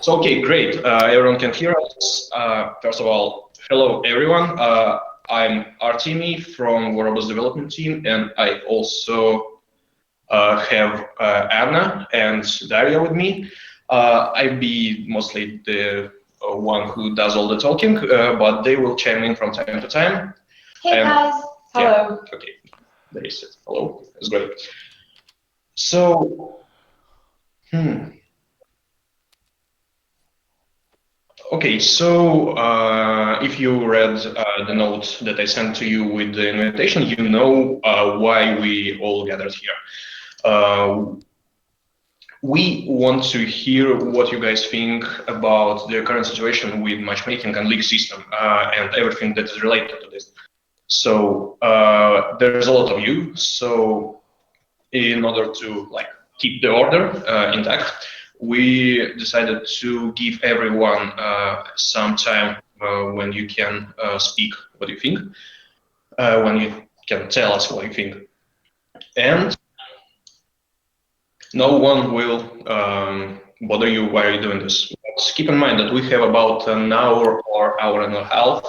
So, okay, great. Everyone can hear us. First of all, hello, everyone. I'm Artemi from Wearables Development Team, and I also have Anna and Daria with me. I'll be mostly the one who does all the talking, but they will chime in from time to time. Hey guys, hello. Yeah, okay, there is it. Hello, that's great. So, okay, so if you read the note that I sent to you with the invitation, you know why we all gathered here. Uh, we want to hear what you guys think about the current situation with matchmaking and league system and everything that is related to this. So there's a lot of you. So in order to keep the order intact, we decided to give everyone some time when you can speak what you think, when you can tell us what you think, and no one will bother you while you're doing this. But keep in mind that we have about an hour or hour and a half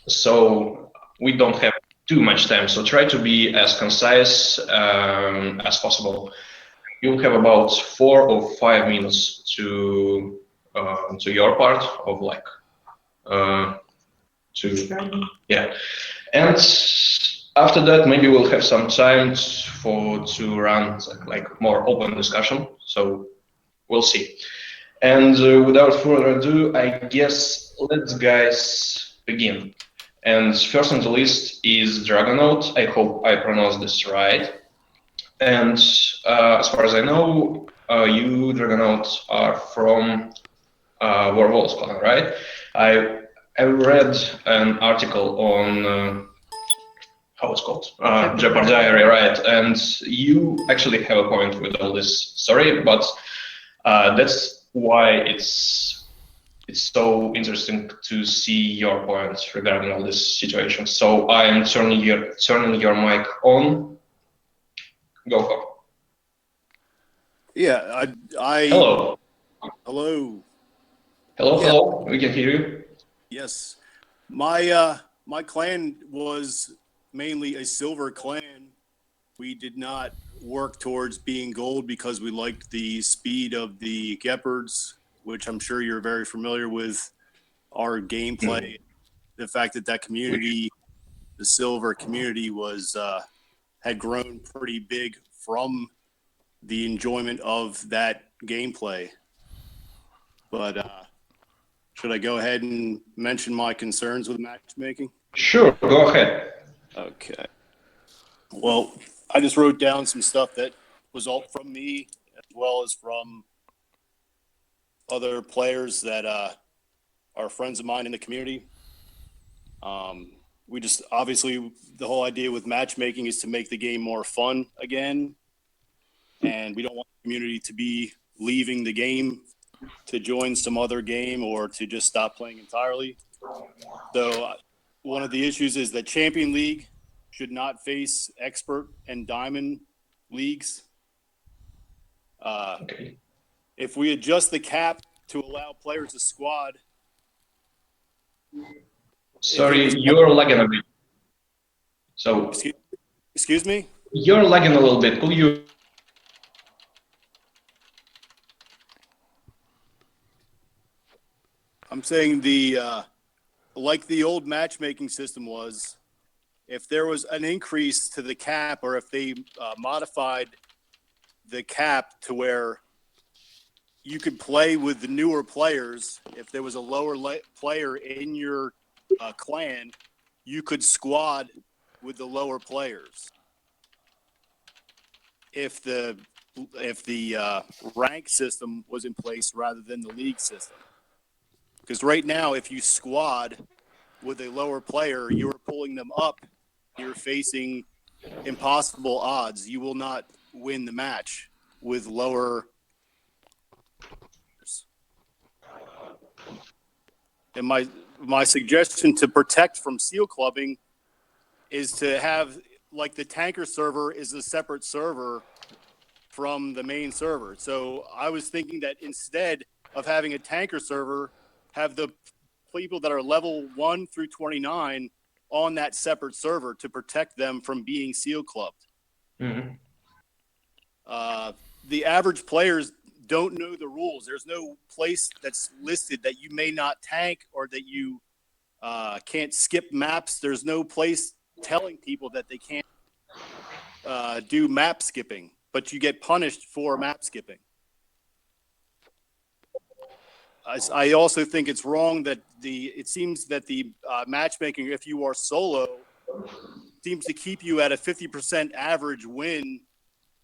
so we don't have too much time. So try to be as concise as possible. You'll have about 4 or 5 minutes to your part of yeah, and after that maybe we'll have some time to run more open discussion. So we'll see. And without further ado, I guess let's guys begin. And first on the list is Dragonaut. I hope I pronounced this right. And as far as I know, you, Dragonaut, are from Warwolves clan, right? I read an article on how it's called Jeopardy Diary, right? And you actually have a point with all this story, but that's why it's so interesting to see your points regarding all this situation. So I'm turning your mic on. Go for it. Yeah, Hello. Hello. Hello. We can hear you. Yes, my clan was mainly a silver clan. We did not work towards being gold because we liked the speed of the Gepards, which I'm sure you're very familiar with. Our gameplay, the fact that community, the silver community, was had grown pretty big from the enjoyment of that gameplay. But should I go ahead and mention my concerns with matchmaking? Sure, go ahead. Okay. Well, I just wrote down some stuff that was all from me as well as from other players that are friends of mine in the community. We just obviously the whole idea with matchmaking is to make the game more fun again, and we don't want the community to be leaving the game to join some other game or to just stop playing entirely. So one of the issues is that Champion League should not face Expert and Diamond leagues. Okay. If we adjust the cap to allow players to squad. Sorry, you're lagging a bit. So. Excuse me? You're lagging a little bit. Could you? I'm saying like the old matchmaking system was, if there was an increase to the cap or if they modified the cap to where you could play with the newer players, if there was a lower player in your clan, you could squad with the lower players. If the rank system was in place rather than the league system. Because right now, if you squad with a lower player, you are pulling them up. You're facing impossible odds. You will not win the match with lower. And my suggestion to protect from seal clubbing is to have, like, the tanker server is a separate server from the main server. So I was thinking that instead of having a tanker server, have the people that are level 1 through 29 on that separate server to protect them from being seal clubbed. Mm-hmm. The average players don't know the rules. There's no place that's listed that you may not tank or that you can't skip maps. There's no place telling people that they can't do map skipping, but you get punished for map skipping. I also think it's wrong that it seems that the matchmaking, if you are solo, seems to keep you at a 50% average win,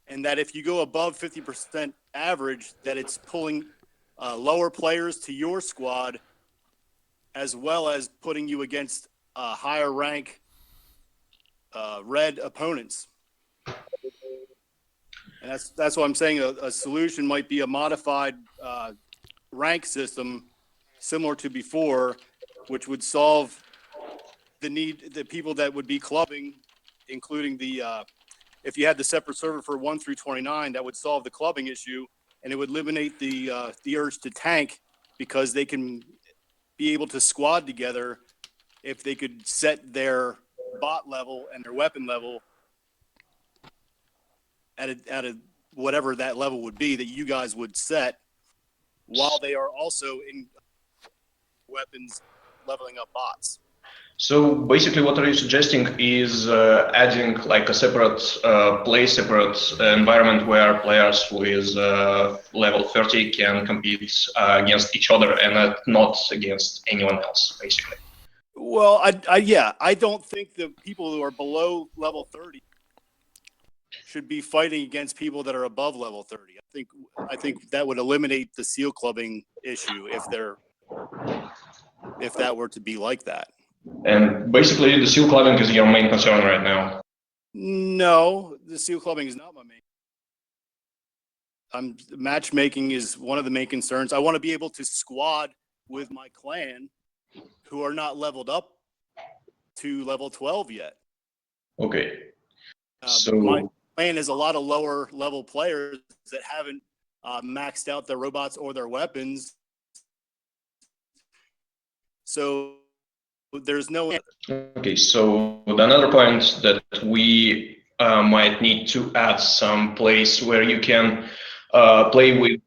and that if you go above 50% average, that it's pulling lower players to your squad, as well as putting you against higher rank red opponents. And that's what I'm saying. A solution might be a modified rank system similar to before, which would solve the people that would be clubbing, including if you had the separate server for 1 through 29, that would solve the clubbing issue, and it would eliminate the urge to tank, because they can be able to squad together if they could set their bot level and their weapon level at a whatever that level would be that you guys would set, while they are also in weapons leveling up bots. So basically what are you suggesting is adding like a separate separate environment where players with level 30 can compete against each other and not against anyone else, basically. Well, I don't think the people who are below level 30 should be fighting against people that are above level 30. I think that would eliminate the seal clubbing issue if that were to be like that. And basically the seal clubbing is your main concern right now. No, the seal clubbing is not my main. Matchmaking is one of the main concerns. I want to be able to squad with my clan who are not leveled up to level 12 yet. Okay. So my clan is a lot of lower level players that haven't maxed out their robots or their weapons. So there's no. Okay, so another point that we might need to add some place where you can play with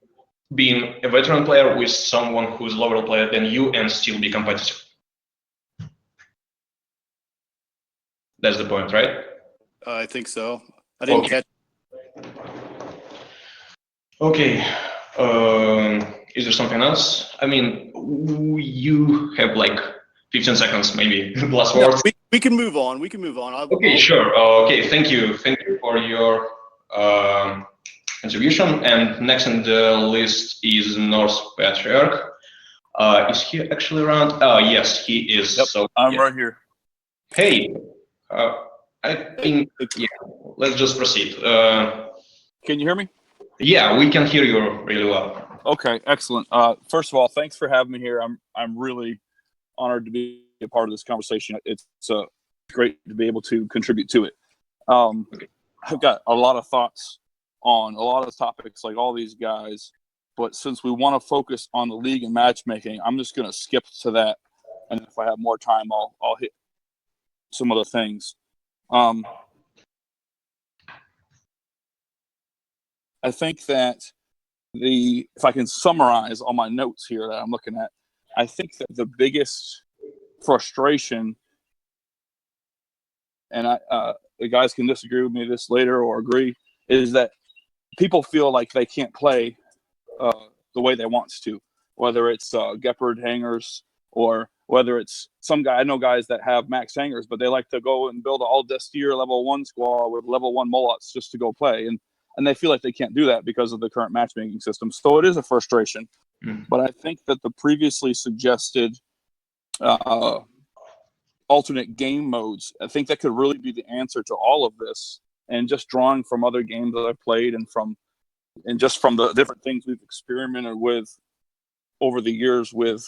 being a veteran player with someone who's lower player than you and still be competitive. That's the point, right? I think so. I didn't catch. Okay. Is there something else? I mean, you have like 15 seconds, maybe. Last words. We can move on. Okay, sure. Okay, thank you. Thank you for your contribution. And next on the list is Norse Patriarch. Is he actually around? Yes, he is. Yep, so I'm right here. Hey, I think, yeah, let's just proceed. Can you hear me? Yeah, we can hear you really well. Okay, excellent. First of all, thanks for having me here. I'm really honored to be a part of this conversation. It's great to be able to contribute to it. I've got a lot of thoughts on a lot of topics like all these guys, but since we want to focus on the league and matchmaking, I'm just going to skip to that, and if I have more time, I'll hit some other things. I think that if I can summarize all my notes here that I'm looking at, I think that the biggest frustration, and the guys can disagree with me this later or agree, is that people feel like they can't play the way they want to, whether it's Gepard hangers or whether it's I know guys that have max hangers, but they like to go and build an all Destier level 1 squad with level 1 Molots just to go play. And they feel like they can't do that because of the current matchmaking system. So it is a frustration. But I think that the previously suggested alternate game modes, I think that could really be the answer to all of this. And just drawing from other games that I've played and just from the different things we've experimented with over the years with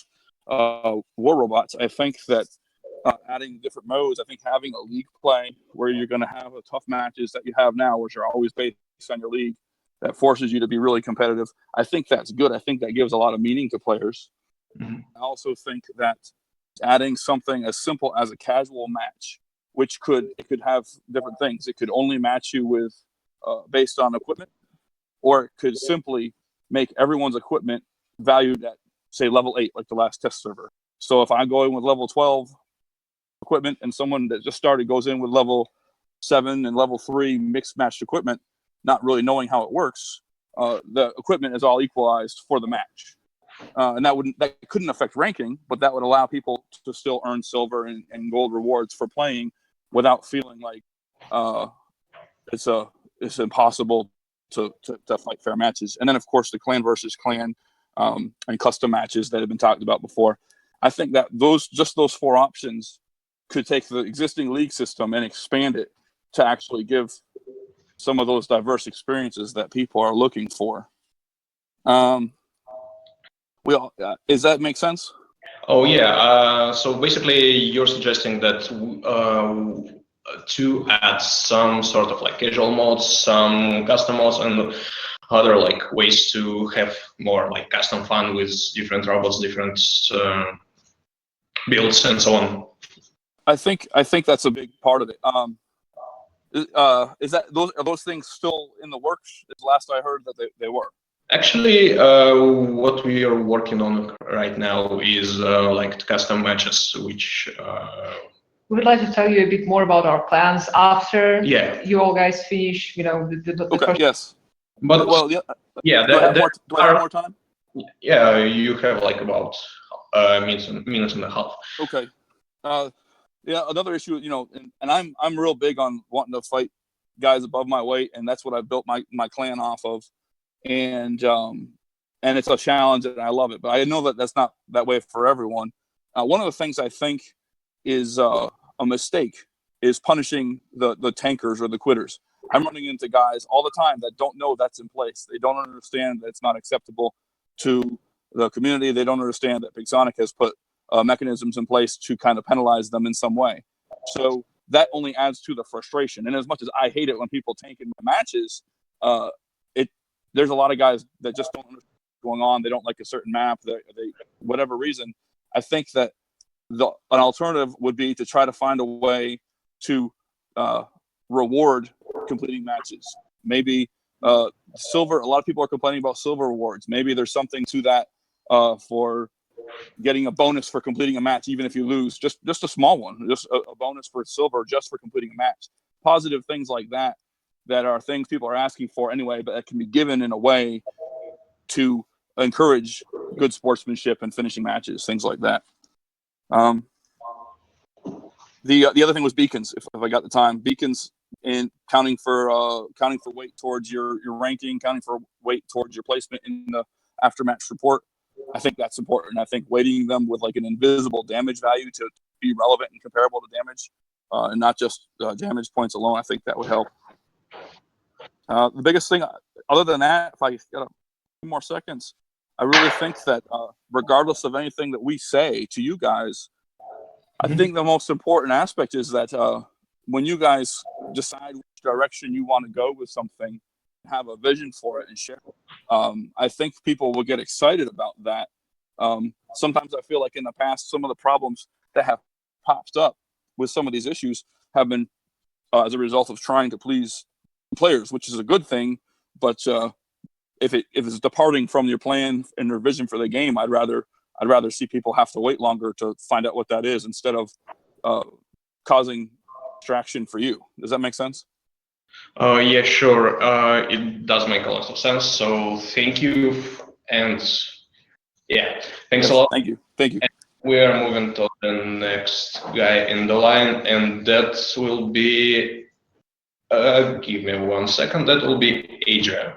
war robots, I think that adding different modes, I think having a league play where you're going to have the tough matches that you have now, which are always based on your league, that forces you to be really competitive. I think that's good. I think that gives a lot of meaning to players. Mhm. I also think that adding something as simple as a casual match, which could have different things. It could only match you with based on equipment, or it could simply make everyone's equipment valued at, say, level 8, like the last test server. So if I go in with level 12 equipment and someone that just started goes in with level 7 and level 3 mixed matched equipment, not really knowing how it works, the equipment is all equalized for the match. And that couldn't affect ranking, but that would allow people to still earn silver and gold rewards for playing without feeling like it's impossible to fight fair matches. And then, of course, the clan versus clan and custom matches that have been talked about before. I think that those 4 options could take the existing league system and expand it to actually give some of those diverse experiences that people are looking for. Does that make sense? Oh yeah. So basically, you're suggesting that to add some sort of like casual modes, some custom modes, and other like ways to have more like custom fun with different robots, different builds, and so on. I think that's a big part of it. Are those things still in the works? Last I heard that they were. Actually, what we are working on right now is like custom matches, which We would like to tell you a bit more about our plans after Yeah. you all guys finish, the Okay. first. Yes. But Well, yeah. yeah, Do I have more time? Yeah, you have like about minute and a half. Okay. Yeah. Another issue, and I'm real big on wanting to fight guys above my weight, and that's what I built my clan off of, and it's a challenge, and I love it. But I know that that's not that way for everyone. One of the things I think is a mistake is punishing the tankers or the quitters. I'm running into guys all the time that don't know that's in place. They don't understand that it's not acceptable to the community. They don't understand that Pixonic has put mechanisms in place to kind of penalize them in some way. So that only adds to the frustration. And as much as I hate it when people tank in my matches, there's a lot of guys that just don't understand what's going on. They don't like a certain map. They whatever reason. I think that an alternative would be to try to find a way to reward completing matches. Maybe silver. A lot of people are complaining about silver rewards. Maybe there's something to that for getting a bonus for completing a match, even if you lose. Just a small one. Just a bonus for silver just for completing a match. Positive things like that are things people are asking for anyway, but that can be given in a way to encourage good sportsmanship and finishing matches, things like that. The other thing was beacons. If I got the time, beacons and counting for weight towards your ranking, counting for weight towards your placement in the aftermatch report. I think that's important. I think weighting them with like an invisible damage value to be relevant and comparable to damage, and not just damage points alone. I think that would help. The biggest thing, other than that, if I got a few more seconds, I really think that regardless of anything that we say to you guys, I think the most important aspect is that when you guys decide which direction you want to go with something, have a vision for it and share it. I think people will get excited about that. Sometimes I feel like in the past, some of the problems that have popped up with some of these issues have been as a result of trying to please players, which is a good thing. But if it's departing from your plan and your vision for the game, I'd rather see people have to wait longer to find out what that is instead of causing distraction for you. Does that make sense? Yeah, sure. It does make a lot of sense. So thank you, and yeah, thanks a lot. Thank you. And we are moving to the next guy in the line, and that will be. Give me 1 second. That will be Adrian.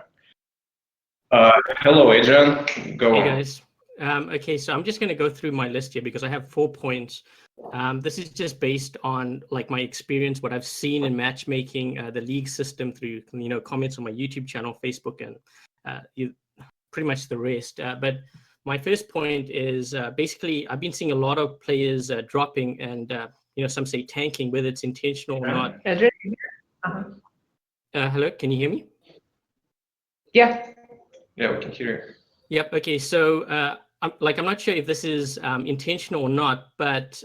Hello, Adrian. Go on. Hey guys. Okay, so I'm just going to go through my list here because I have 4 points. This is just based on like my experience, what I've seen in matchmaking, the league system through comments on my YouTube channel, Facebook, and pretty much the rest. But my first point is basically I've been seeing a lot of players dropping and some say tanking, whether it's intentional or not. Adrian? Hello, can you hear me? Yeah. Yeah, we can hear you. Yep. Okay. So, I'm not sure if this is intentional or not, but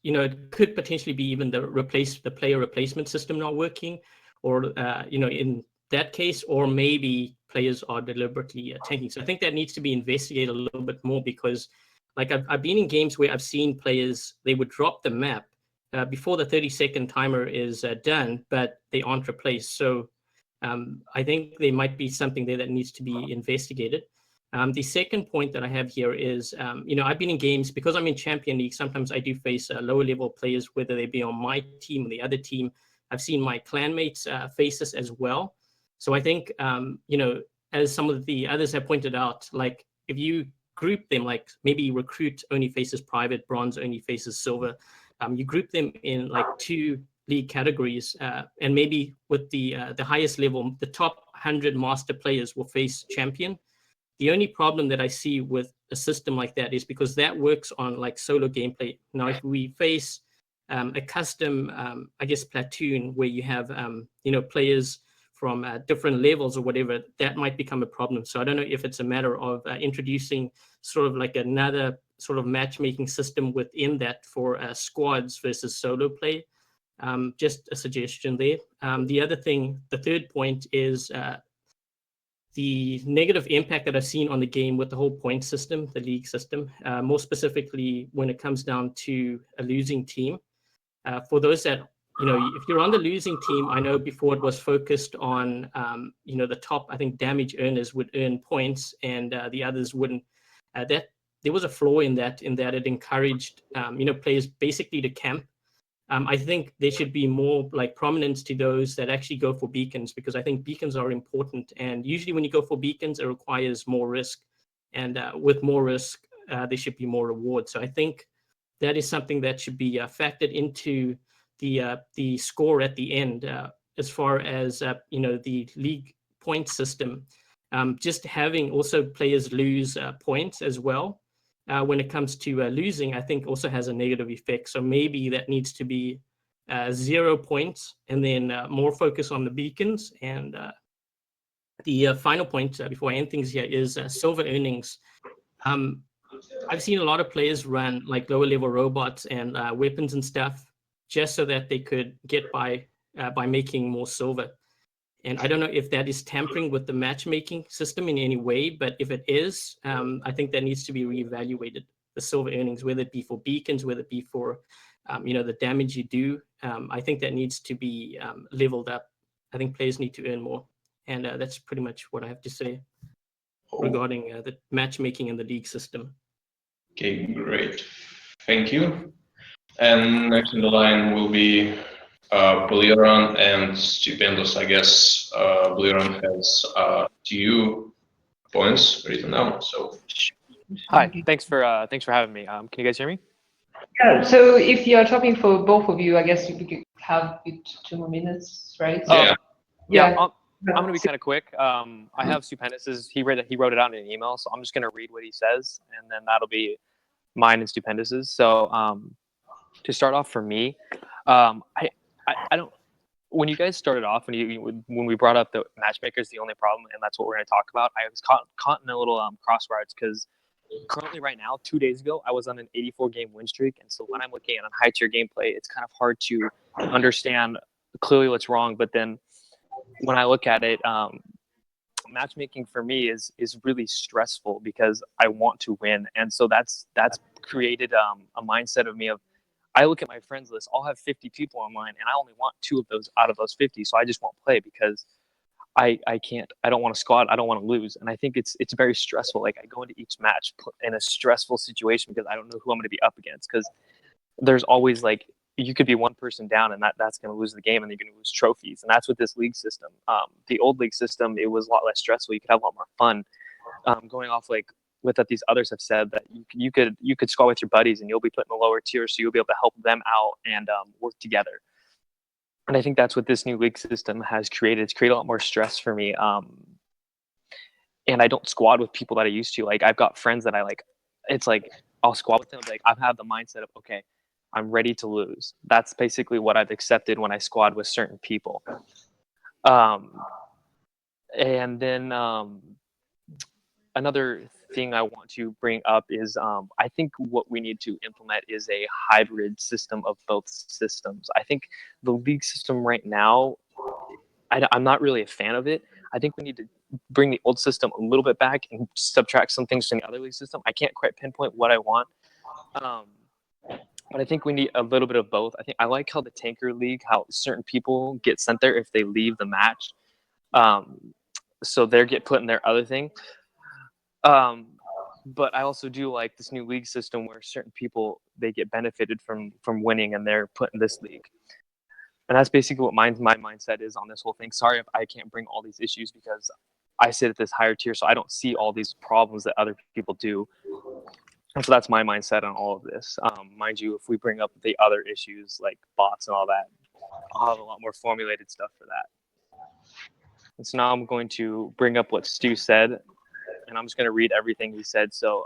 it could potentially be even the player replacement system not working, or in that case, or maybe players are deliberately tanking. So I think that needs to be investigated a little bit more, because, like, I've been in games where I've seen players, they would drop the map before the 30-second timer is done, but they aren't replaced. So I think there might be something there that needs to be investigated. The second point that I have here is, I've been in games, because I'm in Champion League, sometimes I do face lower level players, whether they be on my team or the other team. I've seen my clanmates face this as well. So I think, as some of the others have pointed out, like, if you group them, like maybe recruit only faces private, bronze only faces silver, you group them in like 2 league categories, and maybe with the highest level, the top 100 master players will face champion. The only problem that I see with a system like that is because that works on like solo gameplay. Now, if we face a custom, platoon where you have, players from different levels or whatever, that might become a problem. So I don't know if it's a matter of introducing sort of like another sort of matchmaking system within that for squads versus solo play. Just a suggestion there. The third point is the negative impact that I've seen on the game with the whole point system, the league system, more specifically when it comes down to a losing team. For those that, if you're on the losing team, I know before it was focused on, the top, I think, damage earners would earn points and the others wouldn't. That there was a flaw in that it encouraged, players basically to camp. I think there should be more like prominence to those that actually go for beacons, because I think beacons are important. And usually when you go for beacons, it requires more risk. And with more risk, there should be more reward. So I think that is something that should be factored into the score at the end, as far as, the league point system. Just having also players lose points as well. When it comes to losing, I think also has a negative effect. So maybe that needs to be 0 points, and then more focus on the beacons. And the final point before I end things here is silver earnings. I've seen a lot of players run like lower level robots and weapons and stuff just so that they could get by making more silver. And I don't know if that is tampering with the matchmaking system in any way, but if it is, I think that needs to be reevaluated, the silver earnings, whether it be for beacons, whether it be for, the damage you do. I think that needs to be leveled up. I think players need to earn more. And that's pretty much what I have to say regarding the matchmaking and the league system. Okay, great. Thank you. And next in the line will be Blitheran and Pendous. I guess Blitheran has 2 points written down. So Hi, thanks for having me. Can you guys hear me? Yeah. So if you're talking for both of you, I guess you could have it 2 more minutes, right? yeah. Yeah. I'm gonna be kind of quick. I have Stupendous'. He wrote it out in an email, so I'm just gonna read what he says, and then that'll be mine and Stupendous'. So to start off for me, I don't. When you guys started off, when we brought up the matchmakers, the only problem, and that's what we're gonna talk about. I was caught in a little crossroads because currently right now, 2 days ago, I was on an 84 game win streak, and so when I'm looking at high tier gameplay, it's kind of hard to understand clearly what's wrong. But then when I look at it, matchmaking for me is really stressful because I want to win, and so that's created a mindset of me of, I look at my friends list, I'll have 50 people online, and I only want 2 of those out of those 50, so I just won't play because I don't want to squad, I don't want to lose. And I think it's very stressful. Like, I go into each match in a stressful situation because I don't know who I'm going to be up against, because there's always, like, you could be one person down and that's going to lose the game, and you're going to lose trophies. And that's with this league system. The old league system, it was a lot less stressful. You could have a lot more fun. Going off like with what these others have said, that you could squad with your buddies and you'll be put in the lower tier, so you'll be able to help them out and work together. And I think that's what this new league system has created. It's created a lot more stress for me. And I don't squad with people that I used to. Like, I've got friends that I like. It's like I'll squad with them. Like, I've had the mindset of, okay, I'm ready to lose. That's basically what I've accepted when I squad with certain people. And then another thing I want to bring up is I think what we need to implement is a hybrid system of both systems. I think the league system right now, I'm not really a fan of it. I think we need to bring the old system a little bit back and subtract some things from the other league system. I can't quite pinpoint what I want. But I think we need a little bit of both. I like how the Tanker League, how certain people get sent there if they leave the match. So they get put in their other thing. But I also do like this new league system where certain people, they get benefited from winning and they're put in this league. And that's basically what my mindset is on this whole thing. Sorry if I can't bring all these issues because I sit at this higher tier, so I don't see all these problems that other people do. And so that's my mindset on all of this. Mind you, if we bring up the other issues like bots and all that, I'll have a lot more formulated stuff for that. And so now I'm going to bring up what Stu said, and I'm just going to read everything he said. So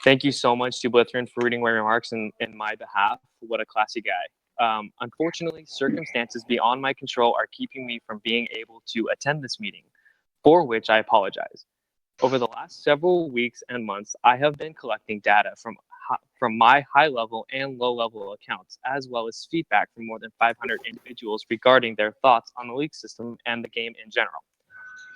thank you so much to Blitheran for reading my remarks in my behalf. What a classy guy. Unfortunately, circumstances beyond my control are keeping me from being able to attend this meeting, for which I apologize. Over the last several weeks and months, I have been collecting data from my high-level and low-level accounts, as well as feedback from more than 500 individuals regarding their thoughts on the league system and the game in general.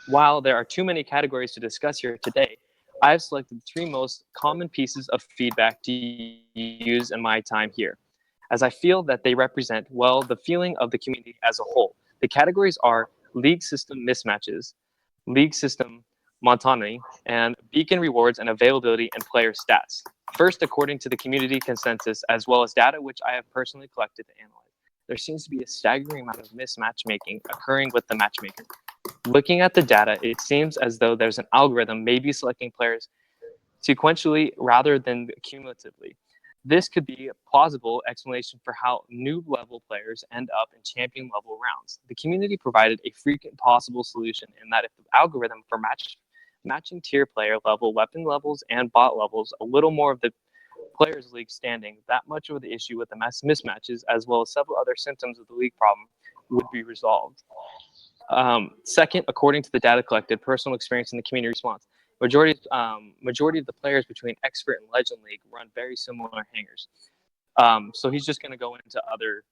While there are too many categories to discuss here today, I have selected the 3 most common pieces of feedback to use in my time here, as I feel that they represent, well, the feeling of the community as a whole. The categories are league system mismatches, league system monotony, and beacon rewards and availability and player stats. First, according to the community consensus, as well as data which I have personally collected to analyze, there seems to be a staggering amount of mismatchmaking occurring with the matchmaker. Looking at the data, it seems as though there's an algorithm maybe selecting players sequentially rather than cumulatively. This could be a plausible explanation for how noob level players end up in champion level rounds. The community provided a frequent possible solution in that if the algorithm for matching tier player level, weapon levels, and bot levels, a little more of the players league standing, that much of the issue with the mismatches, as well as several other symptoms of the league problem, would be resolved. Second, according to the data collected, personal experience in the community response, majority of the players between expert and legend league run very similar hangers. So he's just going to go into other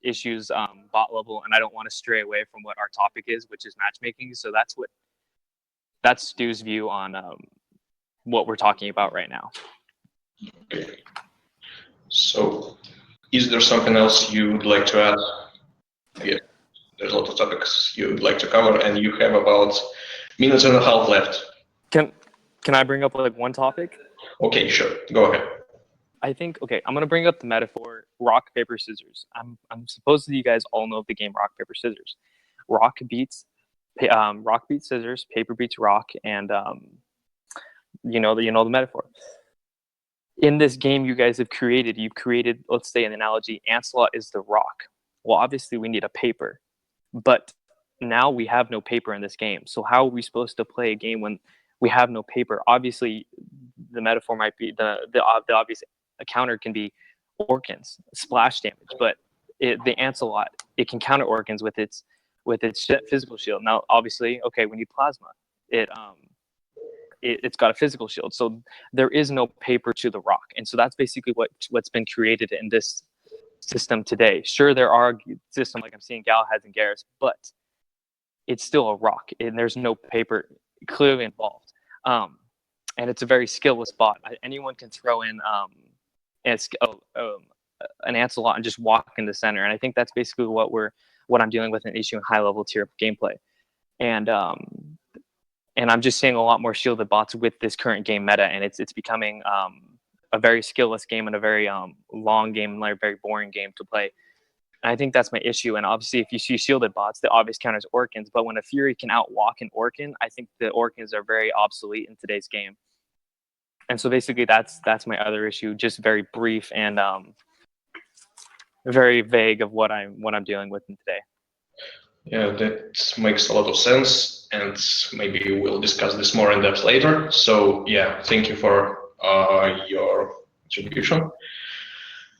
issues, bot level, and I don't want to stray away from what our topic is, which is matchmaking. So that's Stu's view on what we're talking about right now. Okay. So, is there something else you would like to add? Yeah, there's a lot of topics you would like to cover, and you have about minutes and a half left. Can I bring up like one topic? Okay, sure. Go ahead. I think, okay, I'm going to bring up the metaphor rock, paper, scissors. I'm supposedly you guys all know the game rock, paper, scissors. Rock beats scissors, paper beats rock, and you know the metaphor. In this game you guys have created, let's say an analogy, Ancelot is the rock. Well, obviously we need a paper, but now we have no paper in this game. So how are we supposed to play a game when we have no paper? Obviously, the metaphor might be the obvious counter can be organs, splash damage, but the Ancelot, it can counter organs with its physical shield. Now, obviously, okay, we need plasma. It's got a physical shield, so there is no paper to the rock, and so that's basically what's been created in this system today. Sure, there are systems like I'm seeing Galahad's and Garrus, but it's still a rock, and there's no paper clearly involved. And it's a very skillless bot. Anyone can throw in an Ancelot and just walk in the center, and I think that's basically what I'm dealing with an issue in high level tier gameplay, and I'm just seeing a lot more shielded bots with this current game meta, and it's becoming a very skillless game and a very long game, like very boring game to play. And I think that's my issue. And obviously, if you see shielded bots, the obvious counter is Orkans. But when a Fury can outwalk an Orkan, I think the Orkans are very obsolete in today's game. And so basically, that's my other issue. Just very brief and very vague of what I'm dealing with today. Yeah, that makes a lot of sense, and maybe we'll discuss this more in depth later. So yeah, thank you for your contribution.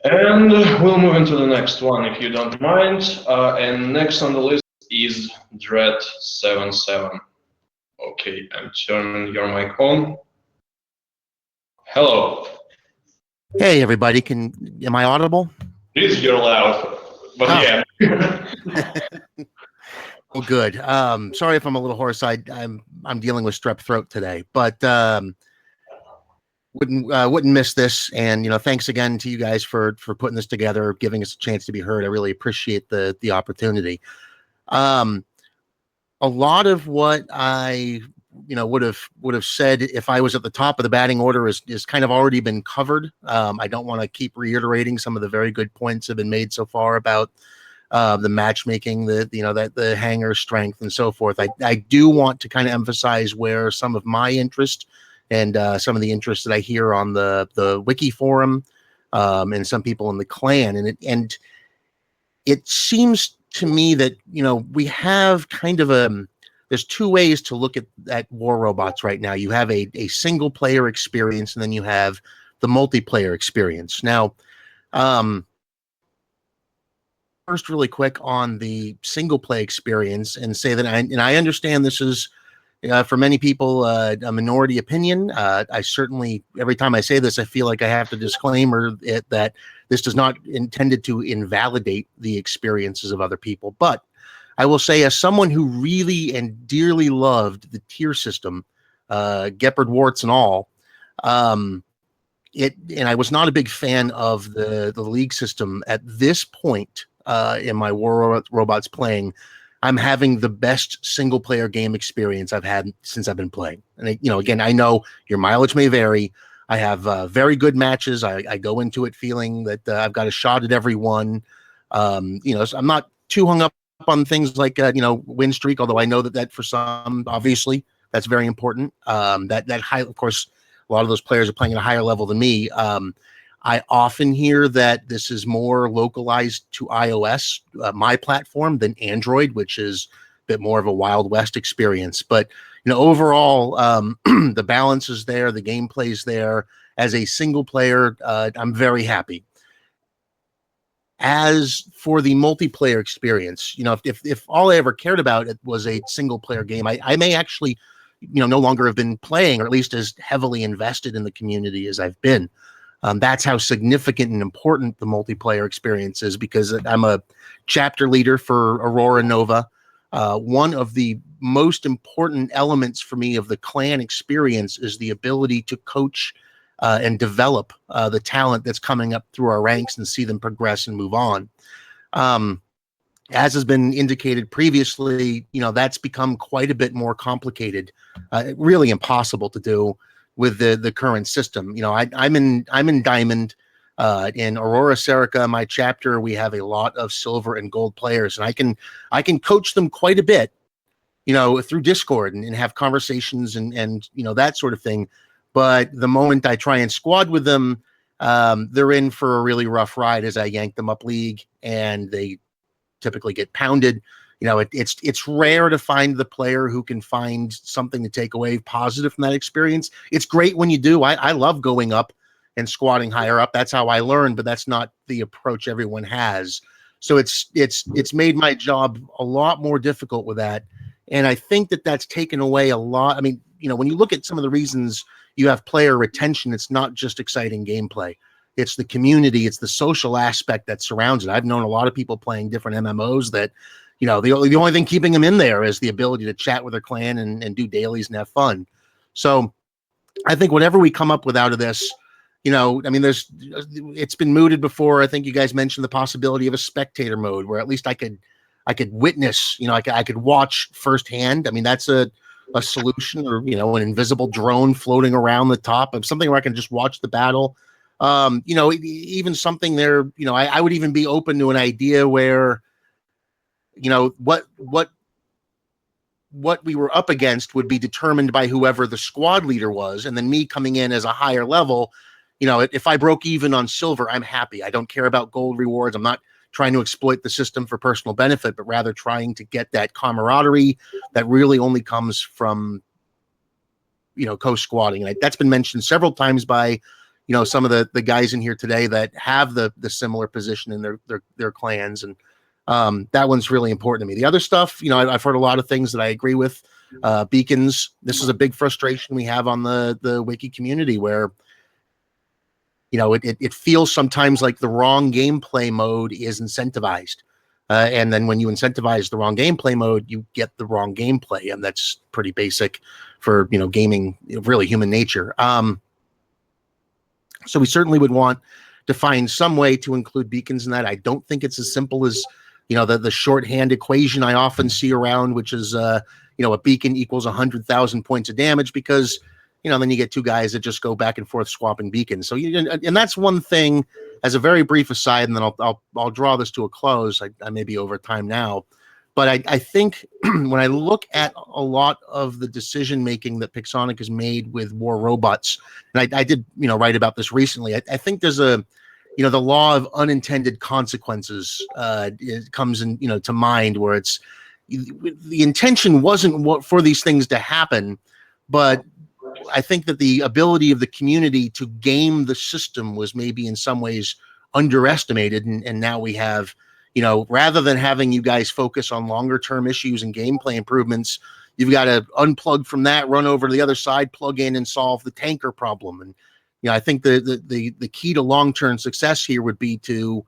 And we'll move into the next one, if you don't mind. And next on the list is Dread77. Okay, I'm turning your mic on. Hello. Hey everybody, am I audible? Please, you're loud, but Oh. yeah. Oh, good. Sorry if I'm a little hoarse. I'm dealing with strep throat today, but wouldn't miss this. And thanks again to you guys for putting this together, giving us a chance to be heard. I really appreciate the opportunity. A lot of what I would have said if I was at the top of the batting order is kind of already been covered. I don't want to keep reiterating some of the very good points that have been made so far about the matchmaking, the hanger strength and so forth. I do want to kind of emphasize where some of my interest and some of the interest that I hear on the wiki forum and some people in the clan, and it seems to me that we have kind of there's two ways to look at war robots right now. You have a single player experience, and then you have the multiplayer experience. Now, first, really quick on the single play experience, and say that I understand this is for many people a minority opinion. I certainly, every time I say this, I feel like I have to disclaimer that this is not intended to invalidate the experiences of other people. But I will say, as someone who really and dearly loved the tier system, Gepard warts and all, and I was not a big fan of the league system at this point in my war robots playing. I'm having the best single player game experience I've had since I've been playing. And again, I know your mileage may vary. I have very good matches. I go into it feeling that I've got a shot at every one. So I'm not too hung up on things like win streak, although I know that for some, obviously, that's very important. That high, of course, a lot of those players are playing at a higher level than me. I often hear that this is more localized to iOS, my platform, than Android, which is a bit more of a Wild West experience. But overall, the balance is there, the gameplay is there. As a single player, I'm very happy. As for the multiplayer experience, if all I ever cared about it was a single player game, I may actually, no longer have been playing, or at least as heavily invested in the community as I've been. That's how significant and important the multiplayer experience is, because I'm a chapter leader for Aurora Nova. One of the most important elements for me of the clan experience is the ability to coach and develop the talent that's coming up through our ranks and see them progress and move on. As has been indicated previously, that's become quite a bit more complicated, really impossible to do with the current system. I'm in Diamond. In Aurora Serica, my chapter, we have a lot of silver and gold players, and I can coach them quite a bit, through Discord and have conversations and that sort of thing. But the moment I try and squad with them, they're in for a really rough ride as I yank them up league, and they typically get pounded. It's rare to find the player who can find something to take away positive from that experience. It's great when you do. I love going up and squatting higher up. That's how I learn, but that's not the approach everyone has. So it's made my job a lot more difficult with that. And I think that's taken away a lot. I mean, when you look at some of the reasons you have player retention, it's not just exciting gameplay. It's the community. It's the social aspect that surrounds it. I've known a lot of people playing different MMOs that, the only thing keeping them in there is the ability to chat with their clan and do dailies and have fun. So I think whatever we come up with out of this, it's been mooted before. I think you guys mentioned the possibility of a spectator mode where at least I could witness, I could watch firsthand. I mean, that's a solution, or, an invisible drone floating around the top of something where I can just watch the battle. Even something there, I would even be open to an idea where, what we were up against would be determined by whoever the squad leader was. And then me coming in as a higher level, if I broke even on silver, I'm happy. I don't care about gold rewards. I'm not trying to exploit the system for personal benefit, but rather trying to get that camaraderie that really only comes from, co-squatting. And that's been mentioned several times by, some of the guys in here today that have the similar position in their clans. And That one's really important to me. The other stuff, I've heard a lot of things that I agree with. Beacons, this is a big frustration we have on the wiki community where, it feels sometimes like the wrong gameplay mode is incentivized. And then when you incentivize the wrong gameplay mode, you get the wrong gameplay. And that's pretty basic for, gaming, really human nature. So we certainly would want to find some way to include beacons in that. I don't think it's as simple as, the shorthand equation I often see around, which is, a beacon equals 100,000 points of damage, because, then you get two guys that just go back and forth swapping beacons. So and that's one thing. As a very brief aside, and then I'll draw this to a close. I may be over time now, but I think when I look at a lot of the decision making that Pixonic has made with War Robots, and I did write about this recently. I think there's the law of unintended consequences it comes in to mind, where it's the intention wasn't for these things to happen, but I think that the ability of the community to game the system was maybe in some ways underestimated. And now we have, rather than having you guys focus on longer term issues and gameplay improvements, you've got to unplug from that, run over to the other side, plug in and solve the tanker problem. And, I think the key to long-term success here would be to,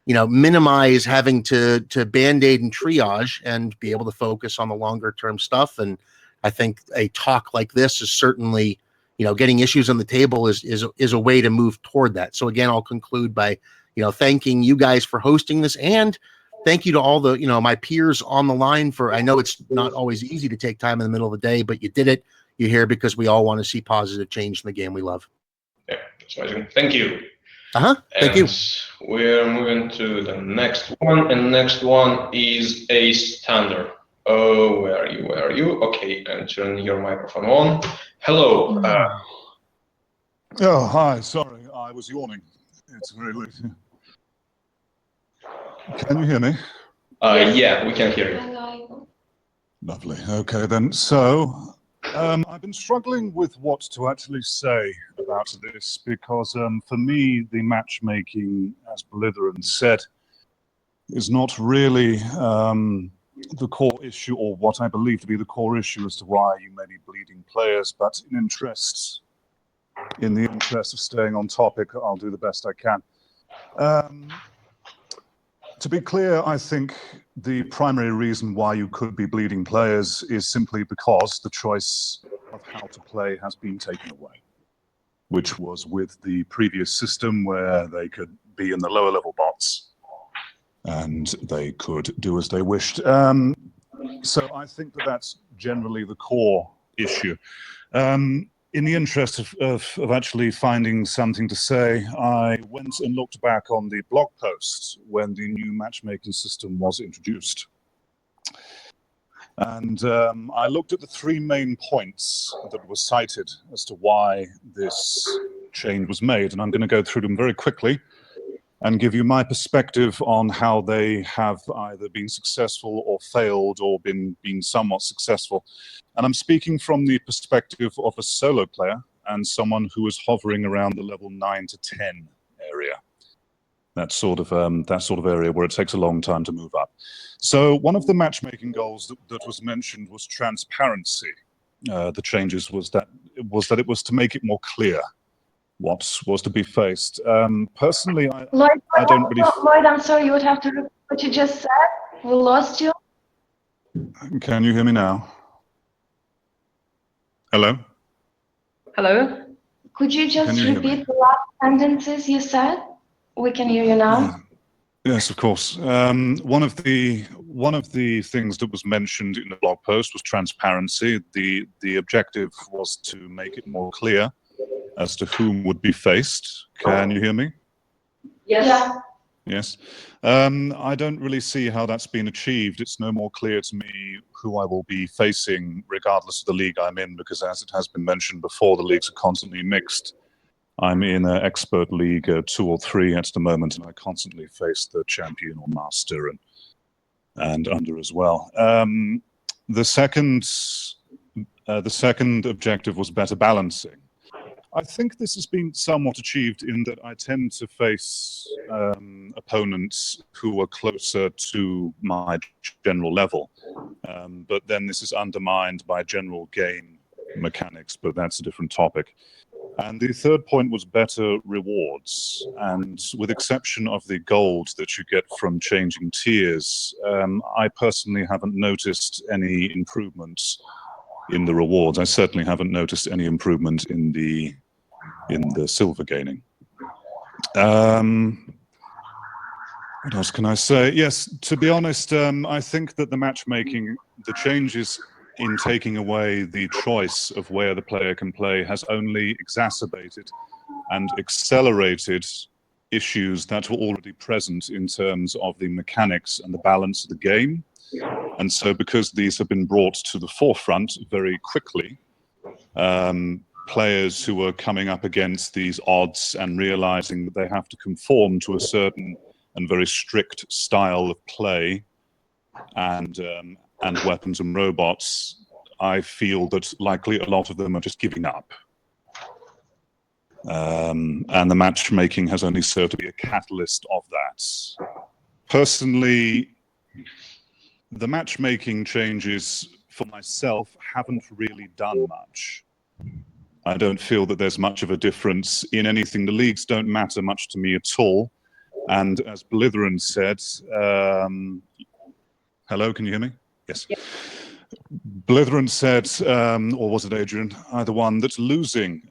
minimize having to band-aid and triage and be able to focus on the longer term stuff. And I think a talk like this is certainly, getting issues on the table is a way to move toward that. So again, I'll conclude by, thanking you guys for hosting this, and thank you to all the, my peers on the line for, I know it's not always easy to take time in the middle of the day, but you did it. You're here because we all want to see positive change in the game we love. Yeah, that's amazing. Thank you. Thank you. We're moving to the next one, and next one is Ace Thunder. Oh, where are you? Okay, and turn your microphone on. Hello. Oh, hi. Sorry, I was yawning. It's very late. Can you hear me? Yeah, we can hear you. Lovely. Okay, then. So, I've been struggling with what to actually say about this, because for me, the matchmaking, as Blitheran said, is not really the core issue, or what I believe to be the core issue as to why you may be bleeding players, but in the interest of staying on topic, I'll do the best I can. To be clear, I think the primary reason why you could be bleeding players is simply because the choice of how to play has been taken away, which was with the previous system, where they could be in the lower level bots and they could do as they wished. So I think that that's generally the core issue. In the interest of actually finding something to say, I went and looked back on the blog post when the new matchmaking system was introduced. And I looked at the three main points that were cited as to why this change was made. And I'm going to go through them very quickly and give you my perspective on how they have either been successful or failed, or been somewhat successful. And I'm speaking from the perspective of a solo player and someone who is hovering around the level 9 to 10 area. That sort of area where it takes a long time to move up. So one of the matchmaking goals that was mentioned was transparency. The changes was that it was to make it more clear what was to be faced. Personally, Lloyd, I don't really... Lloyd, I'm sorry, you would have to repeat what you just said. We lost you. Can you hear me now? Hello? Hello? Could you just repeat the last sentences you said? We can hear you now. Yes, of course. One of the things that was mentioned in the blog post was transparency. The objective was to make it more clear as to whom would be faced. Can you hear me? Yes. Yeah. Yes. I don't really see how that's been achieved. It's no more clear to me who I will be facing, regardless of the league I'm in, because as it has been mentioned before, the leagues are constantly mixed. I'm in an expert league 2 or 3 at the moment, and I constantly face the champion or master and under as well. The second objective was better balancing. I think this has been somewhat achieved in that I tend to face opponents who are closer to my general level. But then this is undermined by general game mechanics, but that's a different topic. And the third point was better rewards. And with exception of the gold that you get from changing tiers, I personally haven't noticed any improvements in the rewards. I certainly haven't noticed any improvement in the silver gaining. What else can I say? Yes, to be honest, I think that the matchmaking, the changes in taking away the choice of where the player can play has only exacerbated and accelerated issues that were already present in terms of the mechanics and the balance of the game. And so because these have been brought to the forefront very quickly, players who are coming up against these odds and realizing that they have to conform to a certain and very strict style of play and weapons and robots, I feel that likely a lot of them are just giving up. And the matchmaking has only served to be a catalyst of that. Personally, the matchmaking changes for myself haven't really done much. I don't feel that there's much of a difference in anything. The leagues don't matter much to me at all. And as Blitheran said, hello, can you hear me? Yes. Yep. Blitheran said, or was it Adrian? Either one, that's losing.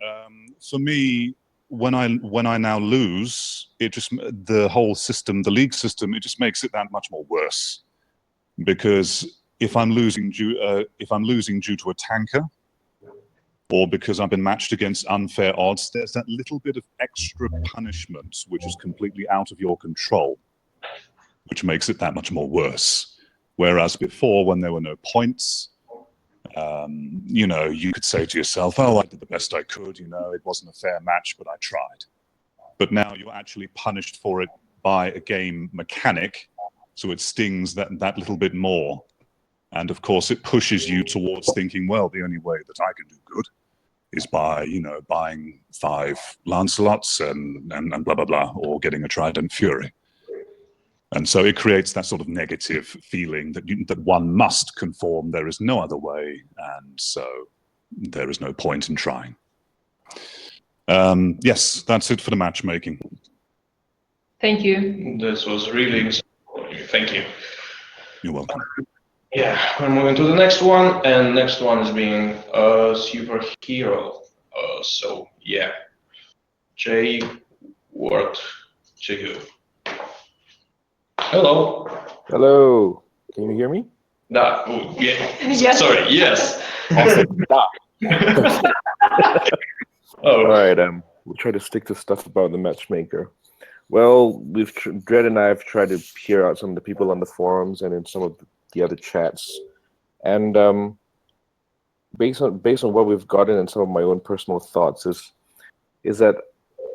For me, when I now lose, it just, the whole system, the league system, it just makes it that much more worse. Because if I'm losing due to a tanker, or because I've been matched against unfair odds, there's that little bit of extra punishment which is completely out of your control, which makes it that much more worse. Whereas before, when there were no points, you know, you could say to yourself, oh, I did the best I could, you know, it wasn't a fair match, but I tried. But now you're actually punished for it by a game mechanic, so it stings that little bit more. And of course, it pushes you towards thinking, well, the only way that I can do good is by, you know, buying 5 Lancelots and blah, blah, blah, or getting a Trident Fury. And so it creates that sort of negative feeling that that one must conform, there is no other way, and so there is no point in trying. Yes, that's it for the matchmaking. Thank you. This was really inspiring. Thank you. You're welcome. Yeah, we're moving to the next one, and next one is being a superhero. So yeah, Jay, word to you. Hello. Hello. Can you hear me? Yeah. Yes. Sorry. Yes. Awesome. Oh. All right. We'll try to stick to stuff about the matchmaker. Well, Dredd and I have tried to hear out some of the people on the forums and in some of the other chats, and based on what we've gotten and some of my own personal thoughts is that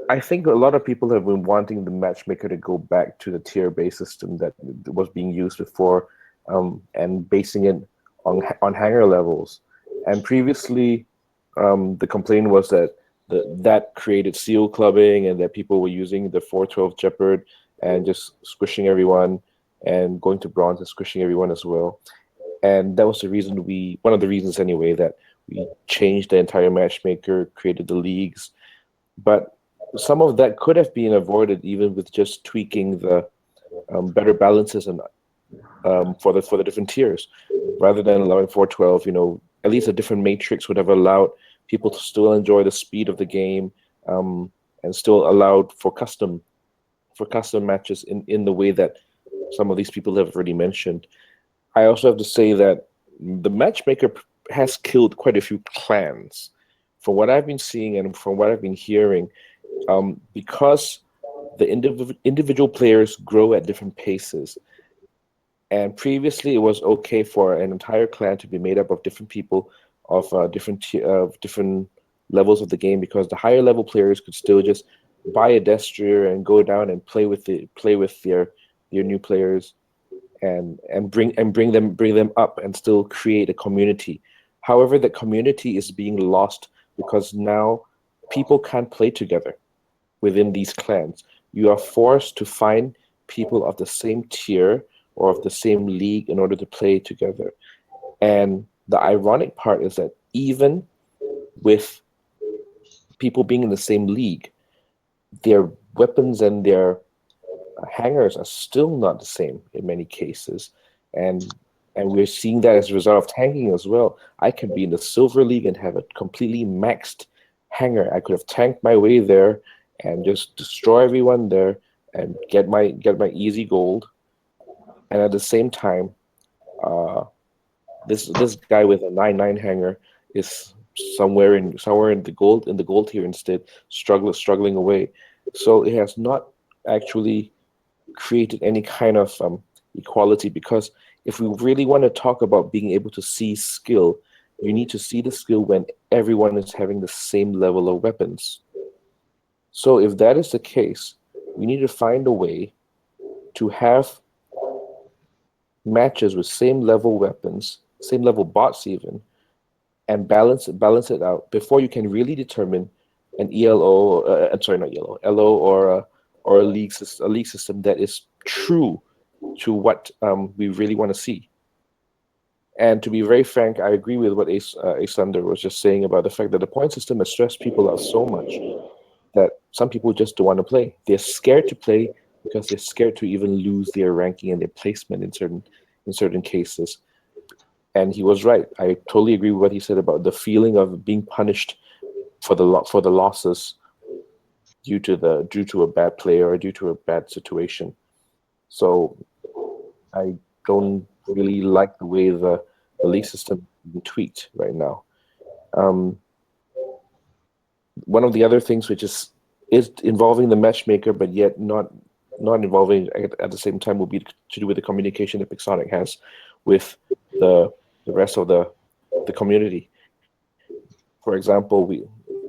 I think a lot of people have been wanting the matchmaker to go back to the tier-based system that was being used before, and basing it on hanger levels. And previously, the complaint was that that created seal clubbing and that people were using the 412 Jeopard and just squishing everyone and going to bronze and squishing everyone as well. And that was the reason one of the reasons anyway, that we changed the entire matchmaker, created the leagues. But some of that could have been avoided even with just tweaking the better balances and for the different tiers, rather than allowing 412. You know, at least a different matrix would have allowed people to still enjoy the speed of the game, and still allowed for custom matches in the way that some of these people have already mentioned. I also have to say that the matchmaker has killed quite a few clans. From what I've been seeing and from what I've been hearing, because the individual players grow at different paces. And previously, it was okay for an entire clan to be made up of different people of different levels of the game, because the higher level players could still just buy a Destrier and go down and play with their new players, and bring them up and still create a community. However, the community is being lost because now people can't play together within these clans. You are forced to find people of the same tier or of the same league in order to play together. And the ironic part is that even with people being in the same league, their weapons and their hangers are still not the same in many cases. And we're seeing that as a result of tanking as well. I can be in the silver league and have a completely maxed hanger. I could have tanked my way there and just destroy everyone there and get my easy gold. And at the same time, this guy with a 9/9 hanger is somewhere in the gold tier instead, struggling away. So it has not actually created any kind of equality, because if we really want to talk about being able to see skill, you need to see the skill when everyone is having the same level of weapons. So if that is the case, we need to find a way to have matches with same level weapons, same level bots even, and balance it out before you can really determine an ELO, not ELO, LO or a league system that is true to what we really want to see. And to be very frank, I agree with what Asander was just saying about the fact that the point system has stressed people out so much that some people just don't want to play. They're scared to play because they're scared to even lose their ranking and their placement in certain cases. And he was right. I totally agree with what he said about the feeling of being punished for the losses due to a bad player or due to a bad situation. So I don't really like the way the league system is tweaked right now. One of the other things which is involving the matchmaker, but yet not involving at the same time, will be to do with the communication that Pixonic has with the rest of the community. For example,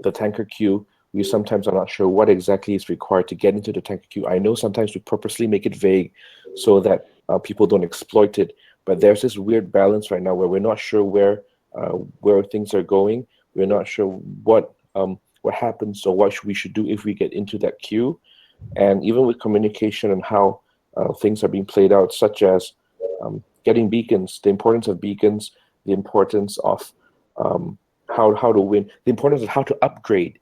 the tanker queue, we sometimes are not sure what exactly is required to get into the tanker queue. I know sometimes we purposely make it vague so that people don't exploit it, but there's this weird balance right now where we're not sure where things are going. We're not sure what happens or what we should do if we get into that queue. And even with communication and how things are being played out, such as getting beacons, the importance of beacons, the importance of how to win, the importance of how to upgrade,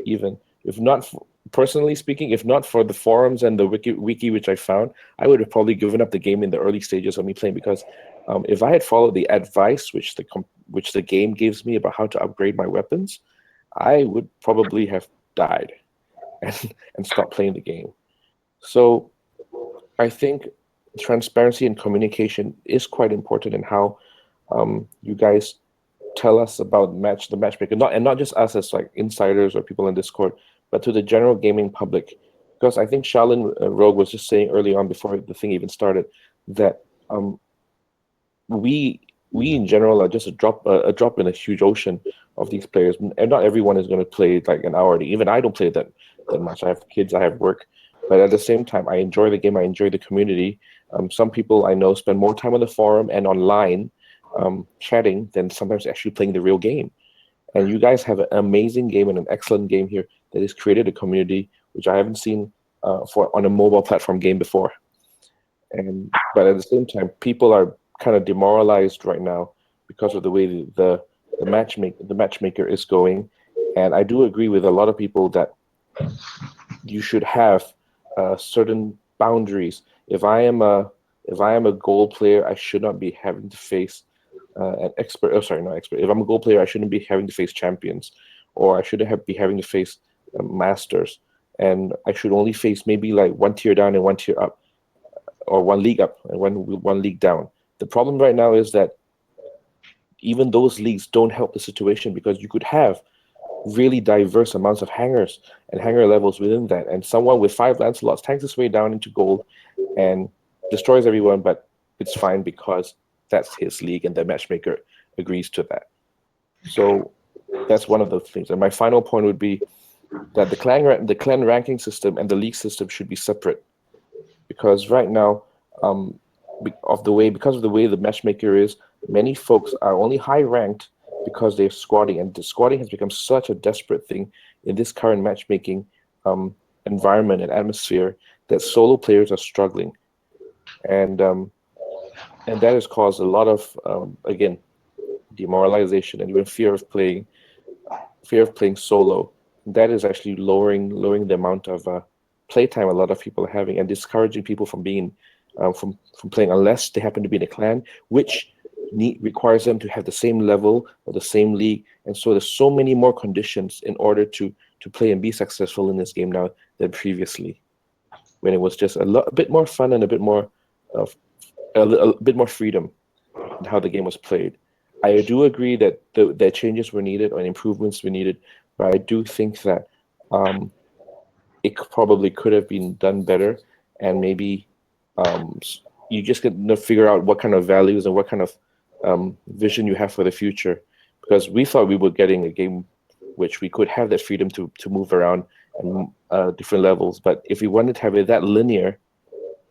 even if not personally speaking, if not for the forums and the wiki which I found, I would have probably given up the game in the early stages of me playing, because if I had followed the advice which the game gives me about how to upgrade my weapons, I would probably have died and stopped playing the game. So I think transparency and communication is quite important in how you guys tell us about the matchmaker, not just us as like insiders or people in Discord, but to the general gaming public. Because I think Shaolin Rogue was just saying early on, before the thing even started, that we in general are just a drop in a huge ocean of these players, and not everyone is going to play like an hour. Even I don't play that much. I have kids, I have work, but at the same time, I enjoy the game. I enjoy the community. Some people I know spend more time on the forum and online chatting than sometimes actually playing the real game. And you guys have an amazing game and an excellent game here that has created a community which I haven't seen on a mobile platform game before. But at the same time, people are kind of demoralized right now because of the way the matchmaker is going. And I do agree with a lot of people that you should have certain boundaries. If I am a gold player, I should not be having to face an expert. Oh, sorry, not expert. If I'm a gold player, I shouldn't be having to face champions, or I shouldn't be having to face masters, and I should only face maybe like one tier down and one tier up, or one league up and one league down. The problem right now is that even those leagues don't help the situation, because you could have really diverse amounts of hangers and hanger levels within that, and someone with 5 Lancelots tanks his way down into gold and destroys everyone, but it's fine because that's his league and the matchmaker agrees to that. So that's one of the things. And my final point would be that the clan ranking system and the league system should be separate, because right now, because of the way the matchmaker is, many folks are only high ranked because they're squatting, and the squatting has become such a desperate thing in this current matchmaking environment and atmosphere that solo players are struggling, and that has caused a lot of again, demoralization and even fear of playing solo. That is actually lowering the amount of playtime a lot of people are having, and discouraging people from being from playing unless they happen to be in a clan, which requires them to have the same level or the same league. And so there's so many more conditions in order to play and be successful in this game now than previously, when it was just a bit more fun and a bit more freedom in how the game was played. I do agree that that changes were needed or improvements were needed, but I do think that it probably could have been done better, and maybe you just got to figure out what kind of values and what kind of vision you have for the future, because we thought we were getting a game which we could have that freedom to move around and different levels. But if we wanted to have it that linear,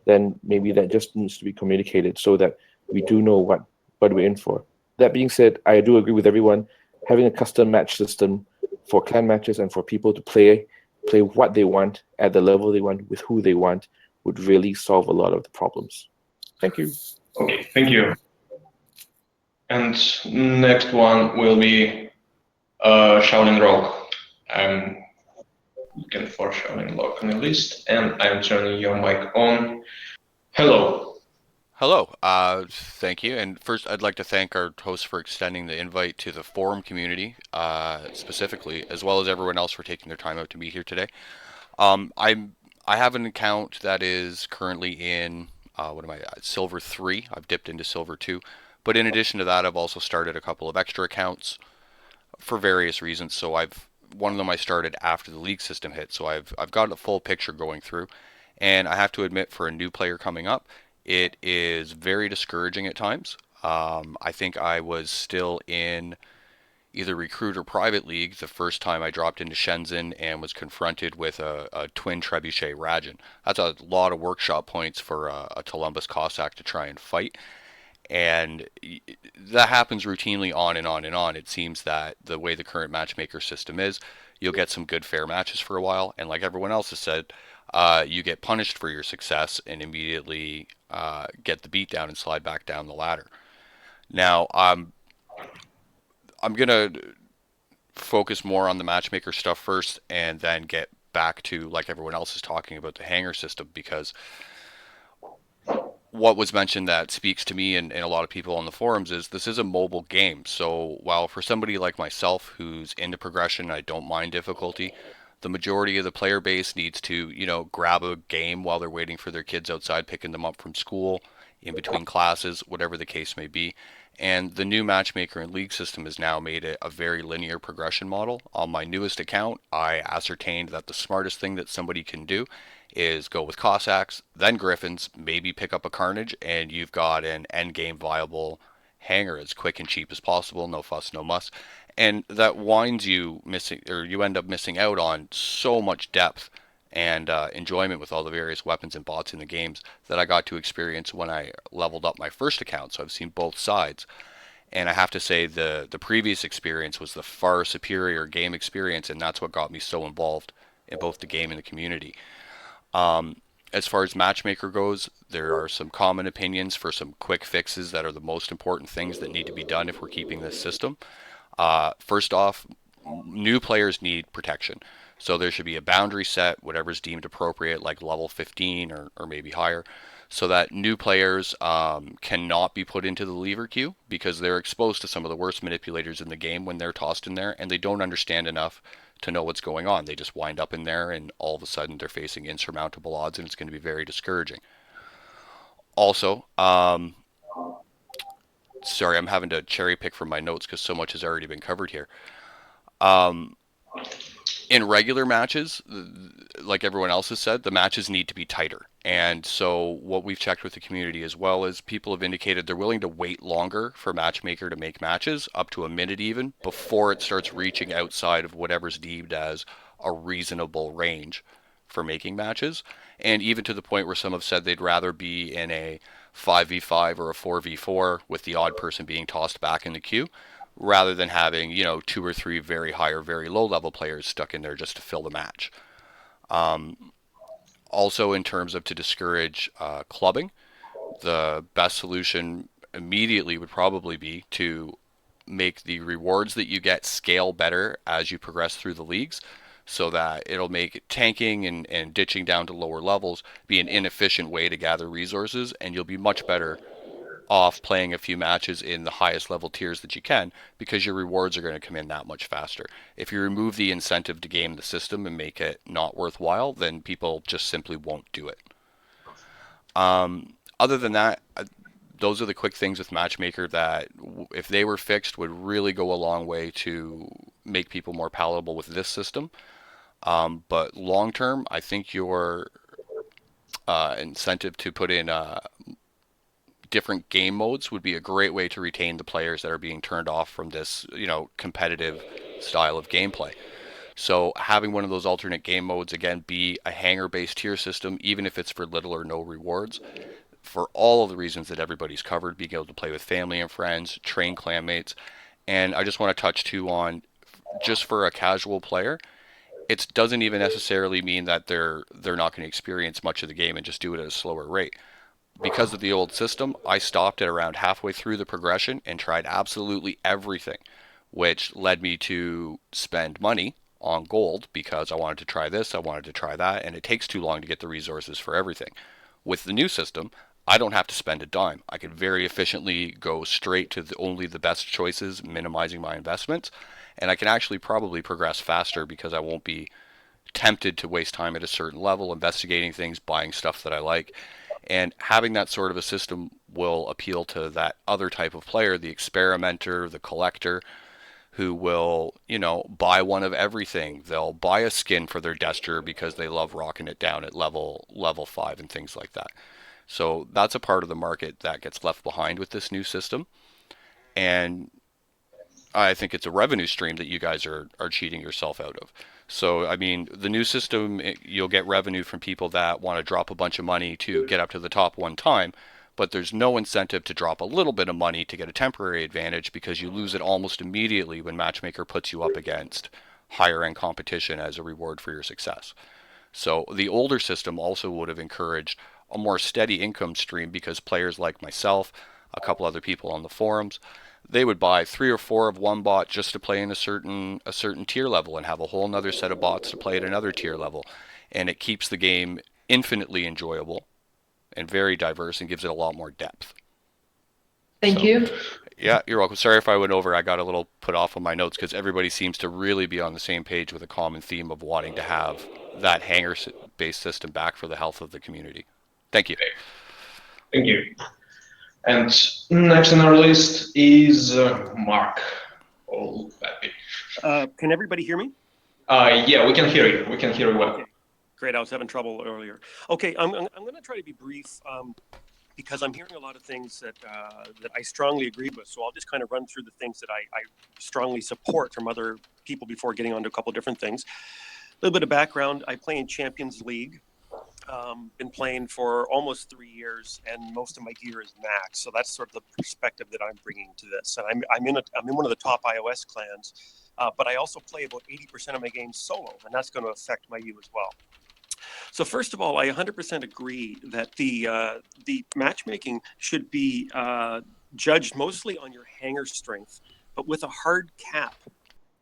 then maybe that just needs to be communicated so that we do know what we're in for. That being said, I do agree with everyone. Having a custom match system for clan matches and for people to play what they want at the level they want with who they want would really solve a lot of the problems. Thank you. Okay, thank you. And next one will be Shaolin Rogue. I'm looking for Shaolin Rogue on the list, and I'm turning your mic on. Hello. Hello. Thank you. And first, I'd like to thank our host for extending the invite to the forum community, specifically, as well as everyone else for taking their time out to meet here today. I have an account that is currently in Silver 3. I've dipped into Silver 2. But in addition to that, I've also started a couple of extra accounts for various reasons. So one of them I started after the league system hit. So I've got a full picture going through. And I have to admit, for a new player coming up, it is very discouraging at times. I think I was still in either Recruit or Private League the first time I dropped into Shenzhen and was confronted with a twin Trebuchet Rajan. That's a lot of workshop points for a Columbus Cossack to try and fight. And that happens routinely on and on and on. It seems that the way the current matchmaker system is, you'll get some good fair matches for a while, and like everyone else has said, you get punished for your success and immediately get the beat down and slide back down the ladder. Now, I'm going to focus more on the matchmaker stuff first and then get back to, like everyone else is talking about, the hanger system, because what was mentioned that speaks to me and a lot of people on the forums is this is a mobile game. So while for somebody like myself who's into progression, I don't mind difficulty, the majority of the player base needs to, grab a game while they're waiting for their kids outside, picking them up from school, in between classes, whatever the case may be. And the new matchmaker and league system has now made it a very linear progression model. On my newest account, I ascertained that the smartest thing that somebody can do is go with Cossacks, then Griffins, maybe pick up a Carnage, and you've got an endgame viable hanger as quick and cheap as possible, no fuss, no muss. And that winds you missing, or you end up missing out on so much depth and enjoyment with all the various weapons and bots in the games that I got to experience when I leveled up my first account. So I've seen both sides. And I have to say the previous experience was the far superior game experience, and that's what got me so involved in both the game and the community. As far as matchmaker goes, there are some common opinions for some quick fixes that are the most important things that need to be done if we're keeping this system. First off, new players need protection. So there should be a boundary set, whatever's deemed appropriate, like level 15 or maybe higher, so that new players cannot be put into the lever queue because they're exposed to some of the worst manipulators in the game when they're tossed in there, and they don't understand enough to know what's going on. They just wind up in there, and all of a sudden they're facing insurmountable odds, and it's going to be very discouraging. Also, sorry, I'm having to cherry pick from my notes because so much has already been covered here. In regular matches, like everyone else has said, the matches need to be tighter. And so what we've checked with the community as well is people have indicated they're willing to wait longer for Matchmaker to make matches, up to a minute even, before it starts reaching outside of whatever's deemed as a reasonable range for making matches. And even to the point where some have said they'd rather be in a 5v5 or a 4v4 with the odd person being tossed back in the queue, rather than having, 2 or 3 very high or very low level players stuck in there just to fill the match. Also, in terms of to discourage clubbing, the best solution immediately would probably be to make the rewards that you get scale better as you progress through the leagues, so that it'll make tanking and ditching down to lower levels be an inefficient way to gather resources, and you'll be much better off playing a few matches in the highest level tiers that you can, because your rewards are going to come in that much faster. If you remove the incentive to game the system and make it not worthwhile, then people just simply won't do it. Other than that, those are the quick things with Matchmaker that, if they were fixed, would really go a long way to make people more palatable with this system. But long term, I think your incentive to put in different game modes would be a great way to retain the players that are being turned off from this, competitive style of gameplay. So having one of those alternate game modes, again, be a hanger-based tier system, even if it's for little or no rewards, for all of the reasons that everybody's covered, being able to play with family and friends, train clanmates. And I just want to touch too on, just for a casual player, it doesn't even necessarily mean that they're not going to experience much of the game and just do it at a slower rate. Because of the old system, I stopped at around halfway through the progression and tried absolutely everything, which led me to spend money on gold because I wanted to try this, I wanted to try that, and it takes too long to get the resources for everything. With the new system, I don't have to spend a dime. I can very efficiently go straight to only the best choices, minimizing my investments, and I can actually probably progress faster because I won't be tempted to waste time at a certain level, investigating things, buying stuff that I like. And having that sort of a system will appeal to that other type of player, the experimenter, the collector, who will, buy one of everything. They'll buy a skin for their Destro because they love rocking it down at level 5 and things like that. So that's a part of the market that gets left behind with this new system. And I think it's a revenue stream that you guys are cheating yourself out of. So, I mean, the new system, you'll get revenue from people that want to drop a bunch of money to get up to the top one time, but there's no incentive to drop a little bit of money to get a temporary advantage, because you lose it almost immediately when Matchmaker puts you up against higher end competition as a reward for your success. So the older system also would have encouraged a more steady income stream, because players like myself, a couple other people on the forums, they would buy 3 or 4 of one bot just to play in a certain tier level, and have a whole nother set of bots to play at another tier level. And it keeps the game infinitely enjoyable and very diverse, and gives it a lot more depth. Thank you. Yeah, you're welcome. Sorry if I went over. I got a little put off on my notes because everybody seems to really be on the same page with a common theme of wanting to have that hanger-based system back for the health of the community. Thank you. Thank you. And next on our list is Mark-Ol'Pappy. Can everybody hear me? Yeah, we can hear you. We can hear you well. Okay. Great. I was having trouble earlier. Okay, I'm going to try to be brief because I'm hearing a lot of things that I strongly agree with. So I'll just kind of run through the things that I strongly support from other people before getting onto a couple different things. A little bit of background. I play in Champions League. Been playing for almost 3 years, and most of my gear is max. So that's sort of the perspective that I'm bringing to this. And I'm in one of the top iOS clans, but I also play about 80% of my games solo, and that's going to affect my U as well. So first of all, I 100% agree that the matchmaking should be judged mostly on your hanger strength, but with a hard cap.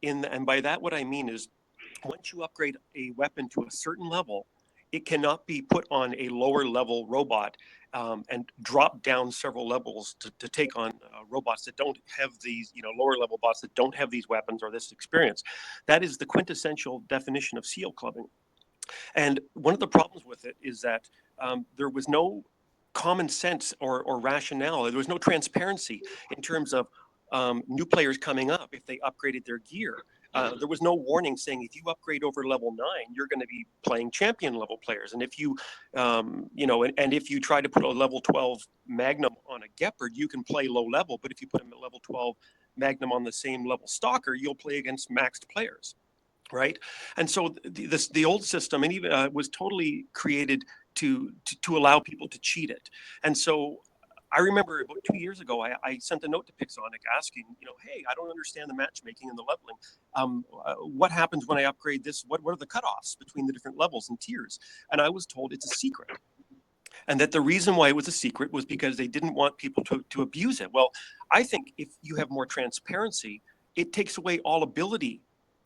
And by that, what I mean is, once you upgrade a weapon to a certain level, it cannot be put on a lower level robot and drop down several levels to take on robots that don't have these, lower level bots that don't have these weapons or this experience. That is the quintessential definition of seal clubbing. And one of the problems with it is that there was no common sense or rationale. There was no transparency in terms of new players coming up if they upgraded their gear. There was no warning saying if you upgrade over level 9, you're going to be playing champion level players. And if you, and if you try to put a level 12 Magnum on a Gepard, you can play low level. But if you put a level 12 Magnum on the same level Stalker, you'll play against maxed players, right? And so the old system, and even was totally created to allow people to cheat it. And so I remember about 2 years ago, I sent a note to Pixonic asking, hey, I don't understand the matchmaking and the leveling. What happens when I upgrade this? What are the cutoffs between the different levels and tiers? And I was told it's a secret. And that the reason why it was a secret was because they didn't want people to abuse it. Well, I think if you have more transparency, it takes away all ability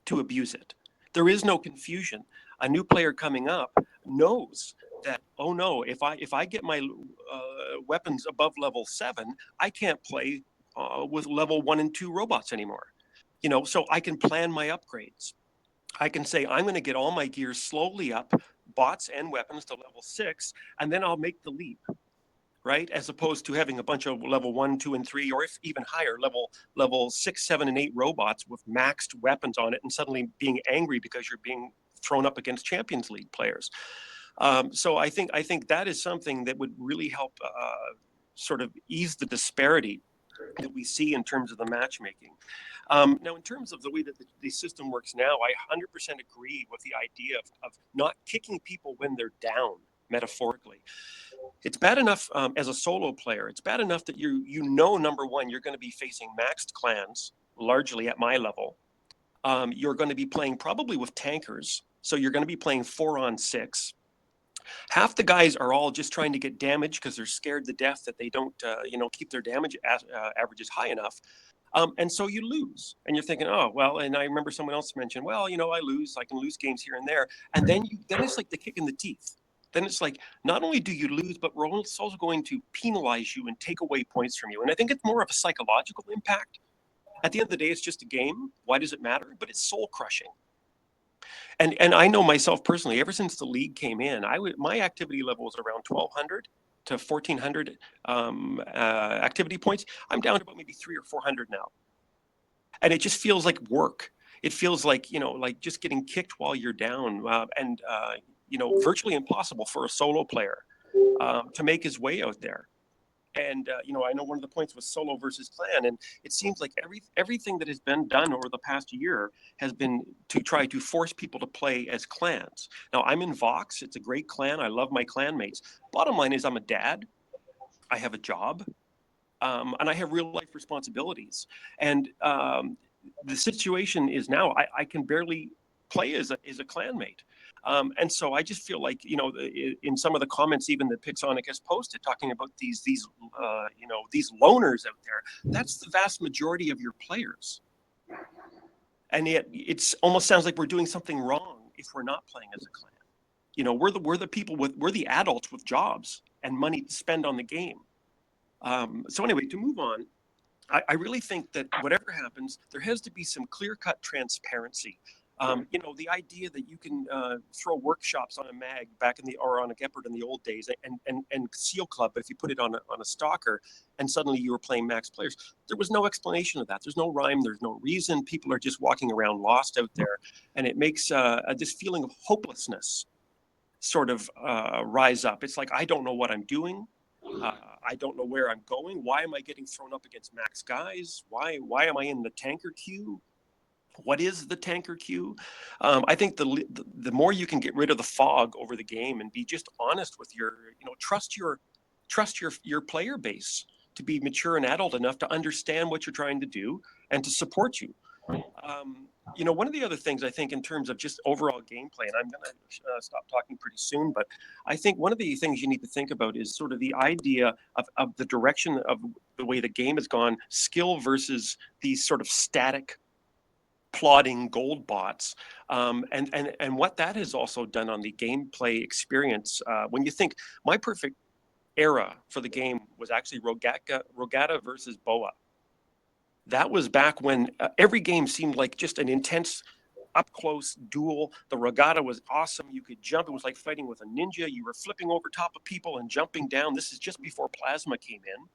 to abuse it. There is no confusion. A new player coming up knows that, oh no, if I get my weapons above level 7, I can't play with level 1 and 2 robots anymore. So I can plan my upgrades. I can say I'm going to get all my gears slowly up, bots and weapons to level 6, and then I'll make the leap, right? As opposed to having a bunch of level 1, 2, and 3, or if even higher, level 6, 7, and 8 robots with maxed weapons on it, and suddenly being angry because you're being thrown up against Champions League players. So I think that is something that would really help sort of ease the disparity that we see in terms of the matchmaking. Now, in terms of the way that the system works now, I 100% agree with the idea of not kicking people when they're down, metaphorically. It's bad enough as a solo player. It's bad enough that number one, you're going to be facing maxed clans, largely at my level. You're going to be playing probably with tankers, so you're going to be playing 4-on-6. Half the guys are all just trying to get damage because they're scared to death that they don't, keep their damage averages high enough. And so you lose, and you're thinking, oh, well, and I remember someone else mentioned, well, I lose, I can lose games here and there. And then it's like the kick in the teeth. Then it's like, not only do you lose, but we're also going to penalize you and take away points from you. And I think it's more of a psychological impact. At the end of the day, it's just a game. Why does it matter? But it's soul crushing. And I know myself personally, ever since the league came in, my activity level was around 1,200 to 1,400 activity points. I'm down to about maybe 300 or 400 now. And it just feels like work. It feels like, like just getting kicked while you're down and virtually impossible for a solo player to make his way out there. And, I know one of the points was solo versus clan. And it seems like everything that has been done over the past year has been to try to force people to play as clans. Now, I'm in Vox. It's a great clan. I love my clanmates. Bottom line is I'm a dad. I have a job. And I have real life responsibilities. And the situation is now I can barely play as a clanmate. And so I just feel like, in some of the comments even that Pixonic has posted talking about these loners out there, that's the vast majority of your players. And yet it's almost sounds like we're doing something wrong if we're not playing as a clan. We're the people we're the adults with jobs and money to spend on the game. So anyway, to move on, I really think that whatever happens, there has to be some clear-cut transparency. The idea that you can throw workshops on a mag or on a Gepard in the old days and Seal Club if you put it on a stalker and suddenly you were playing max players. There was no explanation of that. There's no rhyme. There's no reason. People are just walking around lost out there. And it makes this feeling of hopelessness sort of rise up. It's like, I don't know what I'm doing. I don't know where I'm going. Why am I getting thrown up against max guys? Why am I in the tanker queue? What is the tanker queue? I think the more you can get rid of the fog over the game and be just honest with trust your player base to be mature and adult enough to understand what you're trying to do and to support you. One of the other things I think in terms of just overall gameplay, and I'm going to stop talking pretty soon, but I think one of the things you need to think about is sort of the idea of the direction of the way the game has gone, skill versus these sort of static plodding gold bots, and what that has also done on the gameplay experience. When you think my perfect era for the game was actually Rogata versus Boa. That was back when every game seemed like just an intense up-close duel. The Rogata was awesome. You could jump. It was like fighting with a ninja. You were flipping over top of people and jumping down. This is just before Plasma came in.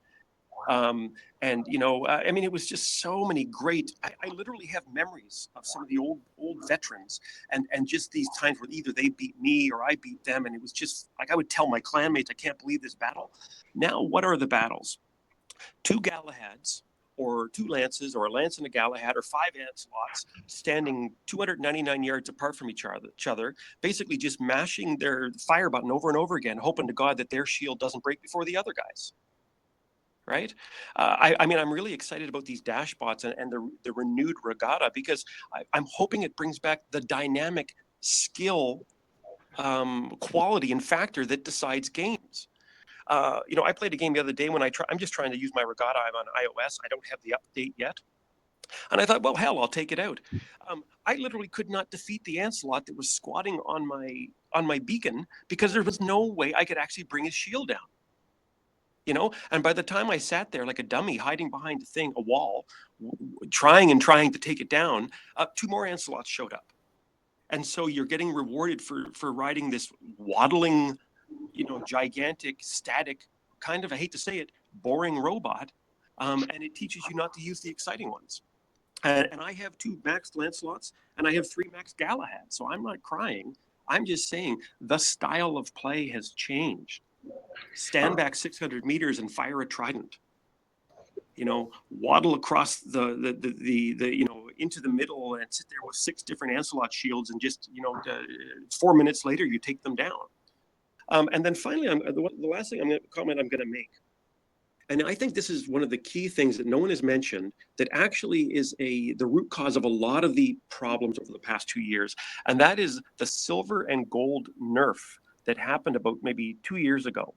It was just so many great. I literally have memories of some of the old veterans, and just these times where either they beat me or I beat them, and it was just like I would tell my clanmates, "I can't believe this battle." Now, what are the battles? 2 Galahads, or 2 Lances, or a Lance and a Galahad, or 5 Ancelots standing 299 yards apart from each other, basically just mashing their fire button over and over again, hoping to God that their shield doesn't break before the other guys. right? I mean, I'm really excited about these dash bots and the renewed regatta, because I'm hoping it brings back the dynamic skill, quality and factor that decides games. You know, I played a game the other day when I'm just trying to use my regatta. I'm on iOS. I don't have the update yet. And I thought, well, hell, I'll take it out. I literally could not defeat the Ancelot that was squatting on my beacon, because there was no way I could actually bring his shield down. You know, and by the time I sat there like a dummy, hiding behind a wall, trying to take it down, 2 more Ancelots showed up. And so you're getting rewarded for riding this waddling, you know, gigantic, static, kind of, I hate to say it, boring robot. And it teaches you not to use the exciting ones. And I have 2 maxed Lancelots, and I have 3 maxed Galahads. So I'm not crying. I'm just saying the style of play has changed. Stand back 600 meters and fire a trident. You know, waddle across the you know, into the middle and sit there with 6 different Ancelot shields, and just, you know, 4 minutes later you take them down. And then finally, the last thing I'm going to make, and I think this is one of the key things that no one has mentioned, that actually is the root cause of a lot of the problems over the past 2 years, and that is the silver and gold nerf that happened about maybe 2 years ago.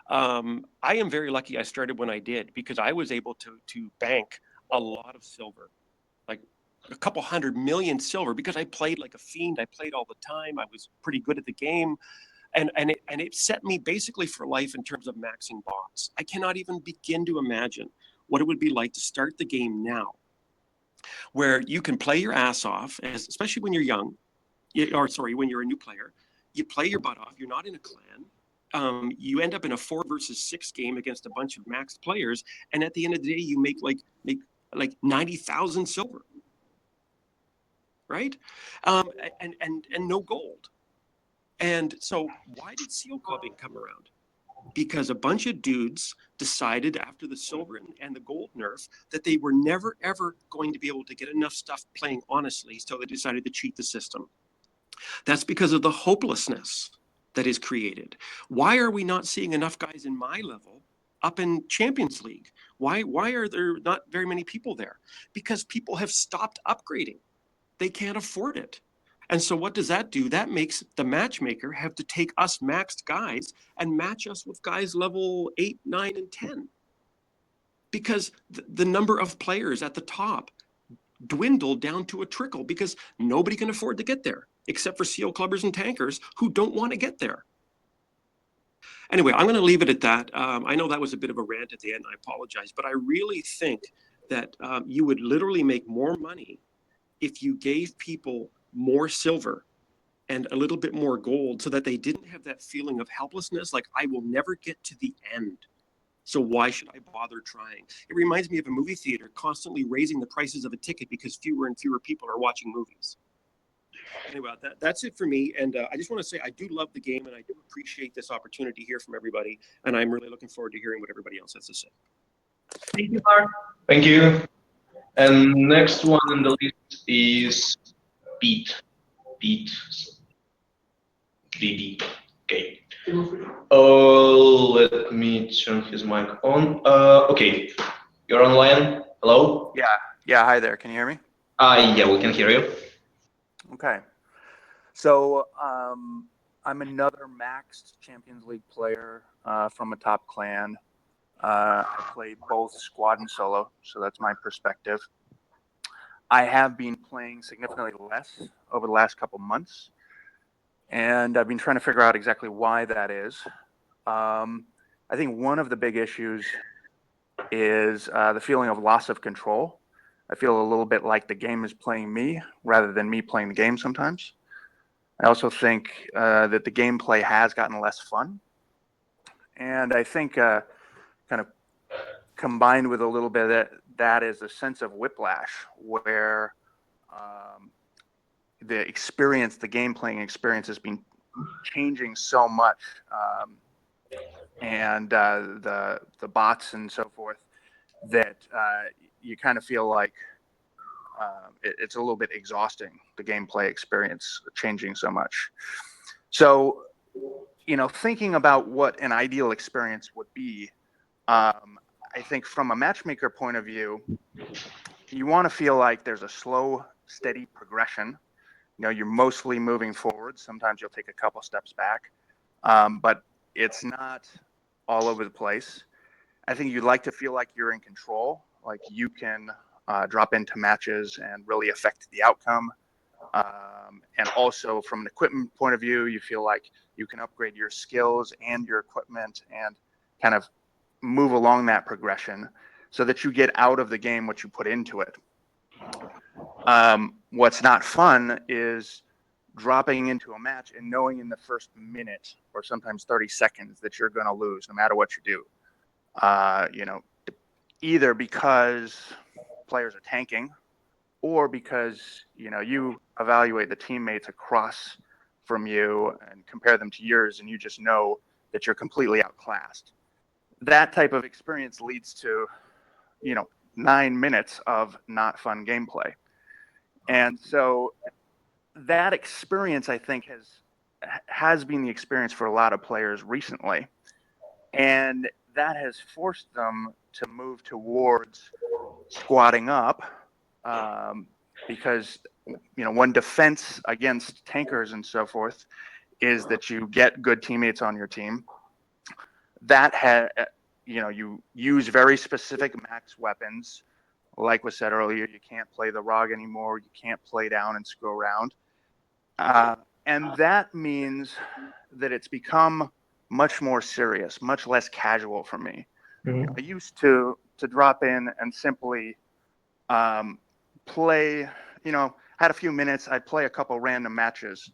I am very lucky I started when I did, because I was able to bank a lot of silver, like a couple 100 million silver, because I played like a fiend. I played all the time. I was pretty good at the game. And it set me basically for life in terms of maxing bots. I cannot even begin to imagine what it would be like to start the game now, where you can play your ass off, especially when you're young, when you're a new player. You play your butt off. You're not in a clan. You end up in a 4 versus 6 game against a bunch of maxed players, and at the end of the day, you make like 90,000 silver, right? And no gold. And so, why did seal clubbing come around? Because a bunch of dudes decided after the silver and the gold nerf that they were never ever going to be able to get enough stuff playing honestly, so they decided to cheat the system. That's because of the hopelessness that is created. Why are we not seeing enough guys in my level up in Champions League? Why are there not very many people there? Because people have stopped upgrading. They can't afford it. And so what does that do? That makes the matchmaker have to take us maxed guys and match us with guys level 8, 9, and 10. Because the number of players at the top dwindled down to a trickle, because nobody can afford to get there, except for seal clubbers and tankers who don't want to get there. Anyway, I'm going to leave it at that. I know that was a bit of a rant at the end. I apologize. But I really think that you would literally make more money if you gave people more silver and a little bit more gold, so that they didn't have that feeling of helplessness, like, I will never get to the end, so why should I bother trying? It reminds me of a movie theater constantly raising the prices of a ticket because fewer and fewer people are watching movies. Anyway, that's it for me. And I just want to say I do love the game, and I do appreciate this opportunity to hear from everybody. And I'm really looking forward to hearing what everybody else has to say. Thank you, Mark. Thank you. And next one on the list is Pete. DD. Okay. Let me turn his mic on. Okay. You're online. Hello? Yeah. Hi there. Can you hear me? Yeah, we can hear you. Okay. So I'm another maxed Champions League player from a top clan. I played both squad and solo, so that's my perspective. I have been playing significantly less over the last couple months, and I've been trying to figure out exactly why that is. I think one of the big issues is the feeling of loss of control. I feel a little bit like the game is playing me rather than me playing the game sometimes. I also think that the gameplay has gotten less fun. And I think kind of combined with a little bit of that is a sense of whiplash, where the experience, the game playing experience, has been changing so much. And the bots and so forth, that you kind of feel like it's a little bit exhausting, the gameplay experience changing so much. So, thinking about what an ideal experience would be, I think from a matchmaker point of view, you want to feel like there's a slow, steady progression. You're mostly moving forward. Sometimes you'll take a couple steps back, but it's not all over the place. I think you'd like to feel like you're in control, like you can drop into matches and really affect the outcome. And also from an equipment point of view, you feel like you can upgrade your skills and your equipment and kind of move along that progression so that you get out of the game what you put into it. What's not fun is dropping into a match and knowing in the first minute or sometimes 30 seconds that you're going to lose no matter what you do. Either because players are tanking or because, you evaluate the teammates across from you and compare them to yours and you just know that you're completely outclassed. That type of experience leads to, 9 minutes of not fun gameplay. And so that experience, I think, has been the experience for a lot of players recently. And that has forced them to move towards squatting up because, one defense against tankers and so forth is that you get good teammates on your team. That you use very specific max weapons. Like was said earlier, you can't play the ROG anymore. You can't play down and screw around. And that means that it's become much more serious, much less casual for me. Mm-hmm. I used to drop in and simply play, had a few minutes, I'd play a couple random matches.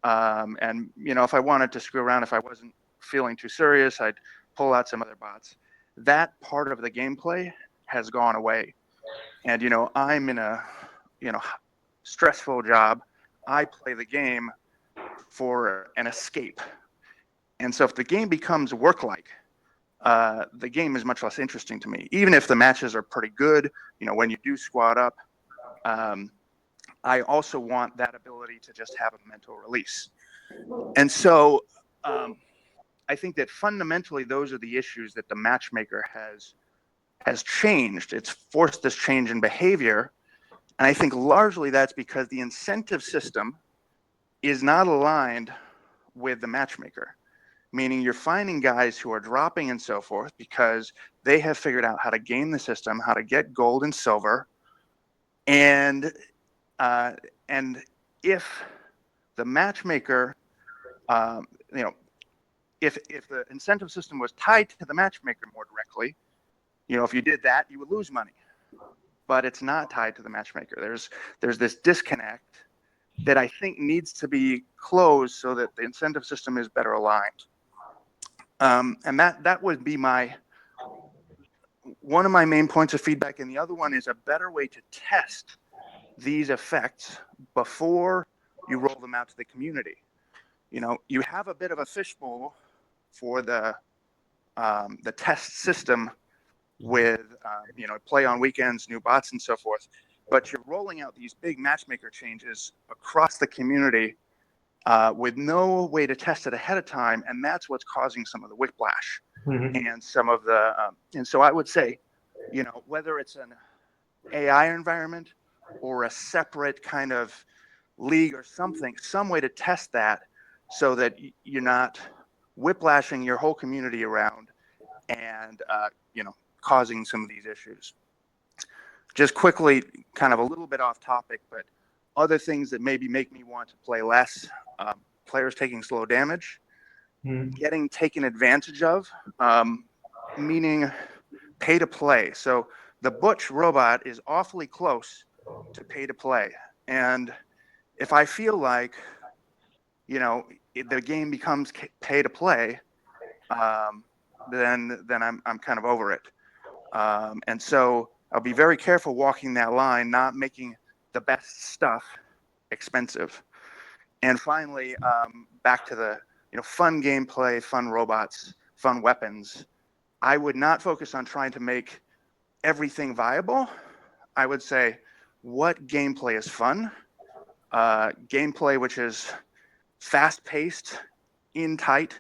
And, if I wanted to screw around, if I wasn't feeling too serious, I'd pull out some other bots. That part of the gameplay has gone away. And, I'm in a, stressful job. I play the game for an escape. And so if the game becomes work-like, the game is much less interesting to me. Even if the matches are pretty good, when you do squad up, I also want that ability to just have a mental release. And so I think that fundamentally those are the issues that the matchmaker has changed. It's forced this change in behavior. And I think largely that's because the incentive system is not aligned with the matchmaker. Meaning you're finding guys who are dropping and so forth because they have figured out how to game the system, how to get gold and silver. And if the matchmaker, if the incentive system was tied to the matchmaker more directly, if you did that, you would lose money. But it's not tied to the matchmaker. There's this disconnect that I think needs to be closed so that the incentive system is better aligned. And that would be one of my main points of feedback. And the other one is a better way to test these effects before you roll them out to the community. You have a bit of a fishbowl for the test system with, play on weekends, new bots and so forth, but you're rolling out these big matchmaker changes across the community with no way to test it ahead of time, and that's what's causing some of the whiplash. Mm-hmm. And some of the and so I would say, whether it's an AI environment or a separate kind of league or something, some way to test that so that you're not whiplashing your whole community around and causing some of these issues. Just quickly, kind of a little bit off topic, but other things that maybe make me want to play less, players taking slow damage, getting taken advantage of, meaning pay to play. So the Butch robot is awfully close to pay to play. And if I feel like, the game becomes pay to play, then I'm kind of over it. And so I'll be very careful walking that line, not making the best stuff expensive. And finally, back to the fun gameplay, fun robots, fun weapons. I would not focus on trying to make everything viable. I would say, what gameplay is fun? Gameplay which is fast-paced, in tight,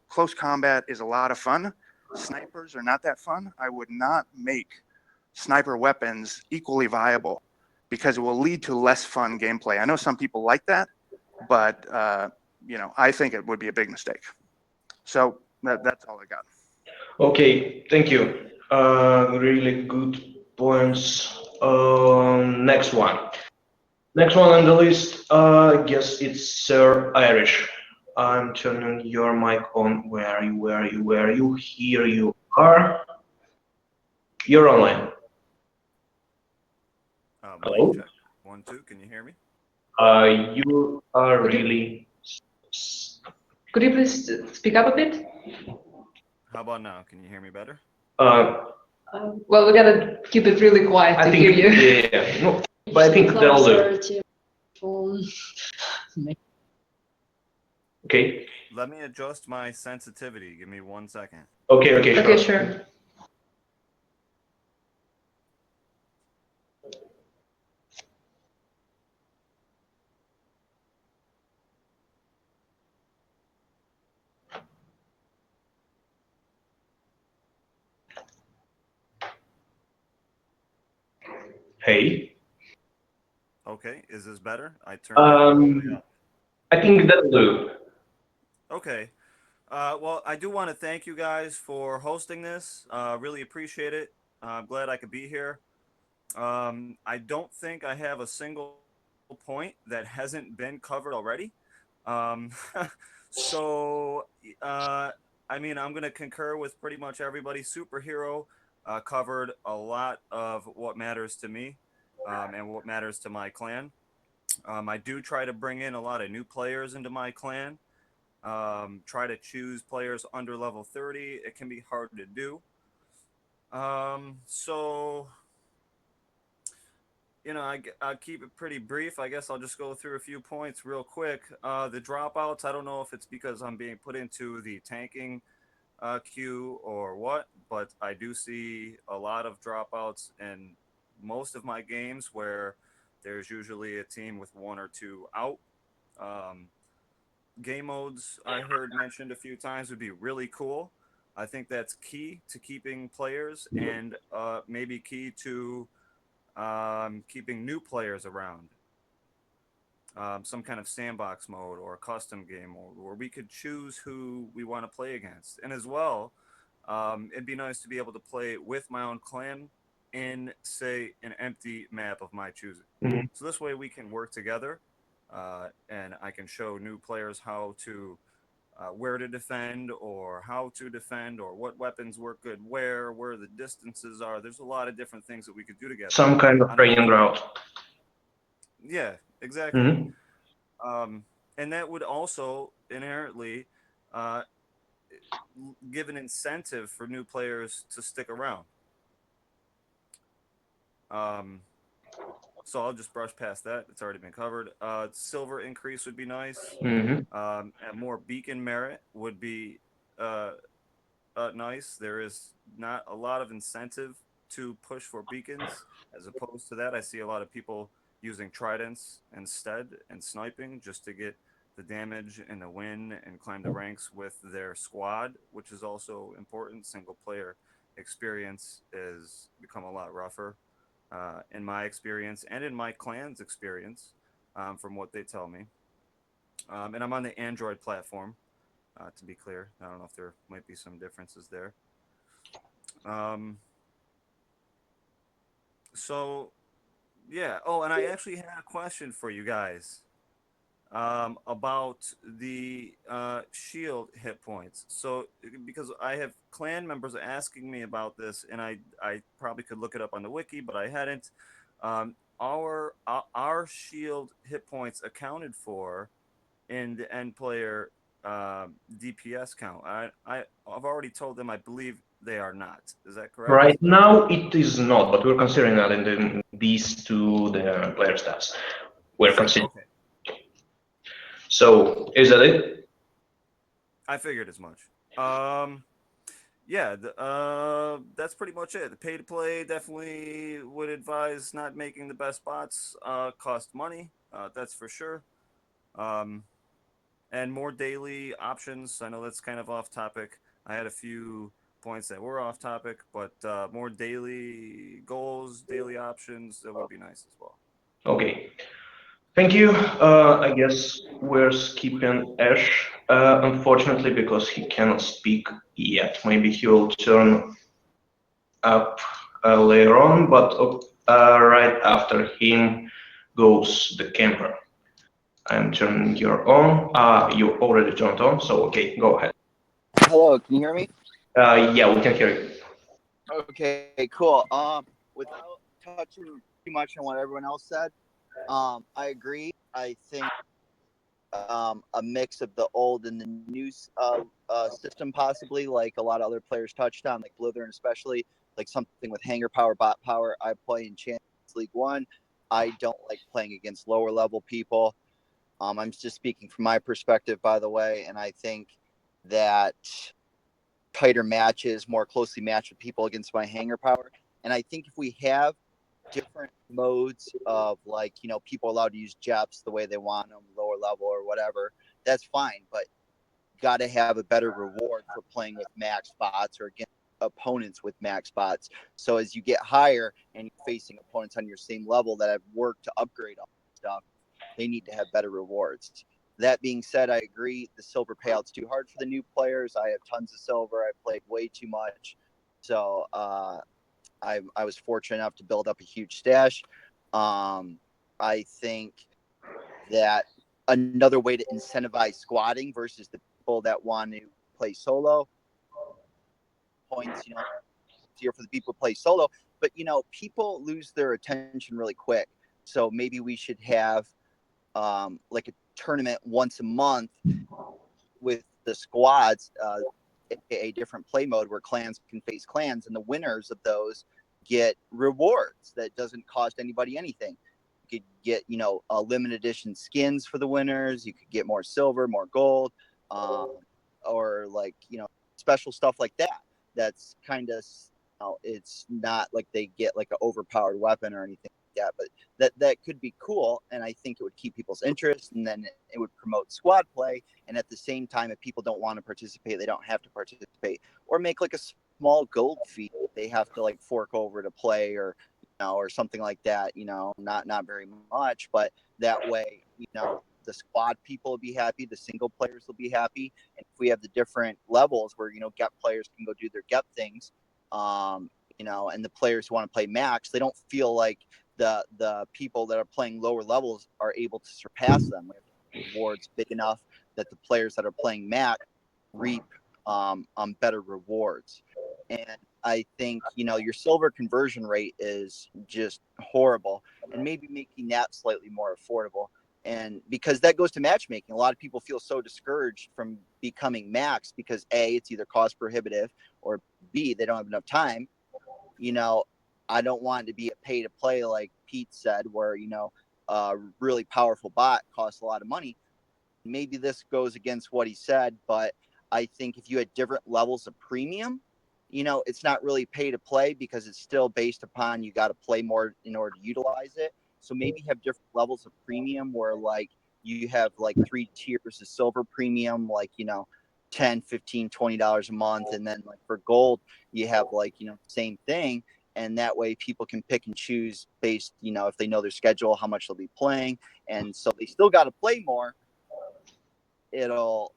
close combat is a lot of fun. snipers are not that fun, I would not make sniper weapons equally viable because it will lead to less fun gameplay. I know some people like that, but I think it would be a big mistake. So that's all I got. Okay, thank you. Really good points. Next one. Next one on the list, I guess it's Sir Irish. I'm turning your mic on. Where are you? Where are you? Where are you? Here you are. You're online. Hello? Mic check. 1, 2. Can you hear me? You are really. Could you please speak up a bit? How about now? Can you hear me better? Well, we gotta keep it really quiet to hear you. Yeah. No, but I think that'll do. Okay. Let me adjust my sensitivity. Give me 1 second. Okay, sure. Okay, sure. Hey. Okay, is this better? I turned it all the way up. I think that'll do. Okay. Well, I do want to thank you guys for hosting this. Really appreciate it. I'm glad I could be here. I don't think I have a single point that hasn't been covered already. So, I mean, I'm going to concur with pretty much everybody. Superhero covered a lot of what matters to me and what matters to my clan. I do try to bring in a lot of new players into my clan. Try to choose players under level 30. It can be hard to do. So, I'll keep it pretty brief. I guess I'll just go through a few points real quick. The dropouts, I don't know if it's because I'm being put into the tanking queue or what, but I do see a lot of dropouts in most of my games where there's usually a team with 1 or 2 out. Game modes I heard mentioned a few times would be really cool. I think that's key to keeping players and maybe key to keeping new players around. Some kind of sandbox mode or a custom game mode where we could choose who we want to play against. And as well, it'd be nice to be able to play with my own clan in, say, an empty map of my choosing. Mm-hmm. So this way we can work together and I can show new players how to where to defend or how to defend or what weapons work good where the distances are. There's a lot of different things that we could do together. Some kind of training ground. Yeah, exactly. Mm-hmm. And that would also inherently give an incentive for new players to stick around. So I'll just brush past that. It's already been covered. Silver increase would be nice. Mm-hmm. And more beacon merit would be nice. There is not a lot of incentive to push for beacons. As opposed to that, I see a lot of people using tridents instead and sniping just to get the damage and the win and climb the ranks with their squad, which is also important. Single player experience has become a lot rougher in my experience and in my clan's experience from what they tell me. And I'm on the Android platform, to be clear. I don't know if there might be some differences there. So, yeah. Oh, and I actually had a question for you guys about the shield hit points. So, because I have clan members asking me about this, and I probably could look it up on the wiki, but I hadn't. Our shield hit points accounted for in the end player DPS count. I've already told them I believe they are not. Is that correct? Right now it is not, but we're considering that in these two the player stats. We're considering. Okay. So is that it? I figured as much. Yeah, that's pretty much it. The pay to play definitely would advise not making the best bots cost money. That's for sure. And more daily options. I know that's kind of off topic. I had a few points that were off topic, but more daily goals, daily options, that would be nice as well. Okay. Thank you. I guess we're skipping Ash, unfortunately, because he cannot speak yet. Maybe he will turn up later on, but right after him goes the camper. I'm turning your on. You already turned on, so okay, go ahead. Hello, can you hear me? Yeah, we can hear you. Okay, cool. Without touching too much on what everyone else said, I agree. I think a mix of the old and the new system, possibly, like a lot of other players touched on, like Blitheran especially, like something with hanger power, bot power. I play in Champions League 1. I don't like playing against lower level people. I'm just speaking from my perspective, by the way, and I think that tighter matches, more closely matched with people against my hanger power. And I think if we have different modes of, like, you know, people allowed to use Jeps the way they want them, lower level or whatever, that's fine. But got to have a better reward for playing with max bots or against opponents with max bots. So as you get higher and you're facing opponents on your same level that have worked to upgrade all this stuff, they need to have better rewards. That being said, I agree the silver payout's too hard for the new players. I have tons of silver. I played way too much. So I was fortunate enough to build up a huge stash. I think that another way to incentivize squatting versus the people that want to play solo points, you know, easier for the people who play solo. But, you know, people lose their attention really quick. So maybe we should have like a tournament once a month with the squads, aka different play mode where clans can face clans, and the winners of those get rewards that doesn't cost anybody anything. You could get, you know, limited edition skins for the winners. You could get more silver, more gold, or like, you know, special stuff like that. That's kind of, you know, it's not like they get like an overpowered weapon or anything like that, but that could be cool, and I think it would keep people's interest, and then it would promote squad play. And at the same time, if people don't want to participate, they don't have to participate, or make like a small gold fee they have to like fork over to play, or, you know, or something like that. You know, not very much, but that way, you know, the squad people will be happy, the single players will be happy, and if we have the different levels where, you know, GEP players can go do their GEP things, you know, and the players who want to play max, they don't feel like the people that are playing lower levels are able to surpass them. We have rewards big enough that the players that are playing max reap better rewards. And I think, you know, your silver conversion rate is just horrible, and maybe making that slightly more affordable. And because that goes to matchmaking, a lot of people feel so discouraged from becoming max because A, it's either cost prohibitive, or B, they don't have enough time. You know, I don't want it to be a pay to play, like Pete said, where, you know, a really powerful bot costs a lot of money. Maybe this goes against what he said, but I think if you had different levels of premium, you know, it's not really pay to play because it's still based upon you got to play more in order to utilize it. So maybe have different levels of premium where, like, you have like 3 tiers of silver premium, like, you know, $10, $15, $20 a month. And then like for gold, you have like, you know, same thing. And that way people can pick and choose based, you know, if they know their schedule, how much they'll be playing. And so they still got to play more. It'll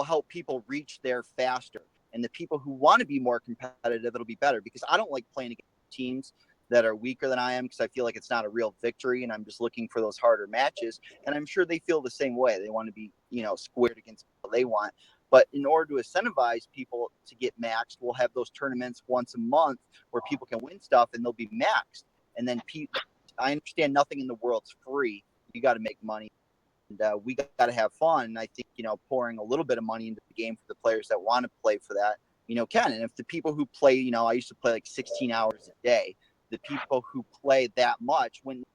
help people reach there faster. And the people who want to be more competitive, it'll be better, because I don't like playing against teams that are weaker than I am, because I feel like it's not a real victory, and I'm just looking for those harder matches. And I'm sure they feel the same way. They want to be, you know, squared against what they want. But in order to incentivize people to get maxed, we'll have those tournaments once a month where people can win stuff and they'll be maxed. And then I understand nothing in the world's free. You got to make money. And we got to have fun. And I think, you know, pouring a little bit of money into the game for the players that want to play for that, you know, can. And if the people who play, you know, I used to play like 16 hours a day, the people who play that much and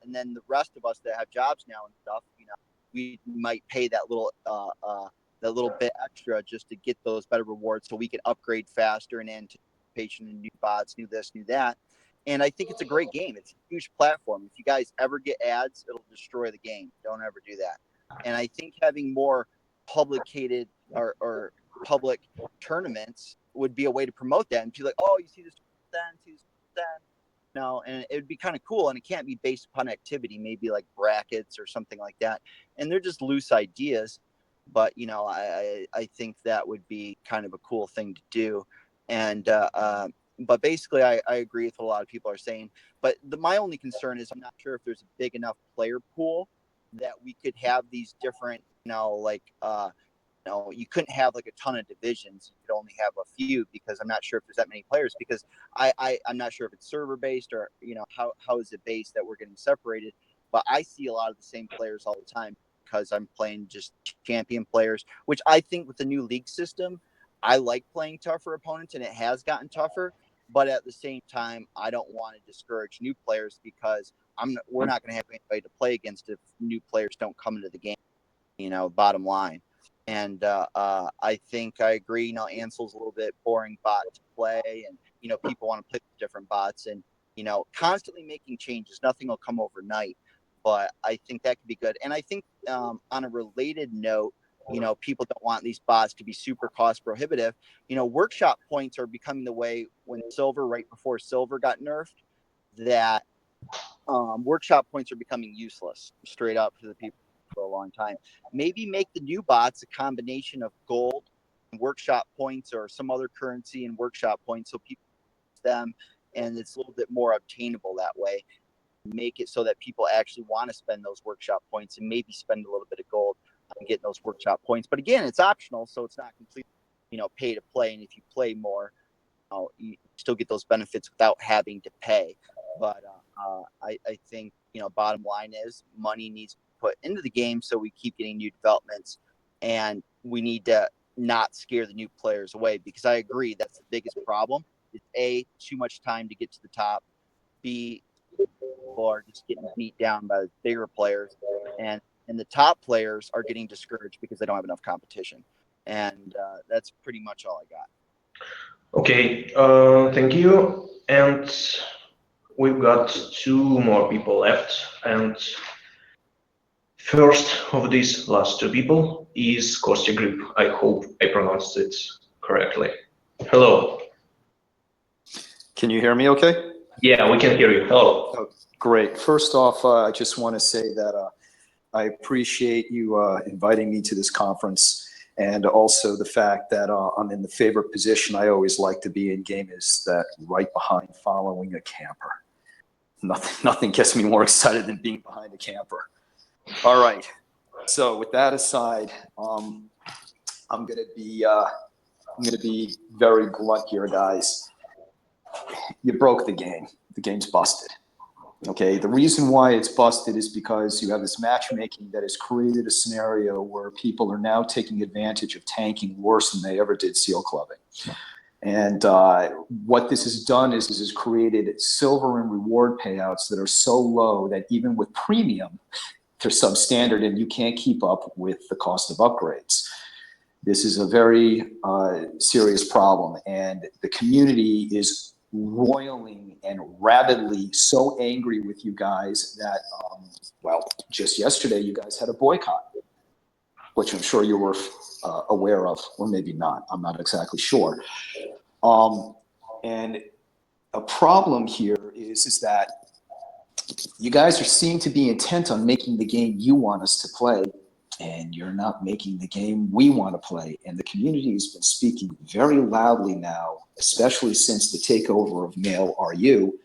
then the rest of us that have jobs now and stuff, you know, we might pay that little bit extra just to get those better rewards so we can upgrade faster in anticipation and new bots, new this, new that. And I think it's a great game. It's a huge platform. If you guys ever get ads, it'll destroy the game. Don't ever do that. And I think having more publicated or public tournaments would be a way to promote that and be like, oh, you see this then, see this then. No, and it would be kind of cool, and it can't be based upon activity, maybe like brackets or something like that. And they're just loose ideas, but I think that would be kind of a cool thing to do. And but basically, I agree with what a lot of people are saying. But my only concern is I'm not sure if there's a big enough player pool that we could have these different, you couldn't have like a ton of divisions. You could only have a few, because I'm not sure if there's that many players, because I'm not sure if it's server based or, how is it based that we're getting separated. But I see a lot of the same players all the time because I'm playing just champion players, which I think with the new league system, I like playing tougher opponents, and it has gotten tougher. But at the same time, I don't want to discourage new players, because we're not going to have anybody to play against if new players don't come into the game, bottom line. And I think I agree, Ansel's a little bit boring bot to play, and, people want to play with different bots, and, constantly making changes. Nothing will come overnight, but I think that could be good. And I think on a related note, people don't want these bots to be super cost prohibitive. Workshop points are becoming the way when right before silver got nerfed, that workshop points are becoming useless straight up to the people for a long time. Maybe make the new bots a combination of gold and workshop points, or some other currency and workshop points, so people use them, and it's a little bit more obtainable that way. Make it so that people actually want to spend those workshop points, and maybe spend a little bit of gold on getting those workshop points. But again, it's optional, so it's not completely, pay to play. And if you play more, you still get those benefits without having to pay. But I think, bottom line is money needs to be put into the game, so we keep getting new developments, and we need to not scare the new players away, because I agree that's the biggest problem. It's A, too much time to get to the top. B, people are just getting beat down by the bigger players, and the top players are getting discouraged because they don't have enough competition. And that's pretty much all I got. Okay, thank you. And we've got two more people left. And first of these last two people is Caustic Grip. I hope I pronounced it correctly. Hello. Can you hear me okay? Yeah, we can hear you. Hello. Oh, great. First off, I just want to say that I appreciate you inviting me to this conference, and also the fact that I'm in the favorite position I always like to be in game, is that right behind following a camper. Nothing gets me more excited than being behind a camper. All right. So with that aside, I'm gonna be very blunt here, guys. You broke the game. The game's busted. Okay, the reason why it's busted is because you have this matchmaking that has created a scenario where people are now taking advantage of tanking worse than they ever did seal clubbing. And what this has done is created silver and reward payouts that are so low that even with premium, they're substandard, and you can't keep up with the cost of upgrades. This is a very serious problem, and the community is roiling and rabidly so angry with you guys that, well, just yesterday you guys had a boycott, which I'm sure you were aware of, or maybe not. I'm not exactly sure. And a problem here is that you guys seem to be intent on making the game you want us to play, and you're not making the game we want to play. And the community has been speaking very loudly now, especially since the takeover of Male RU,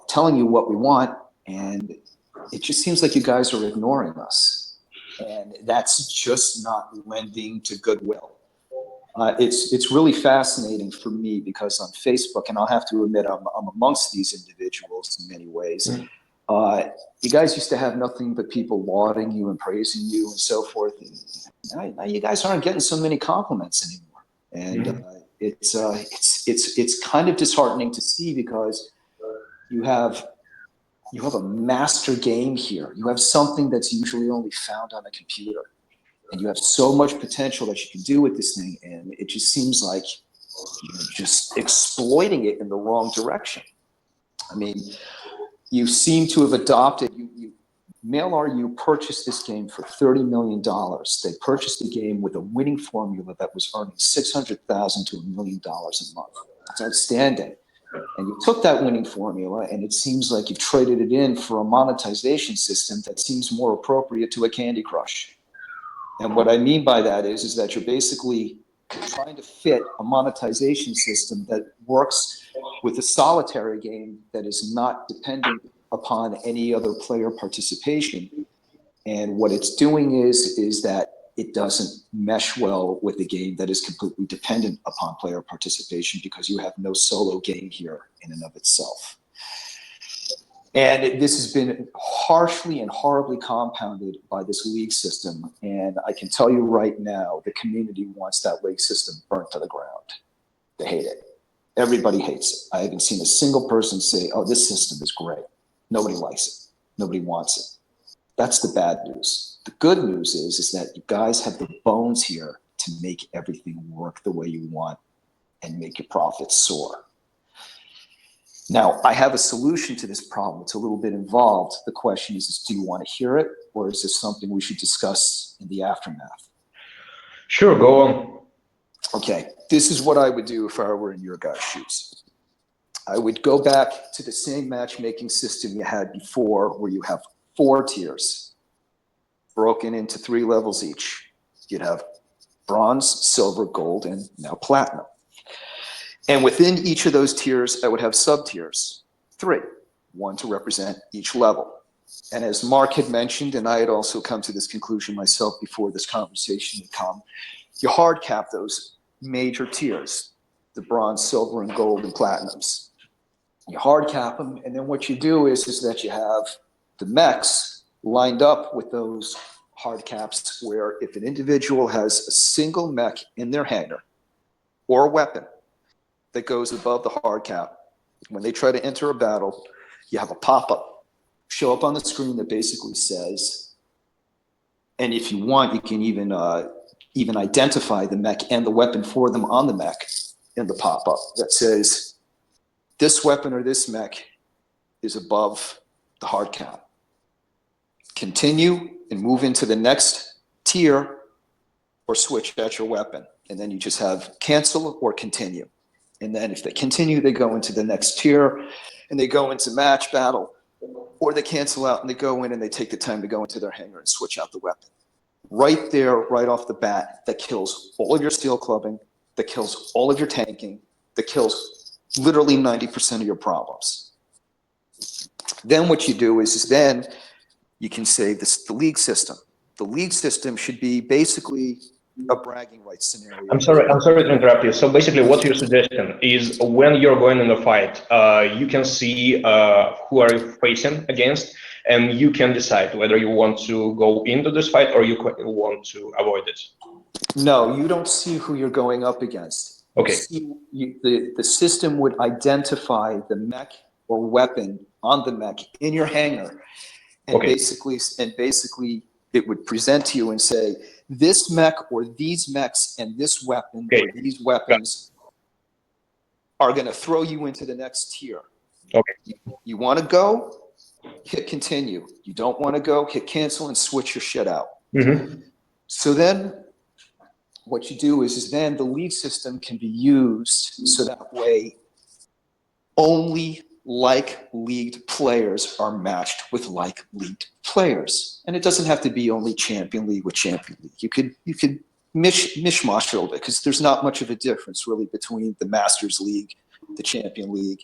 telling you what we want, and it just seems like you guys are ignoring us. And that's just not lending to goodwill. It's really fascinating for me, because on Facebook, and I'll have to admit I'm amongst these individuals in many ways, you guys used to have nothing but people lauding you and praising you and so forth. And now you guys aren't getting so many compliments anymore. And it's kind of disheartening to see, because you have a master game here. You have something that's usually only found on a computer. And you have so much potential that you can do with this thing, and it just seems like you're just exploiting it in the wrong direction. I mean, you seem to have adopted, MailRU purchased this game for $30 million. They purchased the game with a winning formula that was earning $600,000 to $1 million a month. That's outstanding. And you took that winning formula, and it seems like you've traded it in for a monetization system that seems more appropriate to a Candy Crush. And what I mean by that is that you're basically trying to fit a monetization system that works with a solitary game that is not dependent upon any other player participation. And what it's doing is that it doesn't mesh well with a game that is completely dependent upon player participation, because you have no solo game here in and of itself. And this has been harshly and horribly compounded by this league system. And I can tell you right now, the community wants that league system burnt to the ground. They hate it. Everybody hates it. I haven't seen a single person say, oh, this system is great. Nobody likes it. Nobody wants it. That's the bad news. The good news is that you guys have the bones here to make everything work the way you want and make your profits soar. Now, I have a solution to this problem. It's a little bit involved. The question is, do you want to hear it, or is this something we should discuss in the aftermath? Sure, go on. Okay, this is what I would do if I were in your guys' shoes. I would go back to the same matchmaking system you had before, where you have 4 tiers broken into 3 levels each. You'd have bronze, silver, gold, and now platinum. And within each of those tiers, I would have sub-tiers, 3, 1 to represent each level. And as Mark had mentioned, and I had also come to this conclusion myself before this conversation had come, you hard cap those major tiers, the bronze, silver, and gold, and platinums. You hard cap them, and then what you do is that you have the mechs lined up with those hard caps, where if an individual has a single mech in their hangar or a weapon that goes above the hard cap, when they try to enter a battle, you have a pop-up show up on the screen that basically says, and if you want, you can even identify the mech and the weapon for them on the mech in the pop-up that says, this weapon or this mech is above the hard cap. Continue and move into the next tier, or switch out your weapon. And then you just have cancel or continue. And then if they continue, they go into the next tier and they go into match battle, or they cancel out and they go in and they take the time to go into their hangar and switch out the weapon. Right there, right off the bat, that kills all of your steel clubbing, that kills all of your tanking, that kills literally 90% of your problems. Then what you do is then you can say this, the league system. The league system should be basically a bragging rights scenario. I'm sorry to interrupt you. So basically what you're suggesting is, when you're going in a fight, you can see who are you facing against, and you can decide whether you want to go into this fight or you want to avoid it. No, you don't see who you're going up against. Okay. The system would identify the mech or weapon on the mech in your hangar, and Okay. basically it would present to you and say, this mech or these mechs and this weapon or these weapons are going to throw you into the next tier. Okay. You want to go, hit continue. You don't want to go, hit cancel and switch your shit out. Mm-hmm. So then what you do is then the league system can be used so that way only like-leagued players are matched with like-leagued players. And it doesn't have to be only Champion League with Champion League. You could mishmash a little bit, because there's not much of a difference really between the Masters League, the Champion League,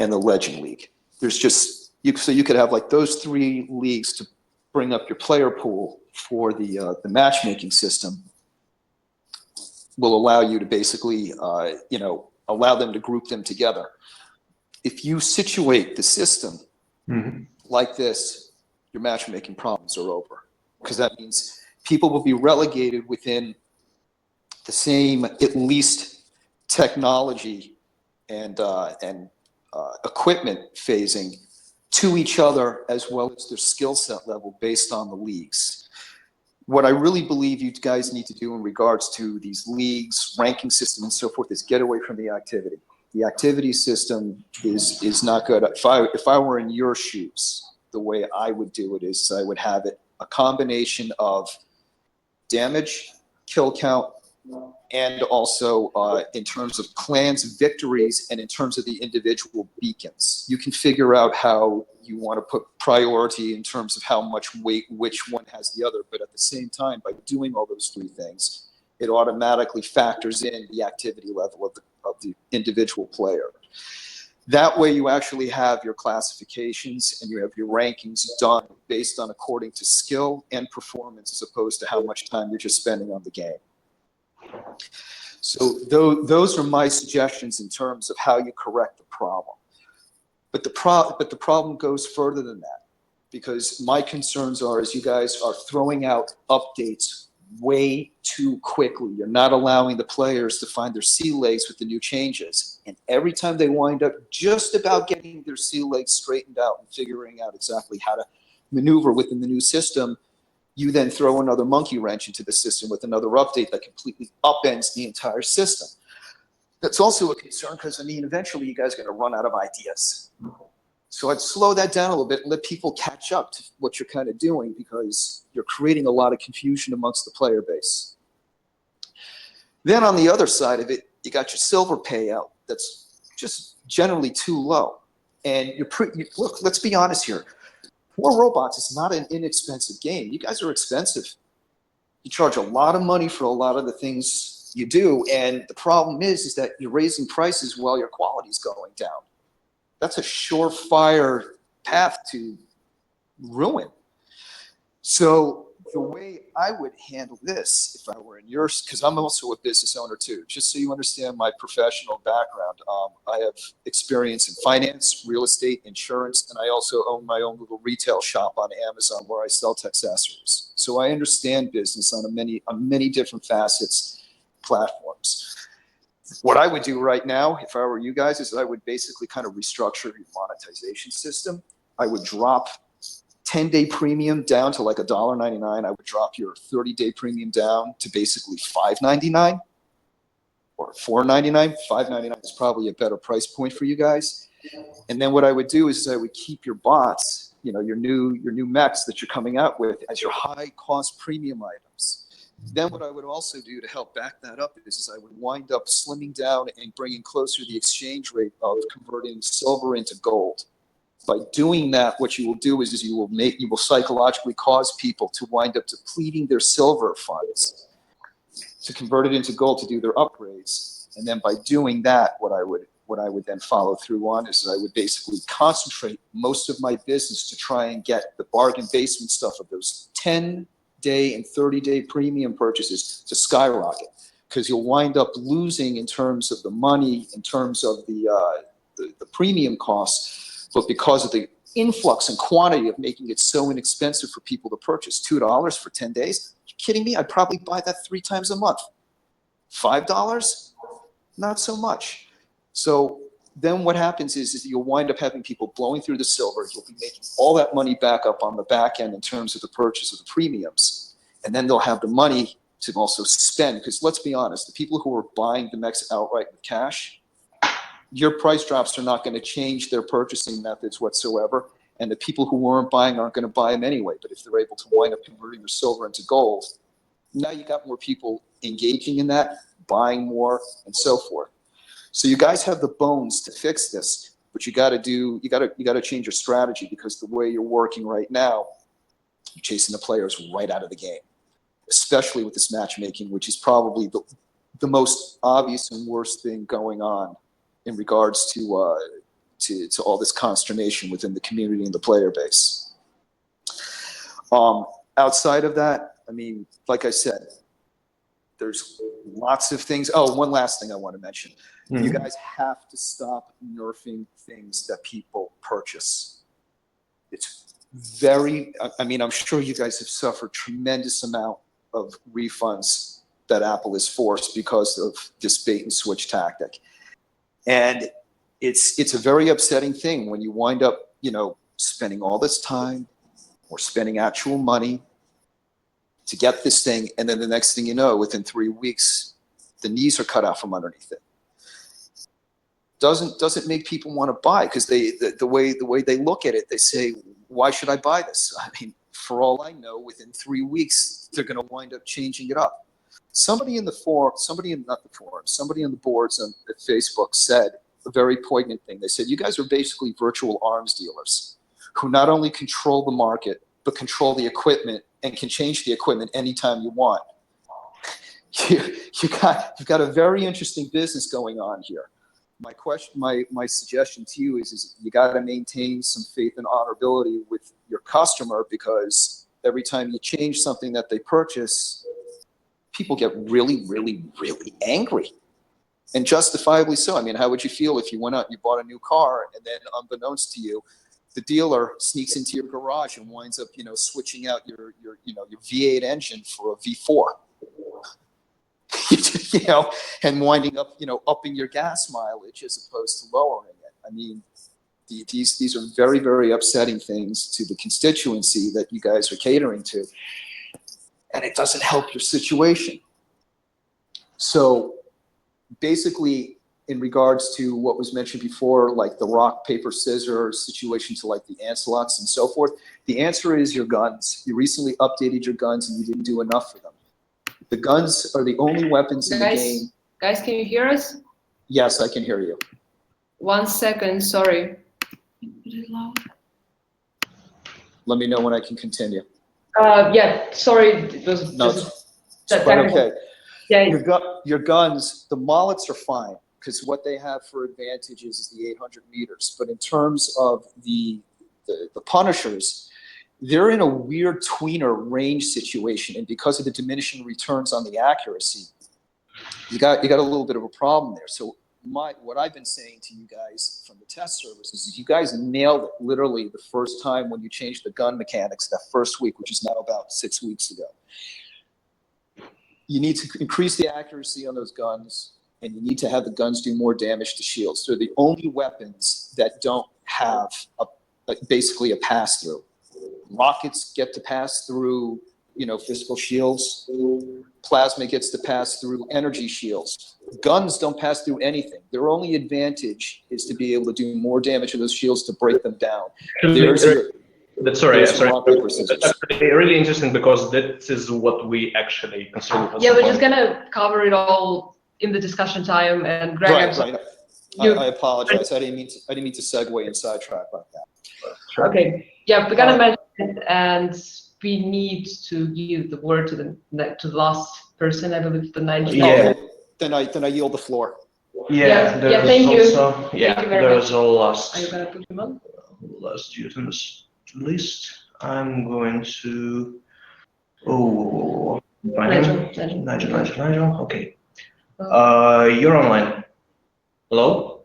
and the Legend League. There's just, so you could have like those 3 leagues to bring up your player pool for the matchmaking system. Will allow you to basically, allow them to group them together. If you situate the system like this, your matchmaking problems are over, because that means people will be relegated within the same, at least, technology and equipment phasing to each other, as well as their skill set level based on the leagues. What I really believe you guys need to do in regards to these leagues, ranking system, and so forth is get away from the activity. The activity system is not good. If I were in your shoes, the way I would do it is I would have it a combination of damage, kill count, and also in terms of clans victories and in terms of the individual beacons. You can figure out how you want to put priority in terms of how much weight which one has the other, but at the same time, by doing all those three things, it automatically factors in the activity level of the individual player. That way you actually have your classifications and you have your rankings done based on according to skill and performance as opposed to how much time you're just spending on the game. So those are my suggestions in terms of how you correct the problem. But the problem goes further than that, because my concerns are is you guys are throwing out updates way too quickly. You're not allowing the players to find their sea legs with the new changes. And every time they wind up just about getting their sea legs straightened out and figuring out exactly how to maneuver within the new system, you then throw another monkey wrench into the system with another update that completely upends the entire system. That's also a concern because, I mean, eventually you guys are going to run out of ideas. So I'd slow that down a little bit and let people catch up to what you're kind of doing, because you're creating a lot of confusion amongst the player base. Then on the other side of it, you got your silver payout that's just generally too low. And look, let's be honest here. War Robots is not an inexpensive game. You guys are expensive. You charge a lot of money for a lot of the things you do, and the problem is that you're raising prices while your quality is going down. That's a surefire path to ruin. So the way I would handle this, if I were in yours, because I'm also a business owner too, just so you understand my professional background, I have experience in finance, real estate, insurance, and I also own my own little retail shop on Amazon where I sell accessories. So I understand business on many different facets, platforms. What I would do right now, if I were you guys, is I would basically kind of restructure your monetization system. I would drop 10-day premium down to like $1.99. I would drop your 30-day premium down to basically $5.99 or $4.99. $5.99 is probably a better price point for you guys. And then what I would do is I would keep your bots, you know, your new mechs that you're coming out with as your high-cost premium items. Then what I would also do to help back that up is I would wind up slimming down and bringing closer the exchange rate of converting silver into gold. By doing that, what you will do is you will psychologically cause people to wind up depleting their silver funds to convert it into gold to do their upgrades. And then by doing that, what I would then follow through on is I would basically concentrate most of my business to try and get the bargain basement stuff of those 10-day and 30-day premium purchases to skyrocket, because you'll wind up losing in terms of the money, in terms of the premium costs. But because of the influx and quantity of making it so inexpensive for people to purchase, $2 for 10 days, are you kidding me? I'd probably buy that 3 times a month. $5? Not so much. So then what happens is you'll wind up having people blowing through the silver. You'll be making all that money back up on the back end in terms of the purchase of the premiums. And then they'll have the money to also spend. Because let's be honest, the people who are buying the mechs outright with cash, your price drops are not going to change their purchasing methods whatsoever. And the people who weren't buying aren't going to buy them anyway. But if they're able to wind up converting their silver into gold, now you got more people engaging in that, buying more, and so forth. So you guys have the bones to fix this, but you got to change your strategy, because the way you're working right now, you're chasing the players right out of the game, especially with this matchmaking, which is probably the most obvious and worst thing going on in regards to all this consternation within the community and the player base. Outside of that, I mean, like I said, there's lots of things. Oh, one last thing I want to mention. Mm-hmm. You guys have to stop nerfing things that people purchase. It's very, I mean, I'm sure you guys have suffered tremendous amount of refunds that Apple has forced because of this bait and switch tactic. And it's a very upsetting thing when you wind up, you know, spending all this time or spending actual money to get this thing, and then the next thing you know, within 3 weeks, the knees are cut out from underneath it. doesn't make people want to buy, because the way they look at it, they say, why should I buy this? I mean, for all I know, within 3 weeks they're going to wind up changing it up. Somebody in the forum, somebody on the boards on Facebook said a very poignant thing. They said, you guys are basically virtual arms dealers who not only control the market, but control the equipment and can change the equipment anytime you want. You've got a very interesting business going on here. My suggestion to you is you got to maintain some faith and honorability with your customer, because every time you change something that they purchase, people get really, really, really angry, and justifiably so. I mean, how would you feel if you went out and you bought a new car, and then unbeknownst to you, the dealer sneaks into your garage and winds up, switching out your V8 engine for a V4? And winding up, upping your gas mileage as opposed to lowering it. I mean, these are very, very upsetting things to the constituency that you guys are catering to, and it doesn't help your situation. So basically, in regards to what was mentioned before, like the rock, paper, scissors situation to like the Ancelots and so forth, the answer is your guns. You recently updated your guns and you didn't do enough for them. The guns are the only weapons in the game. Guys, can you hear us? Yes, I can hear you. 1 second, sorry. Let me know when I can continue. Yeah, sorry. It was No, just it's quite okay. Yeah. Your guns, the Mollets are fine, because what they have for advantages is the 800 meters. But in terms of the Punishers, they're in a weird tweener range situation, and because of the diminishing returns on the accuracy, you got a little bit of a problem there. So what I've been saying to you guys from the test services is you guys nailed it literally the first time when you changed the gun mechanics that first week, which is now about 6 weeks ago. You need to increase the accuracy on those guns, and you need to have the guns do more damage to shields. They're the only weapons that don't have basically a pass-through. Rockets get to pass through, physical shields. Plasma gets to pass through energy shields. Guns don't pass through anything. Their only advantage is to be able to do more damage to those shields to break them down. That's really interesting, because that is what we actually consider. Yeah, we're just gonna cover it all in the discussion time, and Greg. Right. I apologize. I didn't mean to segue and sidetrack like that. Okay. Yeah, we're gonna mention it, and we need to give the word to the last person. I believe the 9th. Yeah. Then I yield the floor. Yeah. Thank you. Thank you very much. Are you gonna put him on? Last students list. I'm going to. Oh, Nigel. Okay. You're online. Hello?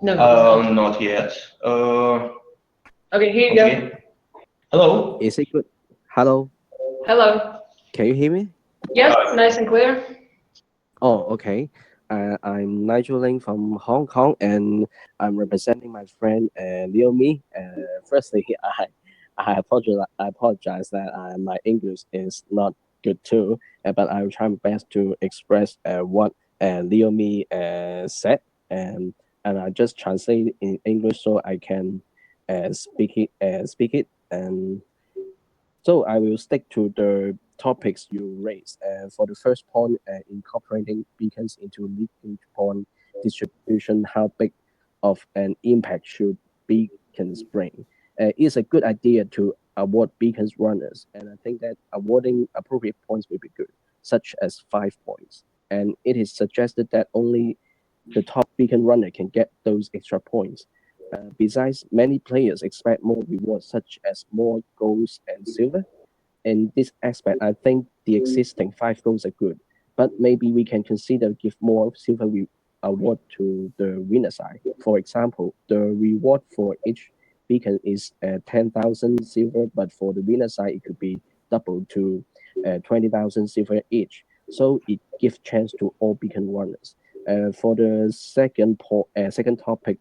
No. Not yet. Okay, here you go. Hello. Is it good? Hello. Hello. Can you hear me? Yes, nice and clear. Oh, okay. I'm Nigel Lin from Hong Kong, and I'm representing my friend Leome. Firstly, I apologize that my English is not good too, but I will try my best to express what Leome said, and I just translate in English so I can speak it. And so I will stick to the topics you raised. For the first point, incorporating beacons into leaking point distribution, how big of an impact should beacons bring? It's a good idea to award beacons runners, and I think that awarding appropriate points will be good, such as 5 points. And it is suggested that only the top beacon runner can get those extra points. Besides, many players expect more rewards, such as more golds and silver. In this aspect, I think the existing 5 golds are good, but maybe we can consider give more silver award to the winner side. For example, the reward for each beacon is 10,000 silver, but for the winner side, it could be doubled to 20,000 silver each. So it gives chance to all beacon runners. For the second topic,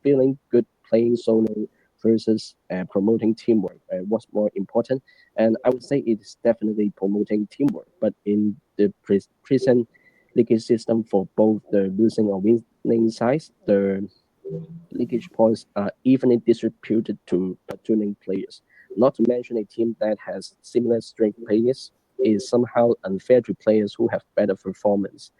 feeling good playing solo versus promoting teamwork. What's more important? And I would say it's definitely promoting teamwork, but in the present league system for both the losing or platooning size, the leakage points are evenly distributed to platooning players. Not to mention a team that has similar strength players is somehow unfair to players who have better performance.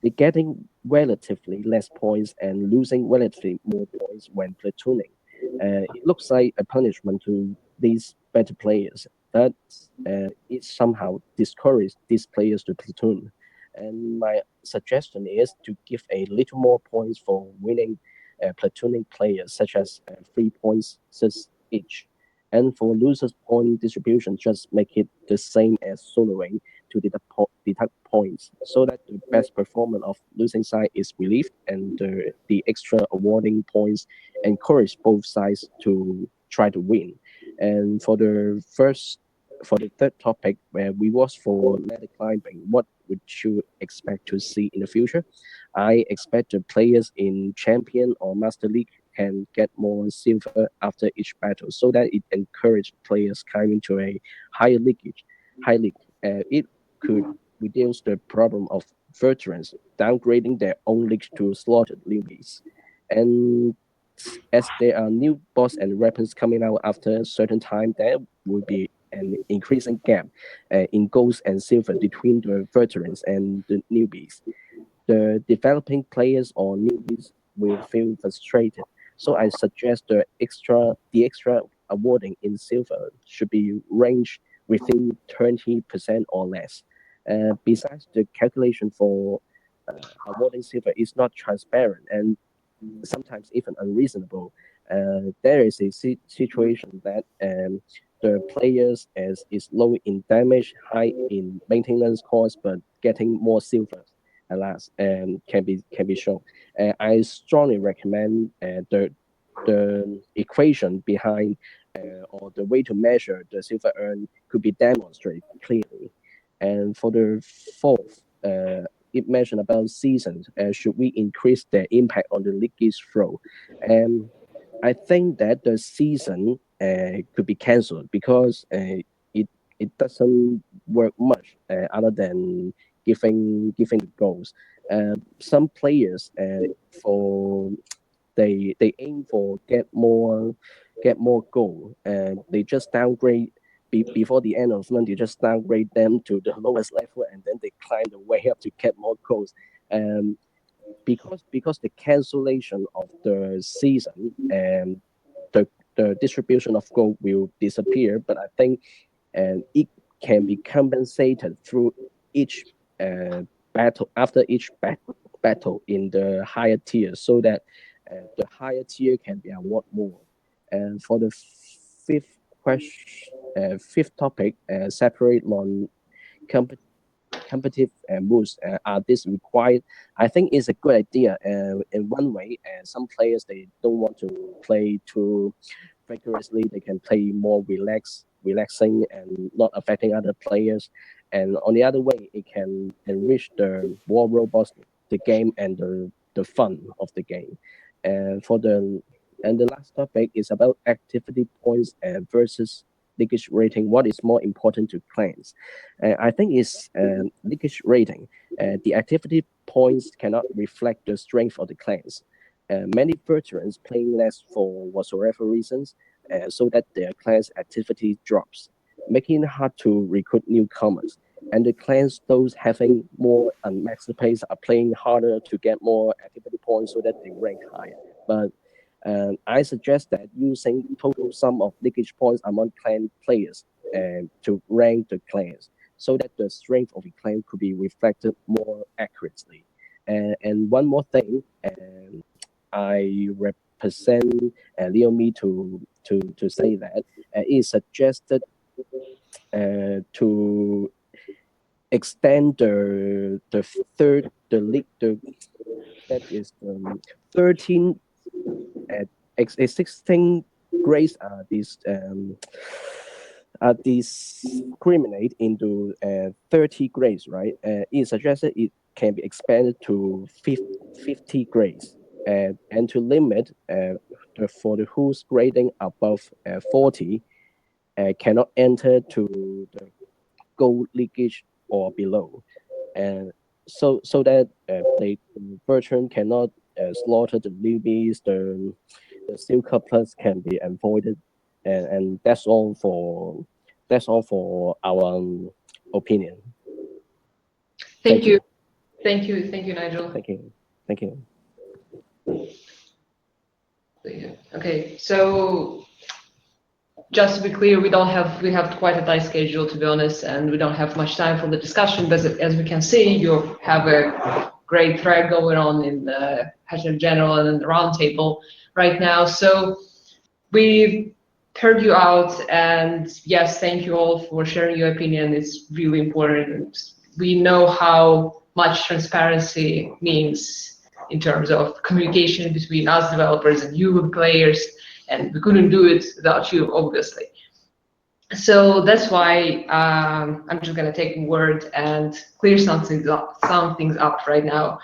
They're getting relatively less points and losing relatively more points when platooning. It looks like a punishment to these better players that it somehow discourages these players to platoon. And my suggestion is to give a little more points for winning platooning players, such as 3 points each. And for losers point distribution, just make it the same as soloing to deduct points, so that the best performance of losing side is relieved, and the extra awarding points encourage both sides to try to win. And for the third topic, where we watch for ladder climbing, what would you expect to see in the future? I expect the players in Champion or Master League can get more silver after each battle, so that it encourages players climbing to a higher league. High league. It could reduce the problem of veterans downgrading their own league to slaughtered newbies. And as there are new boss and weapons coming out after a certain time, there will be an increasing gap in gold and silver between the veterans and the newbies. The developing players or newbies will feel frustrated. So I suggest the extra awarding in silver should be ranged within 20% or less. Besides, the calculation for awarding silver is not transparent and sometimes even unreasonable. There is a situation that the players is low in damage, high in maintenance cost, but getting more silver, alas, can be shown. I strongly recommend the equation behind or the way to measure the silver earn could be demonstrated clearly. And for the fourth, it mentioned about seasons. Should we increase their impact on the league's flow? And I think that the season could be cancelled because it doesn't work much other than giving the goals. Some players for they aim for get more goal, and they just downgrade before the end of the month. You just downgrade them to the lowest level, and then they climb the way up to get more goals. Um, because the cancellation of the season and the distribution of gold will disappear, but I think it can be compensated through each battle after each battle in the higher tier, so that the higher tier can be awarded more. And for the fifth topic, separate non competitive moves are this required? I think it's a good idea. In one way, some players they don't want to play too vigorously. They can play more relaxing and not affecting other players. And on the other way, it can enrich the war robots, the game, and the fun of the game. And the last topic is about activity points versus leakage rating. What is more important to clans? I think it's leakage rating. The activity points cannot reflect the strength of the clans. Many veterans playing less for whatsoever reasons, so that their clan's activity drops, making it hard to recruit newcomers. And the clans, those having more unmaxed pace, are playing harder to get more activity points so that they rank higher. But I suggest that using total sum of leakage points among clan players to rank the clans, so that the strength of the clan could be reflected more accurately. And one more thing, I represent Leome to say that it is suggested to extend the league that is 13 existing grades are discriminate into 30 grades, right? It suggested it can be expanded to 50 grades, and to limit for the whose grading above 40 cannot enter to the gold leakage or below, and so that the veteran cannot slaughter the newbies, the steel couplets can be avoided, and that's all for our opinion. Thank you. Thank you, Nigel. Thank you. Thank you. Okay, so just to be clear, we have quite a tight schedule, to be honest, and we don't have much time for the discussion. But as we can see, you have a great thread going on in the Patriarch General and in the roundtable right now. So we've heard you out, and yes, thank you all for sharing your opinion. It's really important. We know how much transparency means in terms of communication between us developers and you players, and we couldn't do it without you, obviously. So that's why I'm just gonna take a word and clear some things up right now.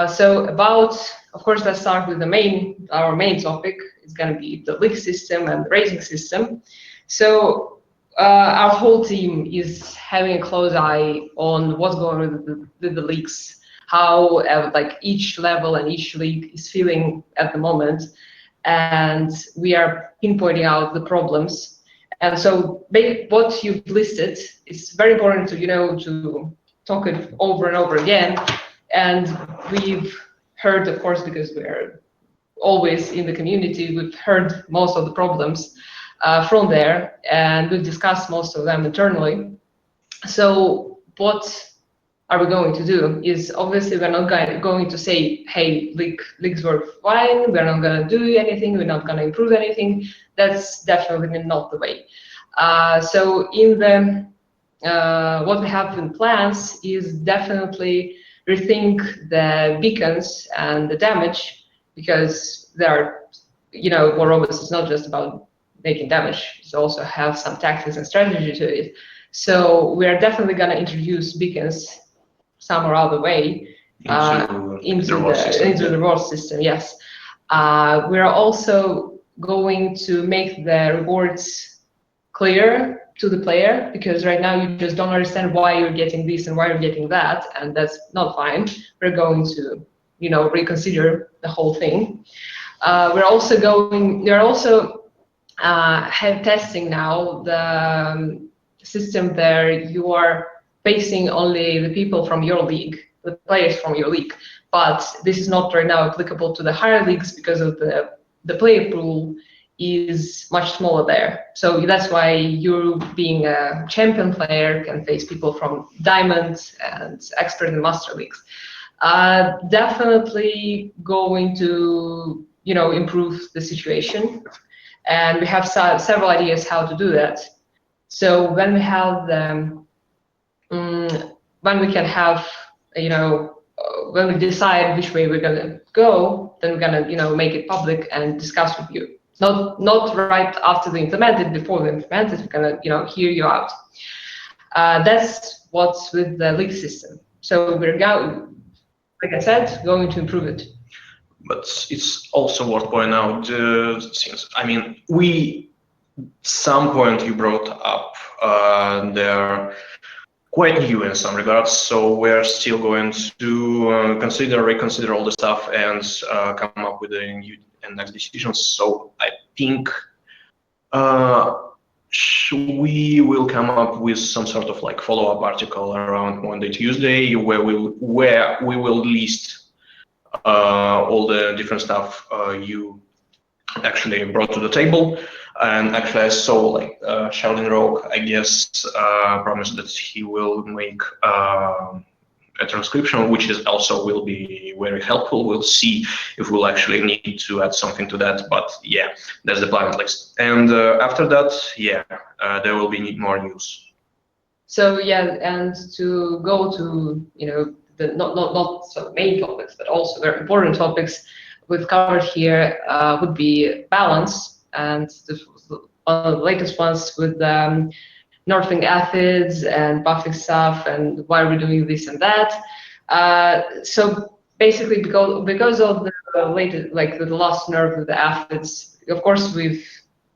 So about, of course, let's start with our main topic. It's gonna be the league system and the rating system. So our whole team is having a close eye on what's going on with the leagues, how like each level and each league is feeling at the moment, and we are pinpointing out the problems. And so what you've listed is very important to to talk it over and over again. And we've heard, of course, because we're always in the community, we've heard most of the problems from there, and we've discussed most of them internally. So what are we going to do is, obviously we're not going to say, hey, leagues work fine, we're not going to do anything, we're not going to improve anything. That's definitely not the way. So in the what we have in plans is definitely rethink the beacons and the damage, because there are, more obvious, it's not just about making damage, it's also have some tactics and strategy to it. So we are definitely going to introduce beacons some or other way into the reward system. Yes, we are also going to make the rewards clear to the player, because right now you just don't understand why you're getting this and why you're getting that, and that's not fine. We're going to reconsider the whole thing. We're also have testing now the system there. You are facing only the people from your league, the players from your league, but this is not right now applicable to the higher leagues because of the player pool is much smaller there. So that's why you, being a champion player, can face people from diamond and expert and master leagues. Definitely going to improve the situation, and we have several ideas how to do that. So when we have when we can have when we decide which way we're gonna go, then we're gonna make it public and discuss with you. Not right after we implement it, before we implement it, we're gonna hear you out. That's what's with the league system. So we're going, like I said, going to improve it. But it's also worth pointing out, since some point you brought up, they're quite new in some regards, so we're still going to reconsider all the stuff and come up with a new and next decisions. So I think we will come up with some sort of like follow-up article around Monday, Tuesday, where we will list all the different stuff you actually brought to the table. And actually I saw like Shaolin Rogue, I guess, promised that he will make a transcription, which is also will be very helpful. We'll see if we'll actually need to add something to that, but yeah, that's the plan at least. And after that, yeah, there will be more news. So yeah, and to go to the not so main topics, but also very important topics we've covered here would be balance, and one of the latest ones with nerfing acids and buffing stuff, and why we're doing this and that. So basically, because of the latest, like the last nerf of the acids, of course we've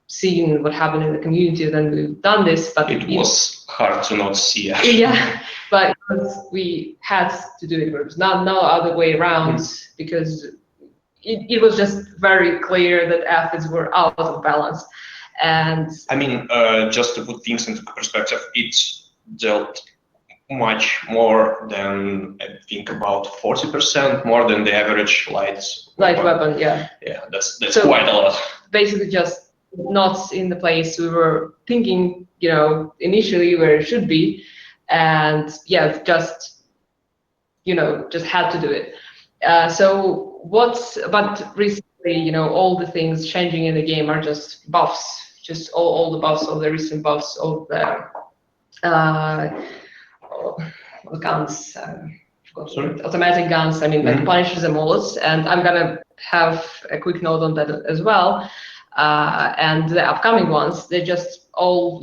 seen what happened in the community, then we've done this. But it was hard to not see. Yeah, but we had to do it. There was no other way around because it was just very clear that athletes were out of balance. And I mean, just to put things into perspective, it's dealt much more than, I think, about 40% more than the average light weapon. Yeah, that's So quite a lot. Basically, just not in the place we were thinking, initially where it should be, and just had to do it. But recently, all the things changing in the game are just buffs, just all the buffs, all the recent buffs, all the guns, automatic guns, like Punishers and Mullets, and I'm gonna have a quick note on that as well. And the upcoming ones, they're just all,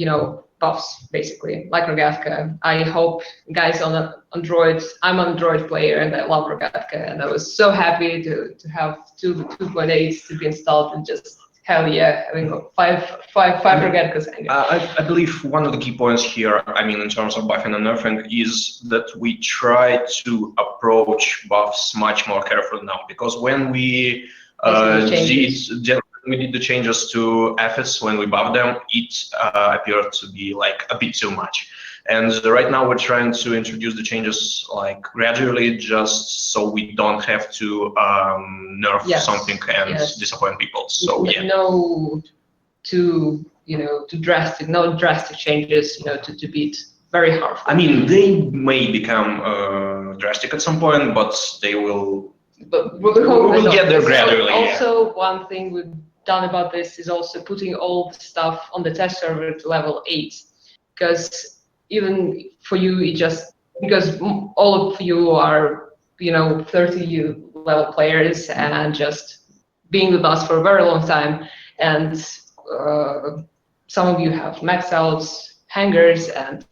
buffs, basically, like Rogatka. I hope guys on Android, I'm an Android player and I love Rogatka, and I was so happy to have 2.8 to be installed and just hell yeah, having five Rogatkas. I believe one of the key points here, in terms of buffing and nerfing, is that we try to approach buffs much more carefully now, because when we did the changes to Aphids, when we buffed them, it appeared to be like a bit too much. And right now we're trying to introduce the changes like gradually, just so we don't have to nerf something and disappoint people. So no drastic changes, to beat very harmful. They may become drastic at some point, but they will. But we'll get there gradually. Also, one thing we've done about this is also putting all the stuff on the test server to level 8, because even for you, because all of you are 30 level players and just being with us for a very long time, and some of you have maxed out hangers, and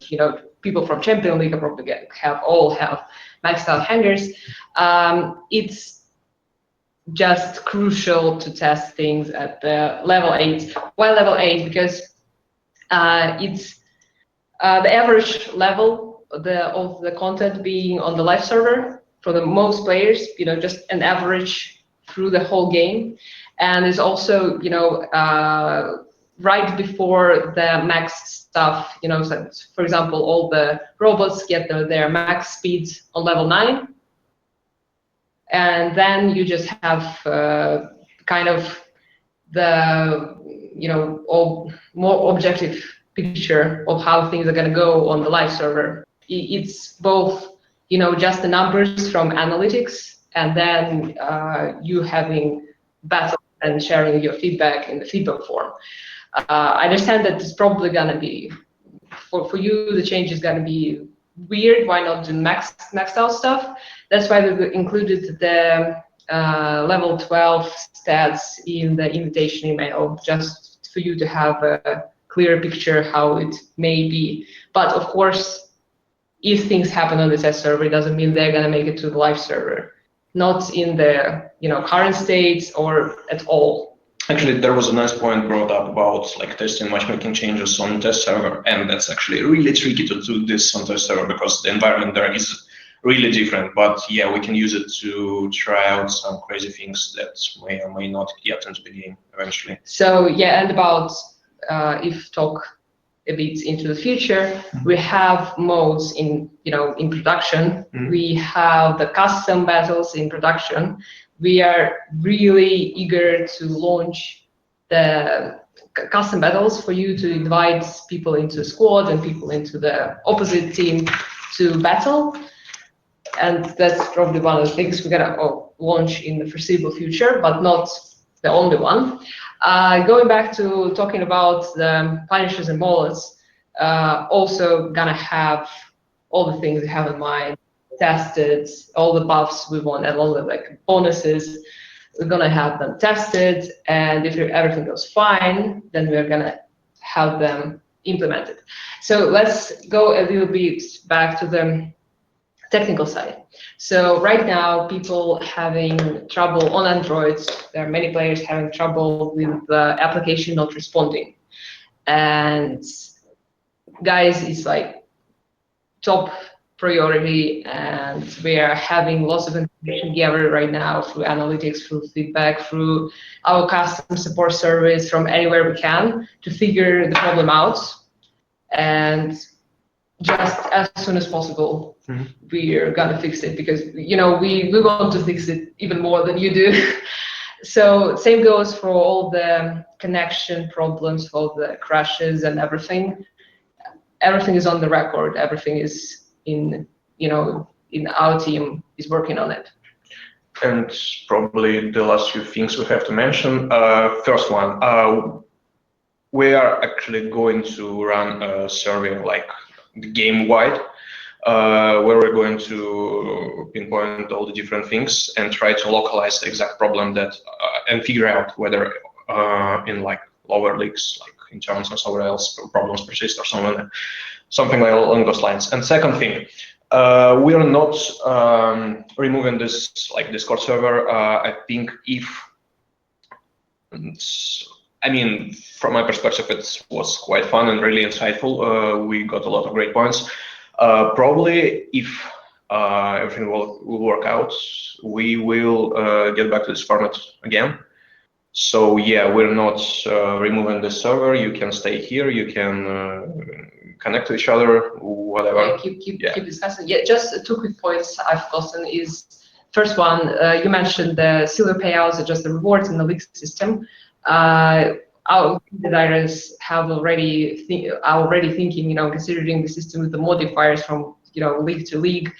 people from Champion League probably have maxed out hangers. It's just crucial to test things at the level 8. Why level 8? Because it's the average level of the content being on the live server for the most players, just an average through the whole game. And it's also, right before the max stuff, so for example, all the robots get their max speed on level 9. And then you just have kind of the, more objective picture of how things are going to go on the live server. It's both, just the numbers from analytics, and then you having battle and sharing your feedback in the feedback form. I understand that it's probably going to be, for you, the change is going to be weird. Why not do maxed out stuff? That's why we included the level 12 stats in the invitation email, just for you to have a clear picture how it may be. But of course, if things happen on the test server, it doesn't mean they're going to make it to the live server. Not in the current states or at all. Actually, there was a nice point brought up about testing matchmaking changes on test server, and that's actually really tricky to do this on test server because the environment there is really different. But yeah, we can use it to try out some crazy things that may or may not get into the game eventually. So yeah, and about if talk a bit into the future, we have modes in production. We have the custom battles in production. We are really eager to launch the custom battles for you to invite people into the squad and people into the opposite team to battle. And that's probably one of the things we're gonna launch in the foreseeable future, but not the only one. Going back to talking about the Punishers and Mullets, also gonna have all the things we have in mind tested, all the buffs we want, and all the bonuses. We're gonna have them tested, and if everything goes fine, then we're gonna have them implemented. So let's go a little bit back to the technical side. So right now, people having trouble on Androids. There are many players having trouble with the application not responding, and guys, it's like top priority, and we are having lots of information gathered right now through analytics, through feedback, through our customer support service, from anywhere we can to figure the problem out. And just as soon as possible, we're gonna fix it, because we want to fix it even more than you do. So same goes for all the connection problems, for the crashes and everything. Everything is on the record. Everything is in our team is working on it. And probably the last few things we have to mention. First one, we are actually going to run a survey like game-wide, where we're going to pinpoint all the different things and try to localize the exact problem that and figure out whether in like lower leagues, like in terms or somewhere else, problems persist or something along those lines. And second thing, we are not removing this like Discord server. I think from my perspective, it was quite fun and really insightful. We got a lot of great points. Probably if everything will work out, we will get back to this format again. So yeah, we're not removing the server. You can stay here. You can connect to each other, whatever. Yeah, keep discussing. Yeah, just two quick points I've gotten is, first one, you mentioned the silver payouts are just the rewards in the league system. Our designers have already thinking, considering the system with the modifiers from league to league,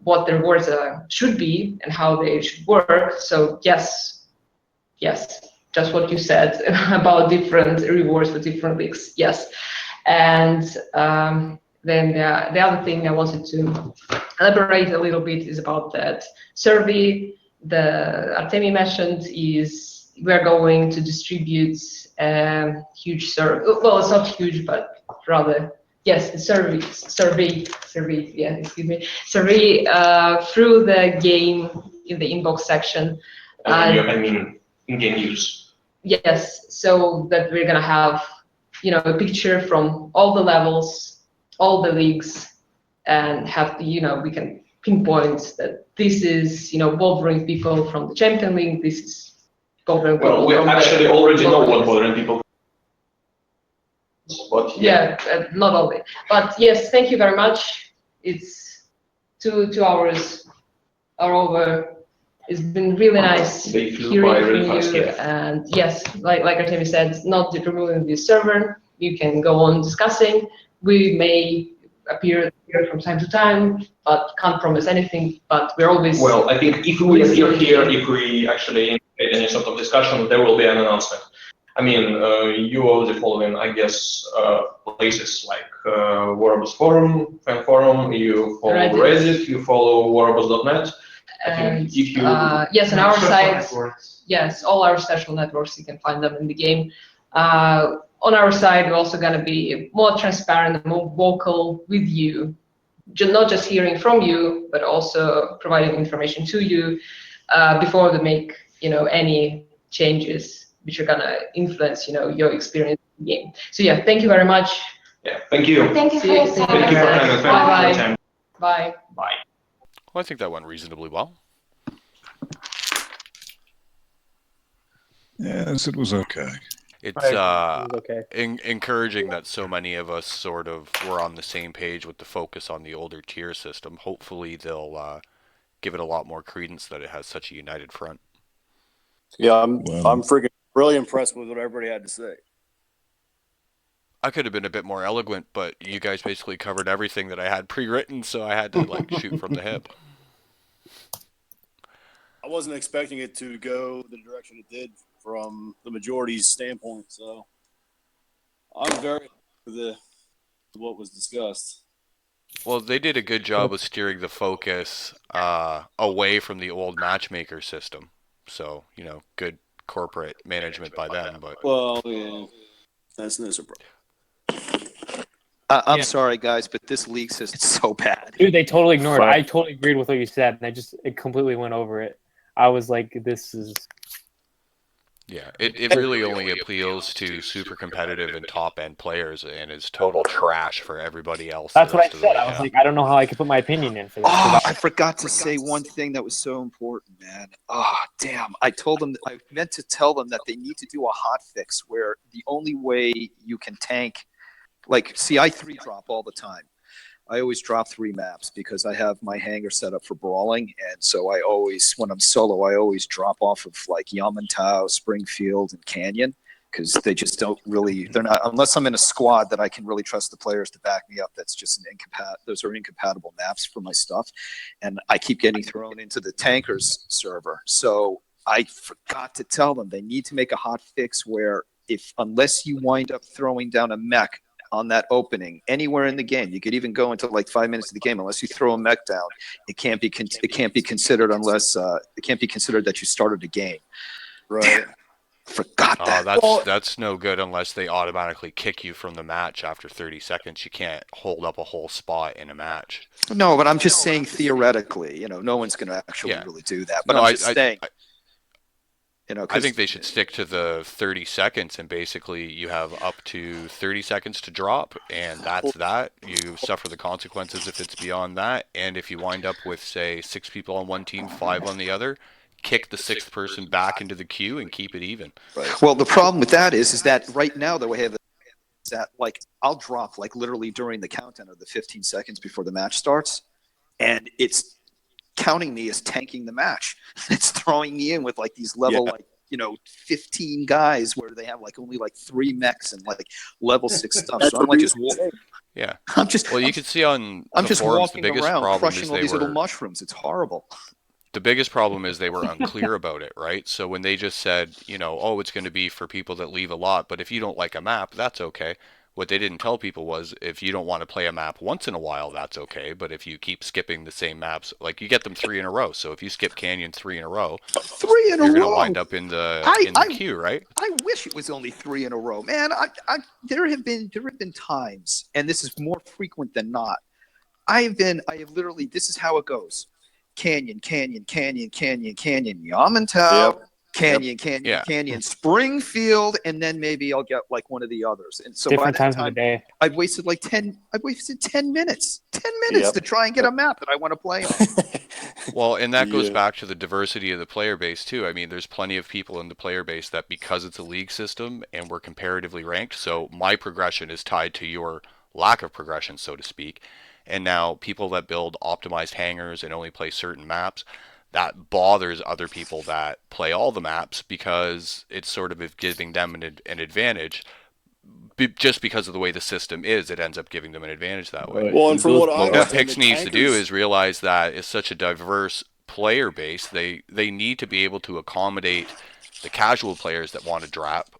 what the rewards should be and how they should work. So yes, just what you said about different rewards for different leagues. Yes, and then the other thing I wanted to elaborate a little bit is about that survey. The Artemi mentioned is we're going to distribute a huge survey. Well, it's not huge, but rather yes, the survey. Yeah, excuse me, survey through the game in the inbox section. In-game use. Yes, so that we're gonna have a picture from all the levels, all the leagues, and have we can pinpoint that this is bothering people from the Champion League. This is bothering people. Well, we actually already know what bothering people. But yeah, not only. But yes, thank you very much. It's 2 hours are over. It's been really nice hearing from you. And yes, like Artemi said, not removing the server. You can go on discussing. We may appear here from time to time, but can't promise anything. But we're always. Well, I think if we appear here, if we actually initiate any sort of discussion, there will be an announcement. You already following, I guess, places like Warabus Forum, Fan Forum. You follow Reddit. You follow warabus.net. And yes, on our side, yes, all our social networks, you can find them in the game. On our side, we're also going to be more transparent and more vocal with you, not just hearing from you, but also providing information to you before we make any changes which are going to influence your experience in the game. So yeah, thank you very much. Yeah, thank you. Thank you for your time. Thank you for coming. Bye. Bye. Bye. Well, I think that went reasonably well. Yes, it was okay. It's okay. encouraging that so many of us sort of were on the same page with the focus on the older tier system. Hopefully they'll give it a lot more credence that it has such a united front. Yeah, I'm freaking really impressed with what everybody had to say. I could have been a bit more eloquent, but you guys basically covered everything that I had pre-written, so I had to shoot from the hip. I wasn't expecting it to go the direction it did from the majority's standpoint, so I'm very with what was discussed. Well, they did a good job of steering the focus away from the old matchmaker system. So, good corporate management by them. But well, yeah, that's no surprise. I'm Yeah. sorry, guys, but this league system is so bad. Dude, they totally ignored it. Fine. I totally agreed with what you said, and it completely went over it. I was like, this is. Yeah, it really only appeals to super competitive and top end players, and is total trash for everybody else. That's the what I rest of the said. way I was down. like, I don't know how I could put my opinion in for this. Oh, I forgot to say one thing that was so important, man. Oh, damn. I meant to tell them that they need to do a hot fix where the only way you can tank, like, see, I 3-drop all the time. I always drop 3 maps because I have my hangar set up for brawling, and so I always, when I'm solo, I always drop off of like Yamantau, Springfield, and Canyon because they just don't really, they're not, unless I'm in a squad that I can really trust the players to back me up. That's just those are incompatible maps for my stuff, and I keep getting thrown into the tankers server. So I forgot to tell them they need to make a hot fix where unless you wind up throwing down a mech on that opening anywhere in the game, you could even go into like 5 minutes of the game. Unless you throw a mech down, it can't be considered unless it can't be considered that you started a game. Right. Forgot that. That's no good unless they automatically kick you from the match after 30 seconds. You can't hold up a whole spot in a match. No, but I'm just saying theoretically. No one's going to actually really do that. But No, I'm just saying. I think they should stick to the 30 seconds, and basically you have up to 30 seconds to drop, and that's that. You suffer the consequences if it's beyond that, and if you wind up with, say, 6 people on one team, 5 on the other, kick the 6th person back into the queue and keep it even. Well, the problem with that is that right now the way I have it is that, like, I'll drop like literally during the countdown of the 15 seconds before the match starts, and it's counting me as tanking the match. It's throwing me in with like these level 15 guys where they have like only like 3 mechs and like level 6 stuff. So I'm like just Yeah. Well, you can see on I'm the just forums, walking the biggest around problem crushing is all they these little were mushrooms. It's horrible. the biggest problem is they were unclear about it, right? So when they just said, oh, it's going to be for people that leave a lot, but if you don't like a map, that's okay. What they didn't tell people was if you don't want to play a map once in a while, that's okay. But if you keep skipping the same maps, like you get them 3 in a row. So if you skip Canyon 3 in a row, 3 in a row, you're going to wind up in the queue, right? I wish it was only 3 in a row, man. There have been times, and this is more frequent than not. I have literally, this is how it goes: Canyon, Yamantau, Canyon, Springfield, and then maybe I'll get like one of the others. And so Different by that times time, of the day. I've wasted 10 minutes. 10 minutes to try and get a map that I want to play on. Well, and that goes back to the diversity of the player base too. I mean, there's plenty of people in the player base that, because it's a league system and we're comparatively ranked, so my progression is tied to your lack of progression, so to speak. And now people that build optimized hangars and only play certain maps, that bothers other people that play all the maps because it's sort of giving them an advantage. Just because of the way the system is, it ends up giving them an advantage that way. Well, and from what I What understand, Pix the needs to do tankers- is realize that it's such a diverse player base. They need to be able to accommodate the casual players that want to drop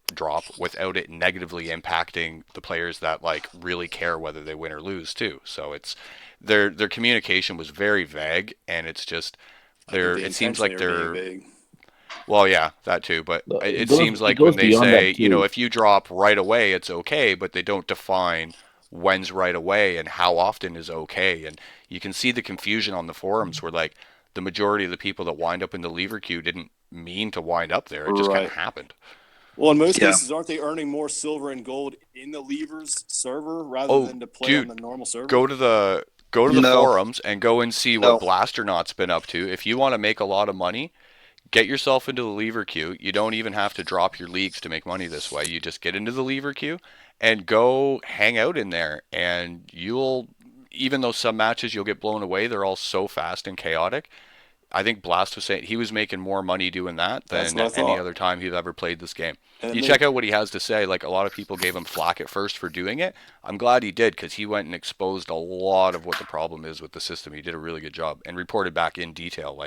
without it negatively impacting the players that like really care whether they win or lose too. So it's their communication was very vague, and it's just it seems like they're vague. well, yeah, that too. But it goes- seems it like goes when they beyond say, that, too. if you drop right away, it's okay, but they don't define when's right away and how often is okay. And you can see the confusion on the forums where like the majority of the people that wind up in the lever queue didn't mean to wind up there. It just kind of happened. Well, in most cases, aren't they earning more silver and gold in the levers server rather than to play on the normal server? Go to the No. forums and go and see what Blasternaut's been up to. If you want to make a lot of money, get yourself into the lever queue. You don't even have to drop your leagues to make money this way. You just get into the lever queue and go hang out in there, and even though some matches you'll get blown away, they're all so fast and chaotic. I think Blast was saying he was making more money doing that That's than what I any thought. other time he's ever played this game. And You check out what he has to say. Like, a lot of people gave him flack at first for doing it. I'm glad he did, because he went and exposed a lot of what the problem is with the system. He did a really good job and reported back in detail,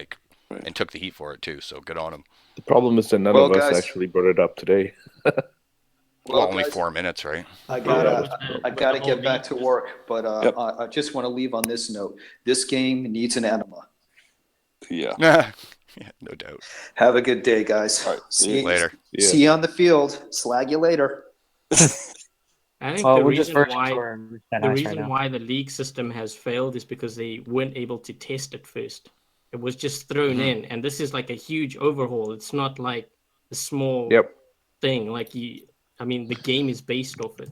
and took the heat for it too. So good on him. The problem is that none of us actually brought it up today. Well, only 4 minutes, right? I gotta get back to work, but I just want to leave on this note. This game needs an enema. Yeah. Yeah, no doubt. Have a good day, guys. See you later. See you on the field. Slag you later. I think the we're just reason virgins. why We're 10 the ice right reason now. why the league system has failed is because they weren't able to test it first. It was just thrown in, and this is like a huge overhaul. It's not like a small thing. Like I mean, the game is based off it.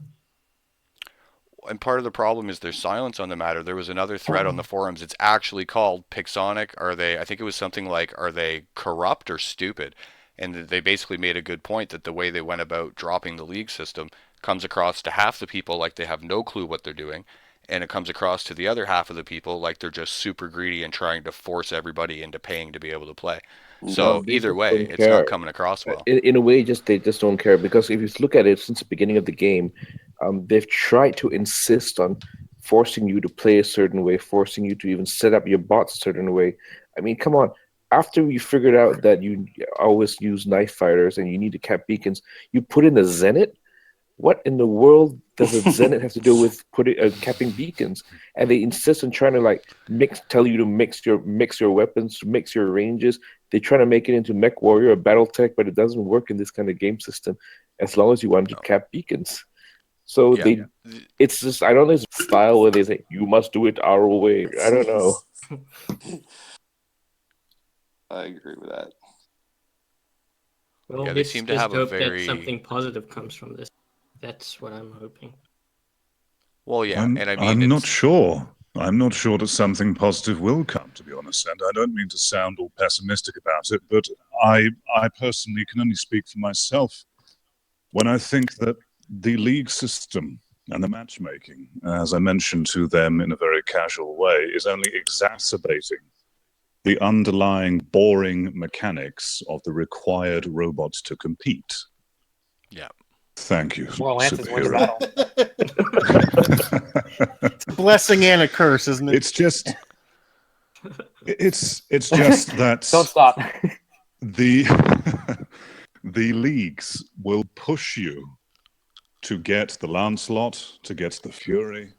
And part of the problem is there's silence on the matter. There was another thread on the forums. It's actually called Pixonic. I think it was something like, are they corrupt or stupid? And they basically made a good point that the way they went about dropping the league system comes across to half the people like they have no clue what they're doing. And it comes across to the other half of the people like they're just super greedy and trying to force everybody into paying to be able to play. So They either just way, don't it's not care. coming across well. In a way, they just don't care, because if you look at it since the beginning of the game, they've tried to insist on forcing you to play a certain way, forcing you to even set up your bots a certain way. I mean, come on. After you figured out that you always use knife fighters and you need to cap beacons, you put in a Zenith? What in the world does a Zenith have to do with capping beacons? And they insist on trying to tell you to mix your weapons, mix your ranges. They try to make it into Mech Warrior or BattleTech, but it doesn't work in this kind of game system as long as you want to cap beacons. So it's just, I don't know, it's a style where they say you must do it our way. I don't know. I agree with that. Well, Yeah, they let's seem to just have a hope very that something positive comes from this. That's what I'm hoping. well, yeah, I'm not sure. I'm not sure that something positive will come, to be honest, and I don't mean to sound all pessimistic about it, but I personally can only speak for myself when I think that the league system and the matchmaking, as I mentioned to them in a very casual way, is only exacerbating the underlying boring mechanics of the required robots to compete. Yeah. Thank you, Well, Lances wins a superhero. It's a blessing and a curse, isn't it? It's just that Don't stop. the leagues will push you to get the Lancelot, to get the Fury,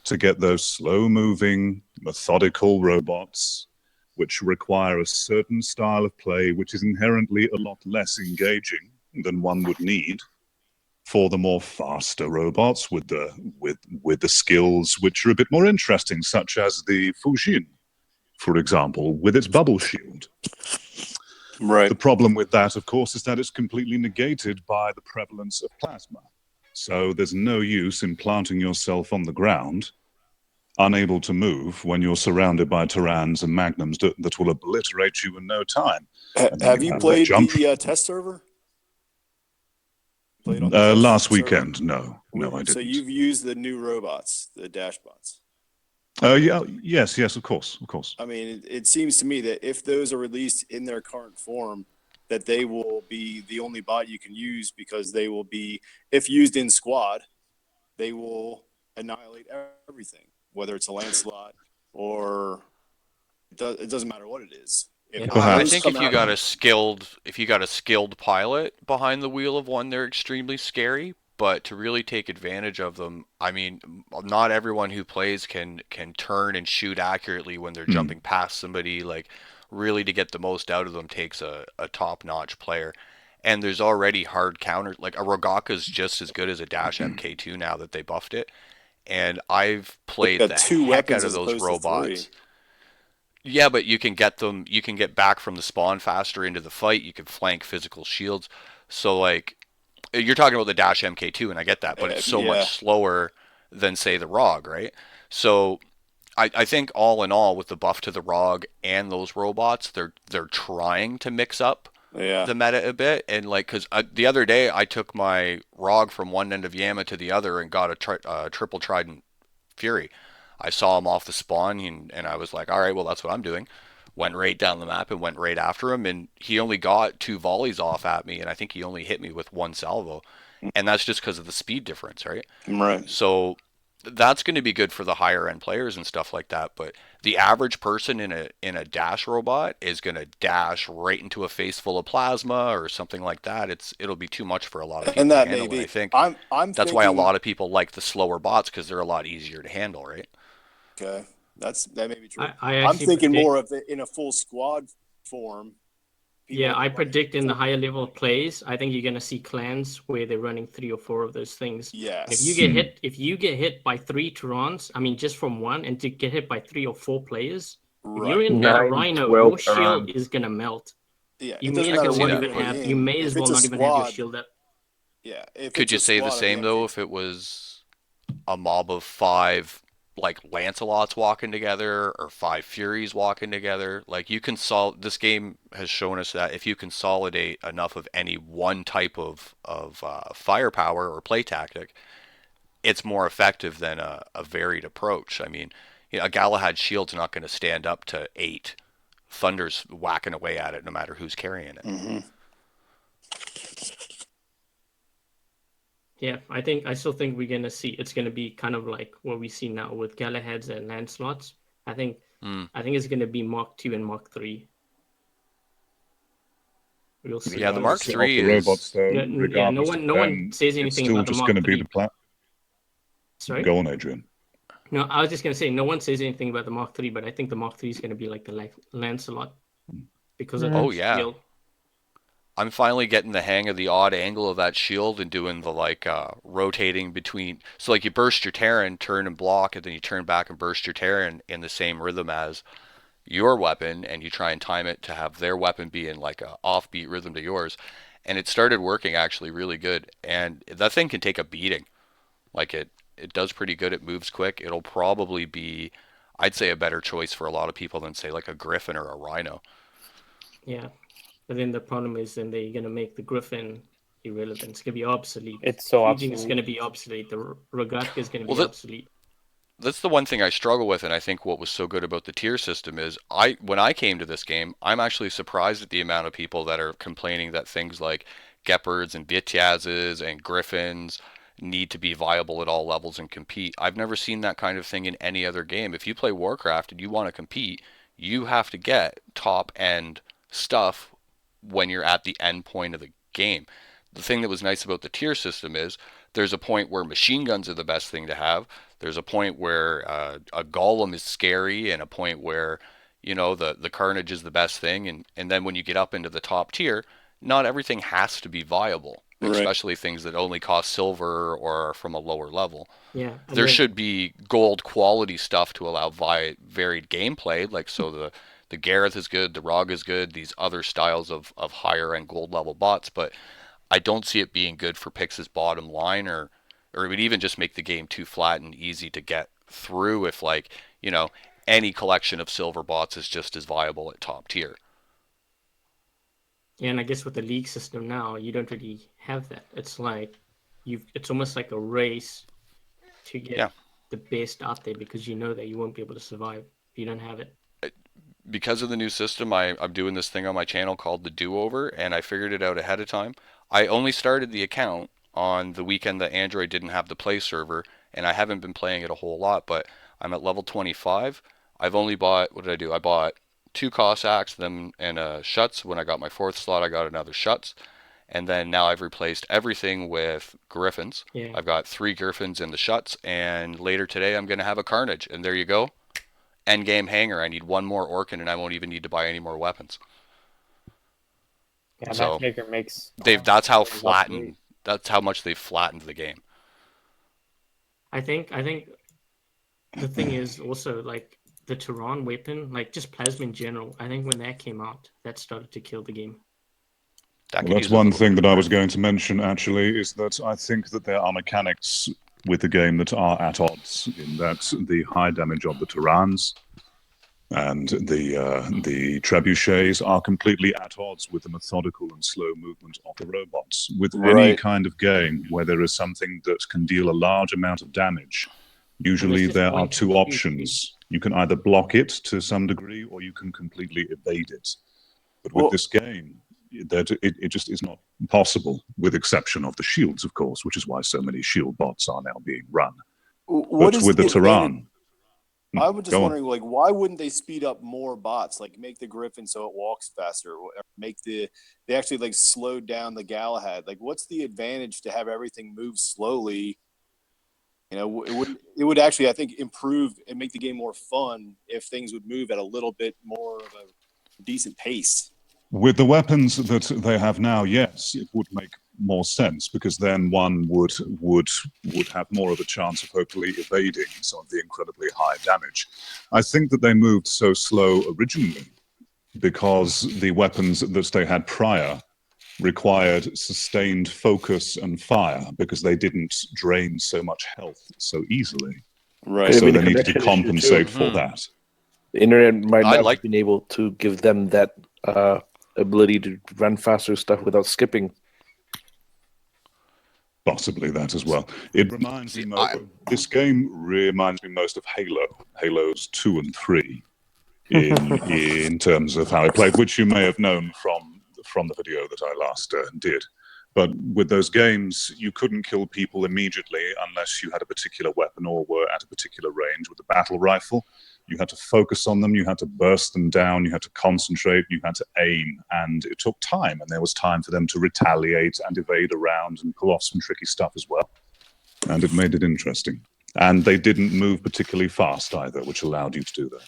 to get those slow-moving, methodical robots, which require a certain style of play, which is inherently a lot less engaging than one would need for the more faster robots with the skills which are a bit more interesting, such as the Fujin, for example, with its bubble shield. Right. The problem with that, of course, is that it's completely negated by the prevalence of plasma. So there's no use in planting yourself on the ground, unable to move, when you're surrounded by Tyrans and Magnums that will obliterate you in no time. Have you played the test server? Played on the test last server? weekend? No, I didn't. So you've used the new robots, the dash bots. Yes, of course. I mean, it seems to me that if those are released in their current form, that they will be the only bot you can use, because they will be, if used in squad, they will annihilate everything, whether it's a Lancelot or it doesn't matter what it is. I think if you got a skilled pilot behind the wheel of one, they're extremely scary. But to really take advantage of them, I mean, not everyone who plays can turn and shoot accurately when they're jumping past somebody. Like, really to get the most out of them takes a top-notch player. And there's already hard counters. Like, a Rogaka's just as good as a Dash MK2 now that they buffed it. And I've played the heck out of those robots. Yeah, but you can get back from the spawn faster into the fight. You can flank physical shields. So, like, you're talking about the Dash MK2, and I get that, but it's so much slower than, say, the ROG, right? So I think all in all, with the buff to the ROG and those robots, they're trying to mix up the meta a bit. And, like, because the other day I took my ROG from one end of Yama to the other and got a triple Trident Fury. I saw him off the spawn, and I was like, all right, well, that's what I'm doing. Went right down the map and went right after him, and he only got 2 volleys off at me, and I think he only hit me with 1 salvo. And that's just because of the speed difference, right? Right. So that's going to be good for the higher end players and stuff like that, but the average person in a dash robot is going to dash right into a face full of plasma or something like that. It'll be too much for a lot of people And that to handle. may be. I think I'm that's why a lot of people like the slower bots, because they're a lot easier to handle, right? Okay, that may be true. I'm thinking more of it in a full squad form. Yeah, I predict in the higher level plays, I think you're going to see clans where they're running 3 or 4 of those things. Yes. And if you get hit by 3 Turans, I mean, just from one, and to get hit by 3 or 4 players, if you're in a 9, Rhino, 12 your shield Turan. is going to melt. Yeah, You it may doesn't as matter well what not you're even have. in. You may If as it's well a not even have your squad, shield up. Yeah. If Could it's you a say the squad, same though if it was a mob of 5 like Lancelots walking together or 5 Furies walking together? Like you this game has shown us that if you consolidate enough of any one type of firepower or play tactic, it's more effective than a varied approach. I mean, a Galahad shield's not going to stand up to 8 Thunder's whacking away at it no matter who's carrying it. Mm-hmm. Yeah, I still think we're gonna see it's gonna be kind of like what we see now with Galahads and Lancelots. I think it's gonna be Mark 2 and Mark 3. We'll see. Yeah, the Mark Regardless 3 of the robots, is though, No regardless of one them, says it's anything still about the just Mark going to be 3. the plan. Sorry? Go on, Adrian. No, I was just gonna say no one says anything about the Mark 3, but I think the Mark 3 is gonna be like the Lancelot because of Oh the yeah. shield. I'm finally getting the hang of the odd angle of that shield and doing the rotating between. So like you burst your Terran, turn and block, and then you turn back and burst your Terran in the same rhythm as your weapon, and you try and time it to have their weapon be in like a offbeat rhythm to yours. And it started working actually really good. And that thing can take a beating. Like it does pretty good. It moves quick. It'll probably be, I'd say, a better choice for a lot of people than say like a Griffin or a Rhino. Yeah. But then the problem is then they're gonna make the Griffin irrelevant. It's gonna be obsolete. It's so Fuging is obsolete. gonna be obsolete. The Rogatka is gonna Well, be obsolete. That's the one thing I struggle with, and I think what was so good about the tier system is when I came to this game, I'm actually surprised at the amount of people that are complaining that things like Gepards and Vityazes and Griffins need to be viable at all levels and compete. I've never seen that kind of thing in any other game. If you play Warcraft and you want to compete, you have to get top end stuff when you're at the end point of the game. The thing that was nice about the tier system is there's a point where machine guns are the best thing to have. There's a point where a golem is scary, and a point where the carnage is the best thing. And then when you get up into the top tier, not everything has to be viable, Right. especially things that only cost silver or are from a lower level. Yeah. There should be gold quality stuff to allow varied gameplay, like so the Gareth is good, the Rog is good, these other styles of higher end gold level bots, but I don't see it being good for Pix's bottom line, or it would even just make the game too flat and easy to get through if any collection of silver bots is just as viable at top tier. Yeah, and I guess with the league system now, you don't really have that. It's like it's almost like a race to get the best out there because you know that you won't be able to survive if you don't have it. Because of the new system, I'm doing this thing on my channel called the Do-Over, and I figured it out ahead of time. I only started the account on the weekend that Android didn't have the Play server, and I haven't been playing it a whole lot, but I'm at level 25. I've only bought, what did I do? I bought 2 Cossacks and a Schuts. When I got my 4th slot, I got another Schuts. And then now I've replaced everything with Griffins. Yeah. I've got 3 Griffins in the Schuts, and later today I'm going to have a Carnage, and there you go. Endgame hanger. I need 1 more Orkin, and I won't even need to buy any more weapons. Yeah, So Matchmaker makes. that's how much they've flattened the game. I think the thing is also like the Turan weapon, like just plasma in general. I think when that came out, that started to kill the game. That Well, that's one thing that I was going to mention, actually, is that I think that there are mechanics with the game that are at odds, in that the high damage of the Turans and the trebuchets are completely at odds with the methodical and slow movement of the robots. With any kind of game where there is something that can deal a large amount of damage, usually there are 2 options. You can either block it to some degree, or you can completely evade it. But with this game, it just is not possible, with exception of the shields, of course, which is why so many shield bots are now being run. What but is with the advantage? Turan, I was just go on. wondering, like, why wouldn't they speed up more bots? Like, make the Griffin so it walks faster, or make they actually like slow down the Galahad. Like, what's the advantage to have everything move slowly? It would actually, I think, improve and make the game more fun if things would move at a little bit more of a decent pace. With the weapons that they have now, yes, it would make more sense, because then one would have more of a chance of hopefully evading some of the incredibly high damage. I think that they moved so slow originally because the weapons that they had prior required sustained focus and fire, because they didn't drain so much health so easily. Right. So Could they have been a needed to connection issue, compensate too. for that. The internet might I not like- have been able to give them that ability to run faster stuff without skipping. Possibly that as well. It reminds me. This game reminds me most of Halos 2 and 3, in terms of how it played, which you may have known from the video that I last did. But with those games, you couldn't kill people immediately unless you had a particular weapon or were at a particular range with a battle rifle. You had to focus on them, you had to burst them down, you had to concentrate, you had to aim, and it took time, and there was time for them to retaliate and evade around and pull off some tricky stuff as well. And it made it interesting. And they didn't move particularly fast either, which allowed you to do that.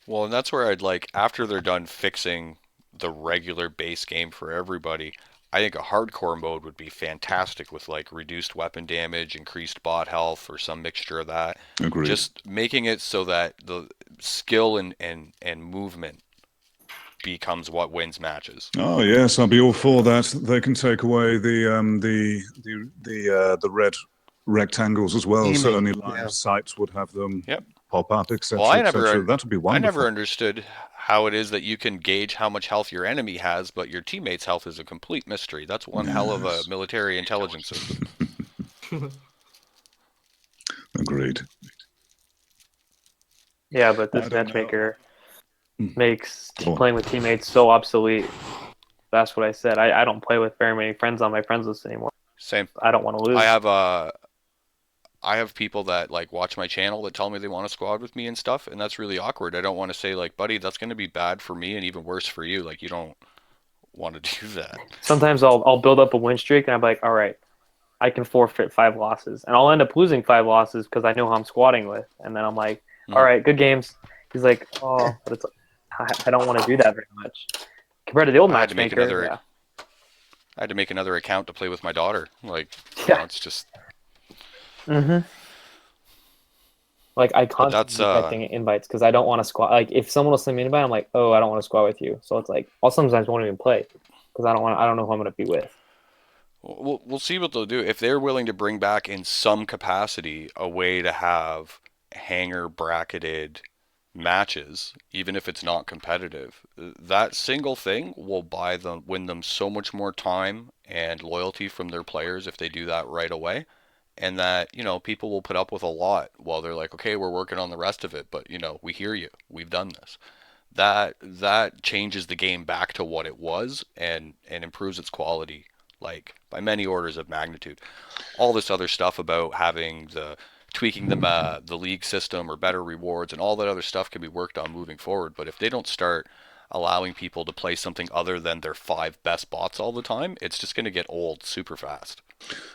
Well, and that's where I'd like, after they're done fixing the regular base game for everybody, I think a hardcore mode would be fantastic with like reduced weapon damage, increased bot health, or some mixture of that. Agreed. Just making it so that the skill and movement becomes what wins matches. Oh yes, I'll be all for that. They can take away the red rectangles as well, so only line of sight would have them pop up, etc. Well, etc. That would be wonderful. I never understood how it is that you can gauge how much health your enemy has, but your teammate's health is a complete mystery. That's one hell of a military intelligence system. Agreed. Yeah, but this matchmaker makes playing with teammates so obsolete. That's what I said. I don't play with very many friends on my friends list anymore. Same. I don't want to lose. I have people that like watch my channel that tell me they want to squad with me and stuff, and that's really awkward. I don't want to say like, buddy, that's going to be bad for me and even worse for you. Like, you don't want to do that. Sometimes I'll build up a win streak and I'm like, all right, I can forfeit 5 losses, and I'll end up losing 5 losses because I know who I'm squatting with, and then I'm like, all right, good games. He's like, oh, but it's I don't want to do that very much compared to the old matchmaker. I had to make another account to play with my daughter. Like, you know, it's just. Like, I constantly rejecting invites because I don't want to squat. Like, if someone will send me an invite, I'm like, oh, I don't want to squat with you. So it's like, I'll sometimes won't even play because I don't know who I'm going to be with. We'll see what they'll do. If they're willing to bring back in some capacity a way to have hanger bracketed matches, even if it's not competitive, that single thing will win them so much more time and loyalty from their players if they do that right away. And that, you know, people will put up with a lot while they're like, okay, we're working on the rest of it, but, you know, we hear you. We've done this. That changes the game back to what it was and improves its quality, like, by many orders of magnitude. All this other stuff about having tweaking the league system or better rewards and all that other stuff can be worked on moving forward. But if they don't start allowing people to play something other than their 5 best bots all the time, it's just going to get old super fast.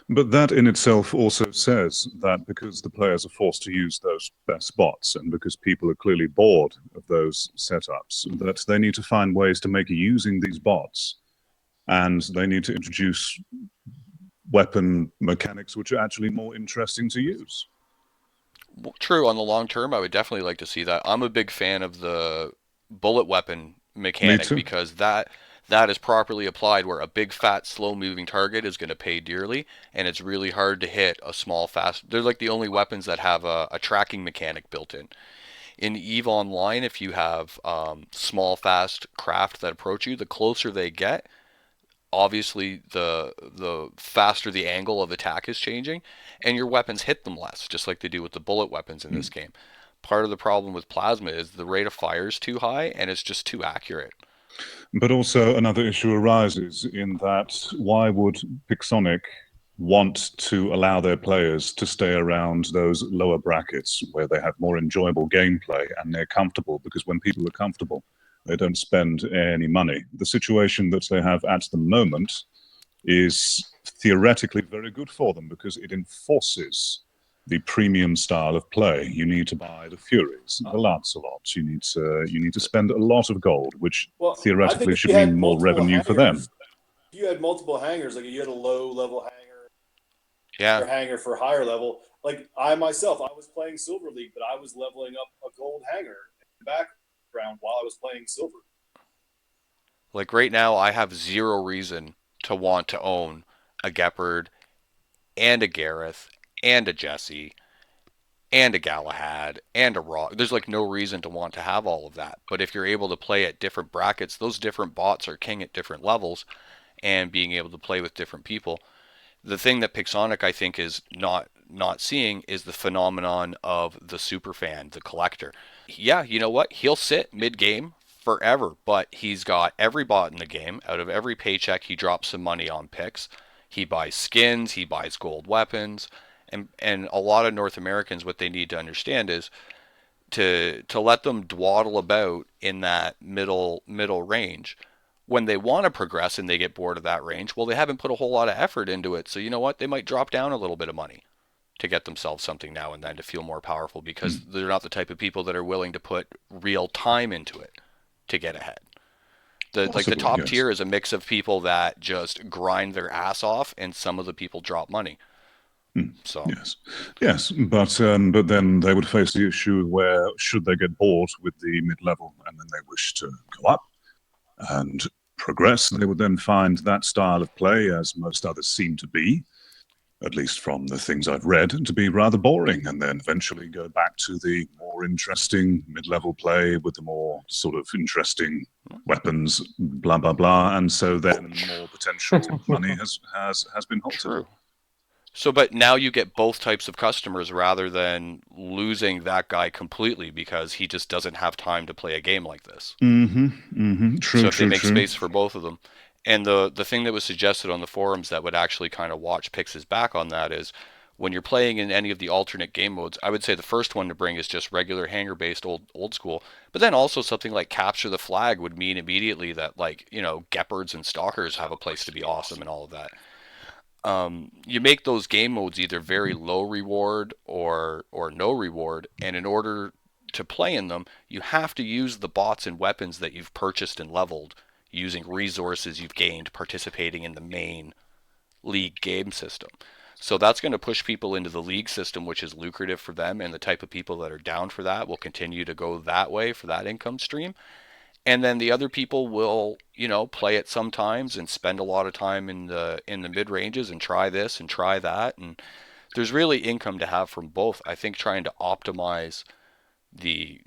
But that in itself also says that because the players are forced to use those best bots, and because people are clearly bored of those setups, that they need to find ways to make using these bots, and they need to introduce weapon mechanics which are actually more interesting to use. Well, true, on the long term, I would definitely like to see that. I'm a big fan of the bullet weapon mechanic because that is properly applied where a big fat slow moving target is going to pay dearly, and it's really hard to hit a small fast. They're like the only weapons that have a tracking mechanic built in. In EVE Online, if you have small fast craft that approach you, the closer they get, obviously the faster the angle of attack is changing, and your weapons hit them less, just like they do with the bullet weapons in this game. Part of the problem with plasma is the rate of fire is too high and it's just too accurate. But also another issue arises in that why would Pixonic want to allow their players to stay around those lower brackets where they have more enjoyable gameplay and they're comfortable? Because when people are comfortable, they don't spend any money. The situation that they have at the moment is theoretically very good for them because it enforces the premium style of play. You need to buy the Furies, the Lancelots. You need to spend a lot of gold, which Well, I theoretically think if should you had mean more multiple revenue for them. hangers, if you had multiple hangers, like if you had a low level hanger, Yeah. or hanger for higher level, like I myself, I was playing Silver League, but I was leveling up a gold hanger in the background while I was playing Silver. Like right now, I have zero reason to want to own a Gepard and a Gareth and a Jesse and a Galahad and a Rock. There's like no reason to want to have all of that. But if you're able to play at different brackets, those different bots are king at different levels, and being able to play with different people. The thing that Pixonic, I think, is not seeing is the phenomenon of the super fan, the collector. Yeah, you know what? He'll sit mid-game forever, but he's got every bot in the game. Out of every paycheck, he drops some money on picks. He buys skins, he buys gold weapons, and a lot of North Americans, what they need to understand is to let them dawdle about in that middle range. When they want to progress and they get bored of that range, well, they haven't put a whole lot of effort into it. So you know what? They might drop down a little bit of money to get themselves something now and then to feel more powerful, because they're not the type of people that are willing to put real time into it to get ahead. The top tier is a mix of people that just grind their ass off, and some of the people drop money. So yes, but then they would face the issue where, should they get bored with the mid-level and then they wish to go up and progress, they would then find that style of play, as most others seem to be, at least from the things I've read, to be rather boring, and then eventually go back to the more interesting mid-level play with the more sort of interesting weapons, blah blah blah, and so then more potential money has been halted. True. So, but now you get both types of customers rather than losing that guy completely because he just doesn't have time to play a game like this. True, so if they make true. space for both of them. And the thing that was suggested on the forums that would actually kind of watch Pix's back on that is, when you're playing in any of the alternate game modes, I would say the first one to bring is just regular hanger-based old school. But then also something like Capture the Flag would mean immediately that, like, you know, Gepards and Stalkers have a place to be awesome and all of that. You make those game modes either very low reward or no reward, and in order to play in them, you have to use the bots and weapons that you've purchased and leveled using resources you've gained participating in the main league game system. So that's going to push people into the league system, which is lucrative for them, and the type of people that are down for that will continue to go that way for that income stream. And then the other people will, you know, play it sometimes and spend a lot of time in the mid ranges and try this and try that. And there's really income to have from both. I think trying to optimize the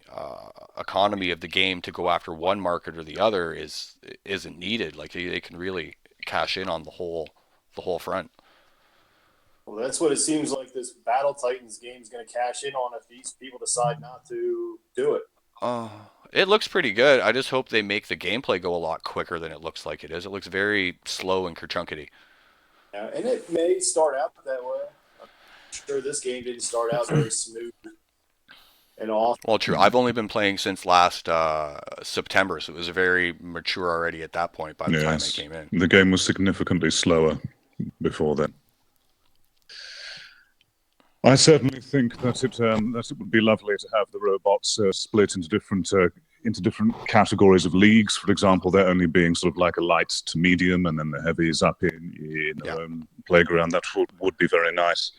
economy of the game to go after one market or the other isn't needed. Like they can really cash in on the whole front. Well, that's what it seems like this Battle Titans game is going to cash in on if these people decide not to do it. It looks pretty good. I just hope they make the gameplay go a lot quicker than it looks like it is. It looks very slow and kerchunkety. Yeah, and it may start out that way. I'm sure this game didn't start out very smooth and awesome. Well, true. I've only been playing since last September, so it was very mature already at that point by the time I came in. The game was significantly slower before then. I certainly think that it would be lovely to have the robots split into different categories of leagues. For example, they're only being sort of like a light to medium, and then the heavies up in their own playground. That would be very nice.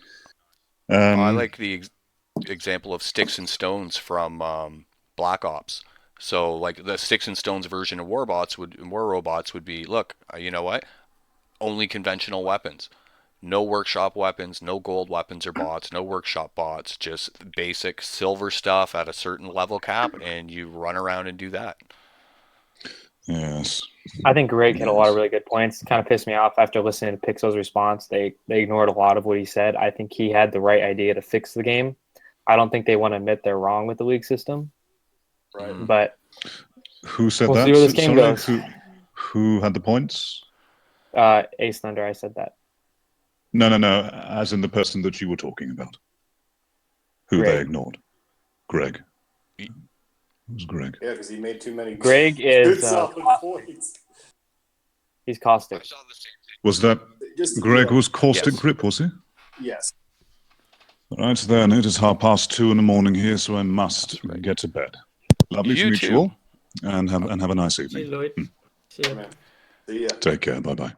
I like the example of Sticks and Stones from Black Ops. So, like the Sticks and Stones version of War Robots would be, look, you know what? Only conventional weapons. No workshop weapons, no gold weapons or bots, no workshop bots, just basic silver stuff at a certain level cap, and you run around and do that. Yes. I think Greg had a lot of really good points. Kind of pissed me off after listening to Pixel's response. They ignored a lot of what he said. I think he had the right idea to fix the game. I don't think they want to admit they're wrong with the league system. Right. But who said we'll that? see where this game goes. Who had the points? Ace Thunder, I said that. No. As in the person that you were talking about. Who Greg. they ignored. Greg. Who's Greg? Yeah, because he made too many Greg good is solid points. he's Caustic. Was that Just to Greg be was Caustic Yes. Grip, was he? Yes. Right then, it is 2:30 in the morning here, so I must get to bed. Lovely to meet you all, and have a nice See evening. you, Lloyd. See you. Take care. Bye bye.